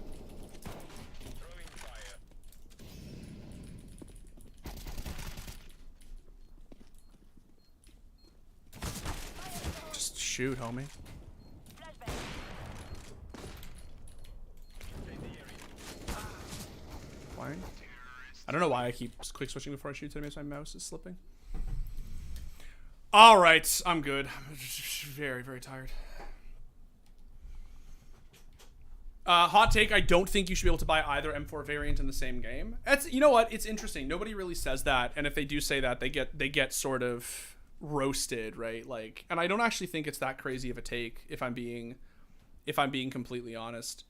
S1: Just shoot, homie. Why? I don't know why I keep quick switching before I shoot. Today, my mouse is slipping. All right, I'm good. I'm very, very tired. Hot take, I don't think you should be able to buy either M4 variant in the same game. You know what? It's interesting. Nobody really says that, and if they do say that, they get sort of roasted, right? Like, and I don't actually think it's that crazy of a take, if I'm being completely honest.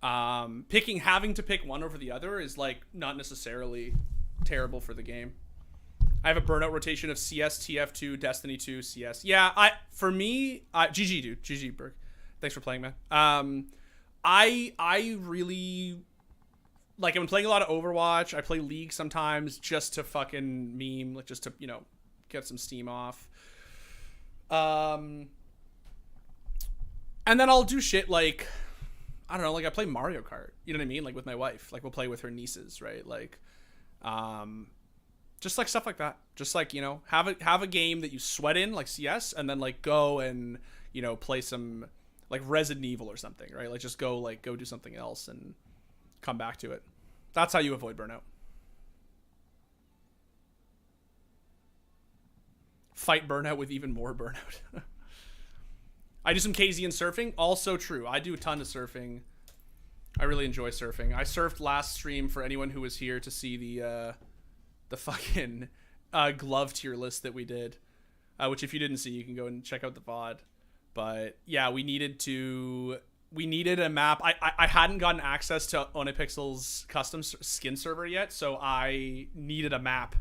S1: Having to pick one over the other is, like, not necessarily terrible for the game. I have a burnout rotation of CS, TF2, Destiny 2, CS. Yeah, for me, GG, dude. GG, Berg. Thanks for playing, man. I really, like, I'm playing a lot of Overwatch. I play League sometimes just to fucking meme, like, just to, you know, get some steam off. And then I'll do shit like, I don't know, like, I play Mario Kart. You know what I mean? Like, with my wife. Like, we'll play with her nieces, right? Like, just like stuff like that. Just like, you know, have a game that you sweat in, like CS, and then, like, go and, you know, play some, like, Resident Evil or something, right? Like, just go do something else and come back to it. That's how you avoid burnout. Fight burnout with even more burnout. I do some KZ and surfing. Also true. I do a ton of surfing. I really enjoy surfing. I surfed last stream for anyone who was here to see the fucking glove tier list that we did, which if you didn't see, you can go and check out the VOD. But yeah, we needed a map. I hadn't gotten access to Onipixel's custom skin server yet, so I needed a map,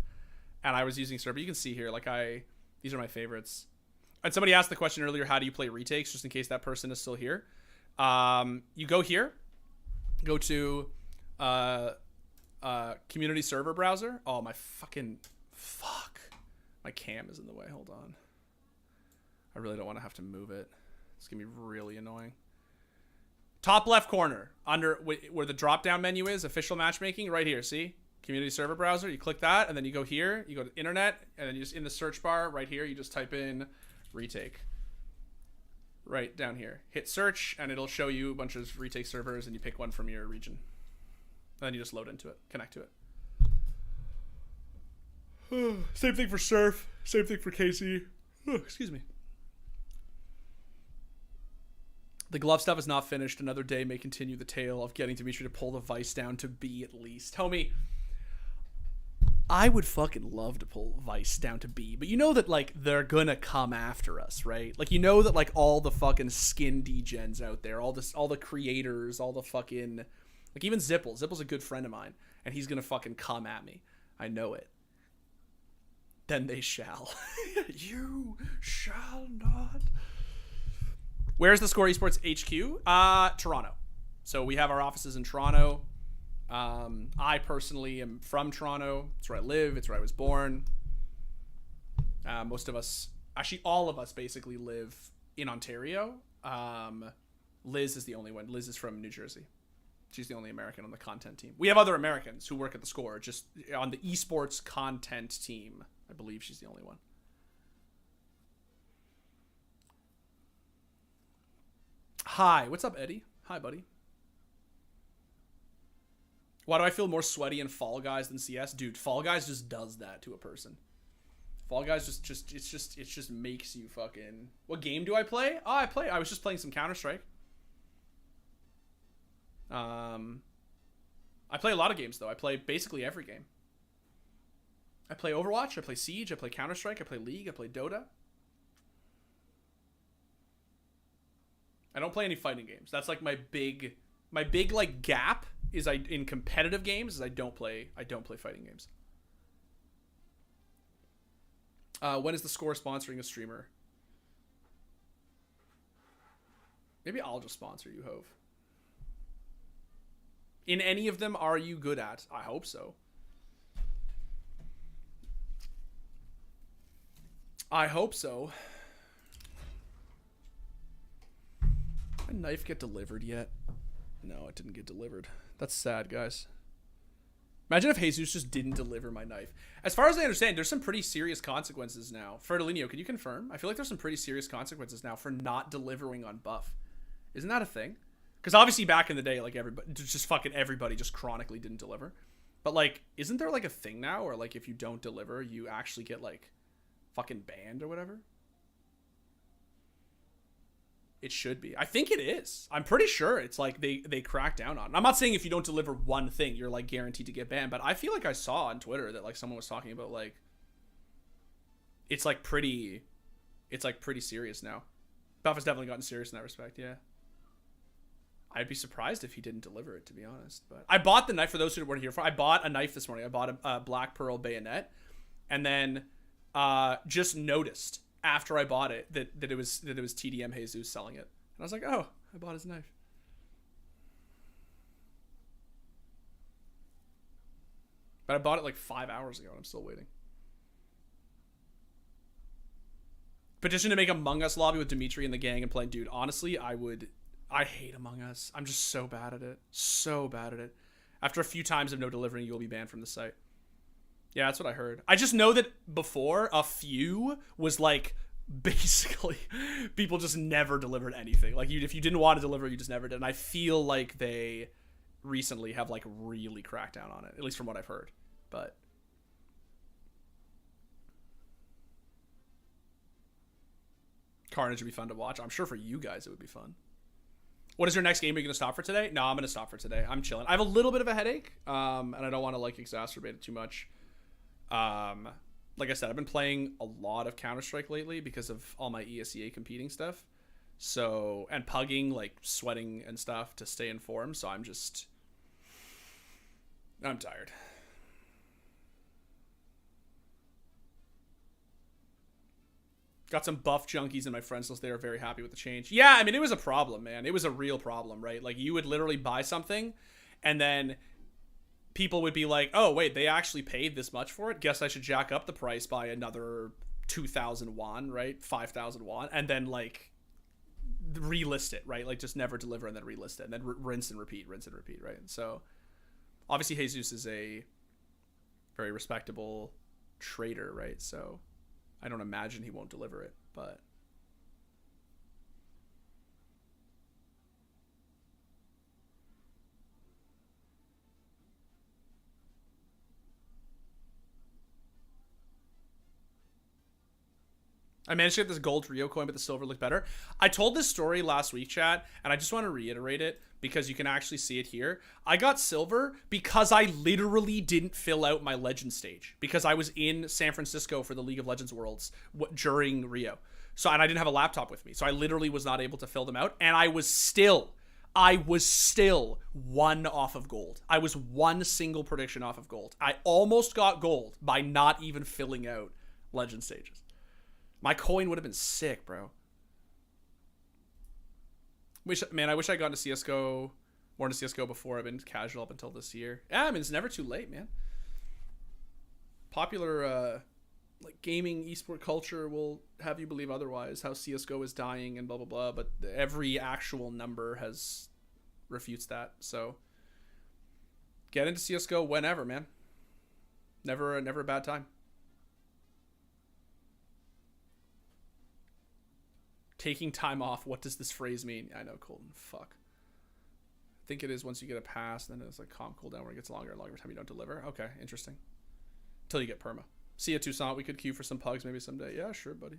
S1: and I was using server. You can see here, like these are my favorites. And somebody asked the question earlier, how do you play retakes? Just in case that person is still here. You go here, go to community server browser. Oh, my fuck. My cam is in the way. Hold on. I really don't want to have to move it. It's going to be really annoying. Top left corner, under where the drop-down menu is, official matchmaking, right here, see? Community server browser, you click that, and then you go here, you go to internet, and then you just, in the search bar, right here, you just type in retake. Right down here. Hit search, and it'll show you a bunch of retake servers, and you pick one from your region. And then you just load into it, connect to it. Same thing for Surf, same thing for KC. Excuse me. The glove stuff is not finished. Another day may continue the tale of getting Dimitri to pull the vice down to B at least. Homie, I would fucking love to pull vice down to B, but you know that, like, they're gonna come after us, right? Like, you know that, like, all the fucking skin degens out there, all the creators, all the fucking, like, even Zipple. Zipple's a good friend of mine, and he's gonna fucking come at me. I know it. Then they shall. You shall not. Where's the Score Esports HQ? Toronto. So we have our offices in Toronto. I personally am from Toronto. It's where I live. It's where I was born. Most of us, actually all of us basically live in Ontario. Liz is the only one. Liz is from New Jersey. She's the only American on the content team. We have other Americans who work at the Score, just on the esports content team. I believe she's the only one. Hi, what's up, Eddie? Hi, buddy. Why do I feel more sweaty in Fall Guys than CS? Dude, Fall Guys just does that to a person. Fall Guys it just makes you fucking... What game do I play? Oh, I was just playing some Counter-Strike. I play a lot of games, though. I play basically every game. I play Overwatch, I play Siege, I play Counter-Strike, I play League, I play Dota. I don't play any fighting games. That's like my big like gap is in competitive games is I don't play fighting games. When is the Score sponsoring a streamer? Maybe I'll just sponsor you, Hove. In any of them, are you good at? I hope so. I hope so. Did my knife get delivered yet? No, it didn't get delivered. That's sad, guys. Imagine if Jesus just didn't deliver my knife. As far as I understand, there's some pretty serious consequences now. Fertilino, can you confirm? I feel like there's some pretty serious consequences now for not delivering on buff. Isn't that a thing? Because obviously back in the day, like everybody just chronically didn't deliver. But like, isn't there like a thing now where like if you don't deliver, you actually get like fucking banned or whatever? It should be. I think it is. I'm pretty sure it's like they crack down on it. I'm not saying if you don't deliver one thing, you're like guaranteed to get banned, but I feel like I saw on Twitter that like someone was talking about like it's like pretty serious now. Buff has definitely gotten serious in that respect, yeah. I'd be surprised if he didn't deliver it, to be honest. But I bought the knife, for those who weren't here for. I bought a knife this morning. I bought a Black Pearl bayonet, and then just noticed after I bought it that it was TDM Jesus selling it, and I was like, oh, I bought his knife. But I bought it like 5 hours ago, and I'm still waiting. Petition to make Among Us lobby with Dimitri and the gang and playing. Dude, honestly, I hate Among Us. I'm just so bad at it. So bad at it. After a few times of no delivering, you will be banned from the site. Yeah, that's what I heard. I just know that before, a few was like, basically, people just never delivered anything. Like, if you didn't want to deliver, you just never did. And I feel like they recently have like really cracked down on it, at least from what I've heard. But Carnage would be fun to watch. I'm sure for you guys it would be fun. What is your next game? Are you going to stop for today? No, I'm going to stop for today. I'm chilling. I have a little bit of a headache, and I don't want to like exacerbate it too much. Like I said, I've been playing a lot of Counter-Strike lately because of all my ESEA competing stuff. So, and pugging, like sweating and stuff to stay in form. So I'm tired. Got some buff junkies in my friends list. They are very happy with the change. Yeah, I mean, it was a problem, man. It was a real problem, right? Like, you would literally buy something, and then people would be like, oh, wait, they actually paid this much for it? Guess I should jack up the price by another 2,000 won, right? 5,000 won. And then, like, relist it, right? Like, just never deliver and then relist it. And then rinse and repeat, right? So, obviously, Jesus is a very respectable trader, right? So I don't imagine he won't deliver it, but I managed to get this gold Rio coin, but the silver looked better. I told this story last week, chat, and I just want to reiterate it because you can actually see it here. I got silver because I literally didn't fill out my legend stage because I was in San Francisco for the League of Legends Worlds during Rio. So, and I didn't have a laptop with me. So I literally was not able to fill them out. And I was still one off of gold. I was one single prediction off of gold. I almost got gold by not even filling out legend stages. My coin would have been sick, bro. I wish I got into CSGO, more into CSGO before. I've been casual up until this year. Yeah, I mean, it's never too late, man. Popular, like, gaming esport culture will have you believe otherwise, how CSGO is dying and blah, blah, blah, but every actual number refutes that, so get into CSGO whenever, man. Never a bad time. Taking time off. What does this phrase mean? I know, Colton. Fuck. I think it is once you get a pass, and then it's like calm cooldown where it gets longer and longer time you don't deliver. Okay, interesting. Until you get perma. See ya, Toussaint. We could queue for some pugs maybe someday. Yeah, sure, buddy.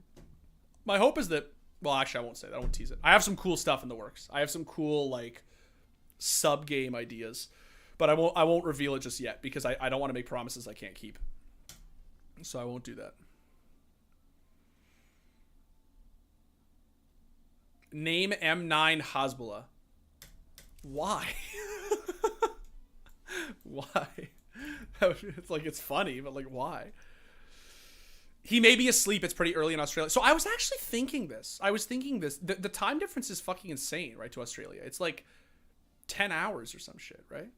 S1: My hope is that... Well, actually, I won't say that. I won't tease it. I have some cool stuff in the works. I have some cool, like, sub-game ideas. But I won't reveal it just yet because I don't want to make promises I can't keep. So I won't do that. Name M9 Hasbullah. Why? Why? It's like, it's funny, but like, why? He may be asleep. It's pretty early in Australia. So I was actually thinking this. The time difference is fucking insane, right, to Australia. It's like 10 hours or some shit, right?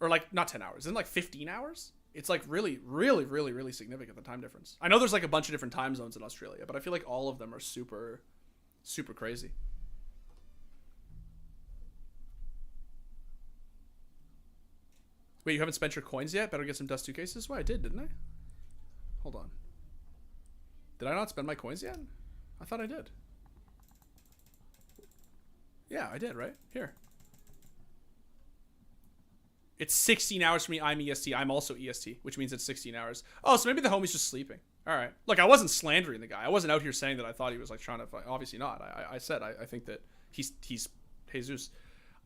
S1: Or like, not 10 hours. Isn't it like 15 hours? It's like really, really, really, really significant, the time difference. I know there's like a bunch of different time zones in Australia, but I feel like all of them are super... super crazy. Wait, you haven't spent your coins yet? Better get some Dust 2 cases? Well, I did, didn't I? Hold on. Did I not spend my coins yet? I thought I did. Yeah, I did, right? Here. It's 16 hours for me. I'm EST. I'm also EST, which means it's 16 hours. Oh, so maybe the homie's just sleeping. All right. Look, I wasn't slandering the guy. I wasn't out here saying that I thought he was like trying to fight. Obviously not. I said I think that he's Jesus.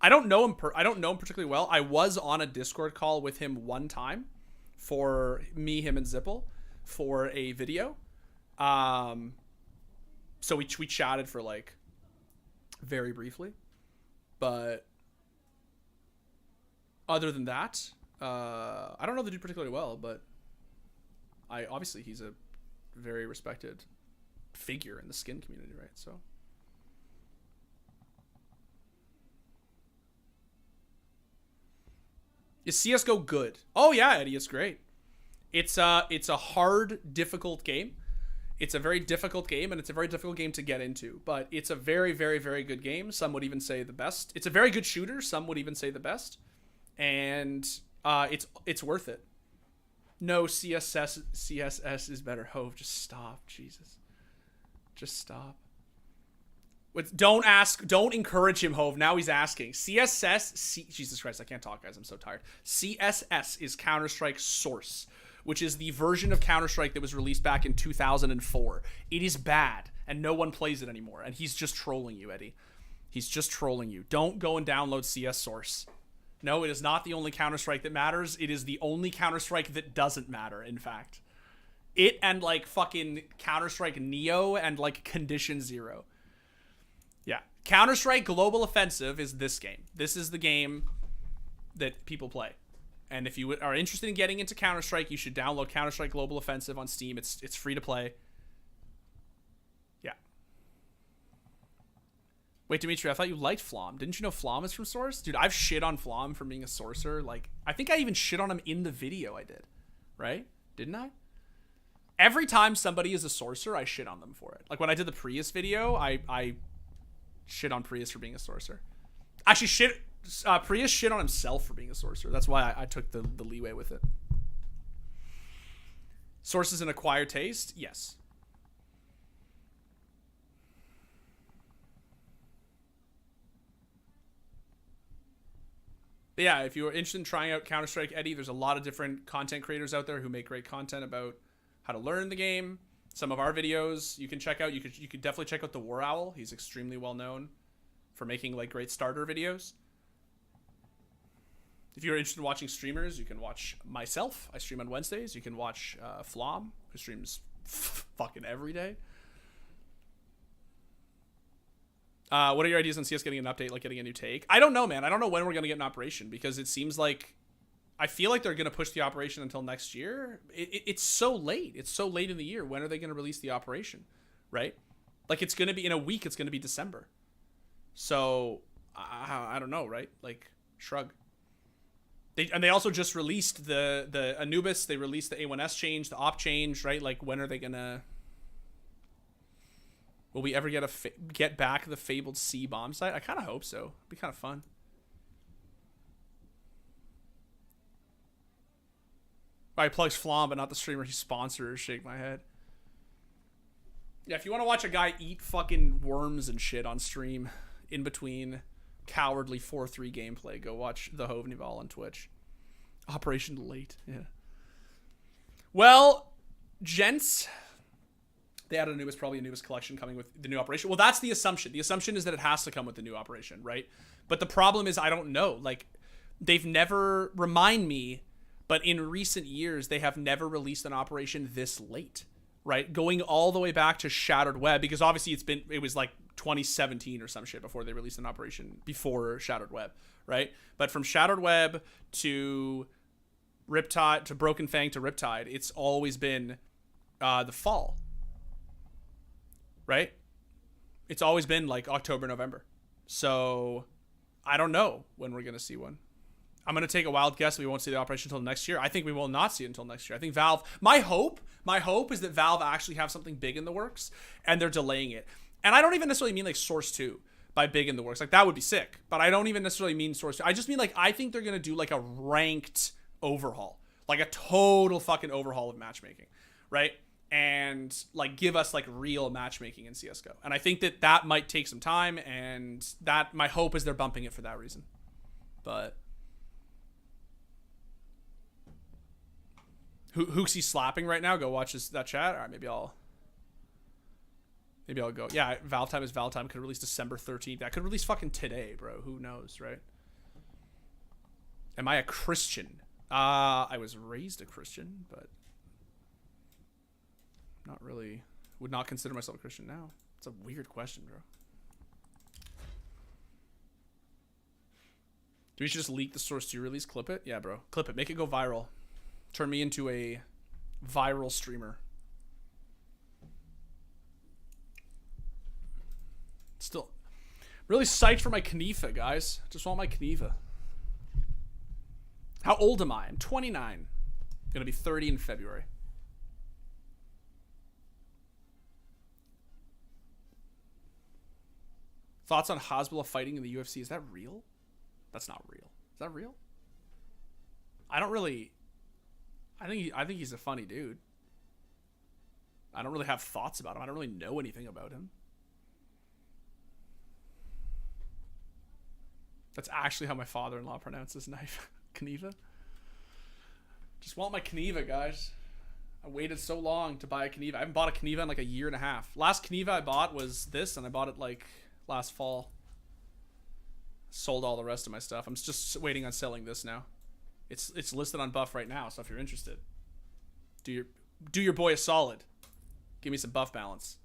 S1: I don't know him particularly well. I was on a Discord call with him one time for me, him, and Zipple for a video. So we chatted for like very briefly, but other than that, I don't know the dude particularly well, but obviously he's a very respected figure in the skin community, right? So is CSGO good? Oh yeah, Eddie, it's great. It's a hard, difficult game. It's a very difficult game, and it's a very difficult game to get into. But it's a very, very, very good game. Some would even say the best. It's a very good shooter. Some would even say the best. And it's worth it. No, CSS is better. Hove, just stop. Jesus. Just stop. Don't encourage him, Hove. Now he's asking. Jesus Christ, I can't talk, guys. I'm so tired. CSS is Counter-Strike Source, which is the version of Counter-Strike that was released back in 2004. It is bad, and no one plays it anymore. And he's just trolling you, Eddie. He's just trolling you. Don't go and download CS Source. No, it is not the only Counter-Strike that matters. It is the only Counter-Strike that doesn't matter, in fact. It and, like, fucking Counter-Strike Neo and, like, Condition Zero. Yeah. Counter-Strike Global Offensive is this game. This is the game that people play. And if you are interested in getting into Counter-Strike, you should download Counter-Strike Global Offensive on Steam. It's free to play. Yeah. Wait, Dimitri, I thought you liked Flom. Didn't you know Flom is from Source? Dude, I've shit on Flom for being a sorcerer. Like, I think I even shit on him in the video I did. Right? Didn't I? Every time somebody is a sorcerer, I shit on them for it. Like, when I did the Prius video, I shit on Prius for being a sorcerer. Actually, Prius shit on himself for being a sorcerer. That's why I took the leeway with it. Source is an acquired taste? Yes. But yeah, if you're interested in trying out Counter-Strike Eddie, there's a lot of different content creators out there who make great content about how to learn the game. Some of our videos you can check out. You could definitely check out the War Owl. He's extremely well known for making like great starter videos. If you're interested in watching streamers, you can watch myself. I stream on Wednesdays. You can watch Flom, who streams fucking every day. What are your ideas on CS getting an update, like getting a new take? I don't know, man. I don't know when we're going to get an operation, because it seems like, I feel like they're going to push the operation until next year. It's so late. It's so late in the year. When are they going to release the operation? Right? Like, it's going to be, in a week, it's going to be December. So, I don't know, right? Like, shrug. They also just released the Anubis. They released the A1-S change, the op change, right? Like, when are they going to... Will we ever get back the fabled C bomb site? I kind of hope so. It'd be kind of fun. I plugs Flom, but not the streamer he sponsors. Shake my head. Yeah, if you want to watch a guy eat fucking worms and shit on stream in between cowardly 4-3 gameplay, go watch the Hovnival on Twitch. Operation Late. Yeah. Well, gents... They added Anubis, probably Anubis collection coming with the new operation. Well, that's the assumption. The assumption is that it has to come with the new operation, right? But the problem is, I don't know. Like, they've never, remind me, but in recent years, they have never released an operation this late, right? Going all the way back to Shattered Web, because obviously it was like 2017 or some shit before they released an operation before Shattered Web, right? But from Shattered Web to Riptide, to Broken Fang to Riptide, it's always been the fall. Right? It's always been like October, November. So I don't know when we're going to see one. I'm going to take a wild guess that we won't see the operation until next year. I think we will not see it until next year. I think Valve, my hope is that Valve actually have something big in the works and they're delaying it. And I don't even necessarily mean like Source 2 by big in the works. Like, that would be sick. But I don't even necessarily mean Source 2. I just mean like, I think they're going to do like a ranked overhaul. Like a total fucking overhaul of matchmaking. Right? And like give us like real matchmaking in CSGO. And I think that might take some time, and that my hope is they're bumping it for that reason. But Hooksy's slapping right now. Go watch that chat. All right, maybe I'll go. Yeah, Valve Time is Valve Time. Could release December 13th. That could release fucking today, bro. Who knows, right? Am I a Christian? I was raised a Christian, but not really. Would not consider myself a Christian now. It's a weird question, bro. Do we just leak the Source 2 release? Clip it? Yeah, bro. Clip it. Make it go viral. Turn me into a viral streamer. Still really psyched for my Knifa, guys. Just want my Knifa. How old am I? I'm 29. Gonna be 30 in February. Thoughts on Hasbulla fighting in the UFC? Is that real? That's not real. Is that real? I don't really... I think he's a funny dude. I don't really have thoughts about him. I don't really know anything about him. That's actually how my father-in-law pronounces knife. Kniva. Just want my Kniva, guys. I waited so long to buy a Kniva. I haven't bought a Kniva in like a year and a half. Last Kniva I bought was this, and I bought it like... last fall. Sold all the rest of my stuff. I'm just waiting on selling this now. It's listed on Buff right now, so if you're interested, do your boy a solid. Give me some buff balance.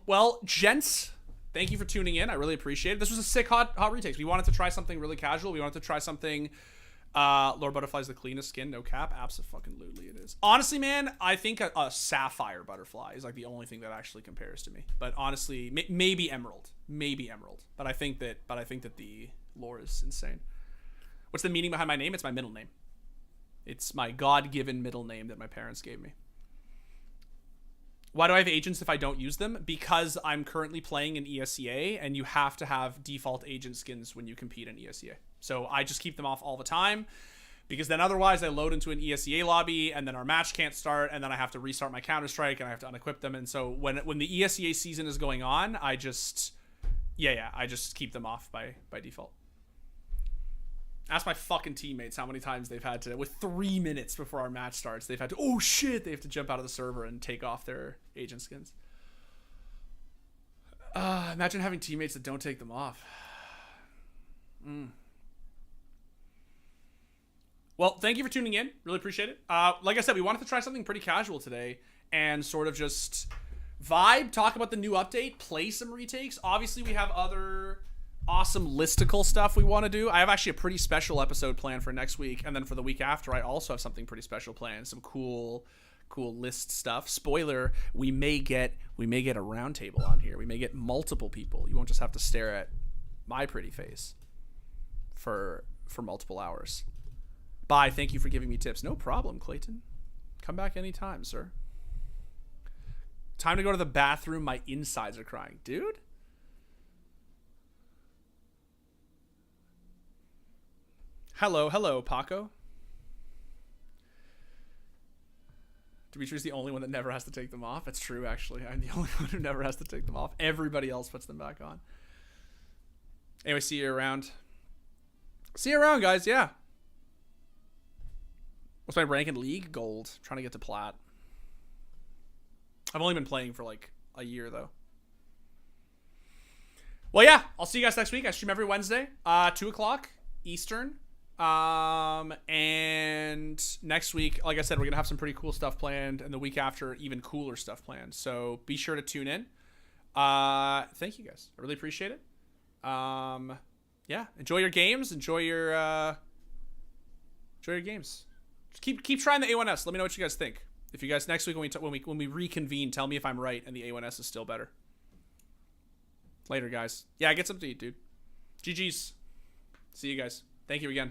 S1: Well, gents, thank you for tuning in. I really appreciate it. This was a sick hot retakes. We wanted to try something really casual. We wanted to try something. Lord Butterfly's the cleanest skin, no cap. Absolutely it is. Honestly, man, I think a sapphire butterfly is like the only thing that actually compares to me. But honestly, maybe emerald, But I think that the lore is insane. What's the meaning behind my name? It's my middle name. It's my God-given middle name that my parents gave me. Why do I have agents if I don't use them? Because I'm currently playing in ESEA, and you have to have default agent skins when you compete in ESEA. So I just keep them off all the time, because then otherwise I load into an ESEA lobby, and then our match can't start, and then I have to restart my Counter-Strike, and I have to unequip them. And so when the ESEA season is going on, I just keep them off by default. Ask my fucking teammates how many times they've had to, with 3 minutes before our match starts, they've had to, oh shit, they have to jump out of the server and take off their agent skins. Imagine having teammates that don't take them off. Well, thank you for tuning in. Really appreciate it. Like I said, we wanted to try something pretty casual today and sort of just vibe, talk about the new update, play some retakes. Obviously, we have other awesome listicle stuff we want to do. I have actually a pretty special episode planned for next week, and then for the week after I also have something pretty special planned, some cool list stuff. Spoiler, we may get a round table on here. We may get multiple people. You won't just have to stare at my pretty face for multiple hours. Bye, thank you for giving me tips. No problem, Clayton. Come back anytime, sir. Time to go to the bathroom. My insides are crying. Dude? Hello, Paco. Dimitri's the only one that never has to take them off. That's true, actually. I'm the only one who never has to take them off. Everybody else puts them back on. Anyway, see you around. See you around, guys. Yeah. What's my rank in League? Gold. I'm trying to get to plat. I've only been playing for like a year, though. Well, yeah. I'll see you guys next week. I stream every Wednesday, 2 o'clock Eastern. And next week, like I said, we're gonna have some pretty cool stuff planned, and the week after, even cooler stuff planned. So be sure to tune in. Thank you guys. I really appreciate it. Yeah, enjoy your games. Enjoy your games. Just keep trying the A1-S. Let me know what you guys think. If you guys next week when we reconvene, tell me if I'm right and the A1-S is still better. Later, guys. Yeah, get something to eat, dude. GG's. See you guys. Thank you again.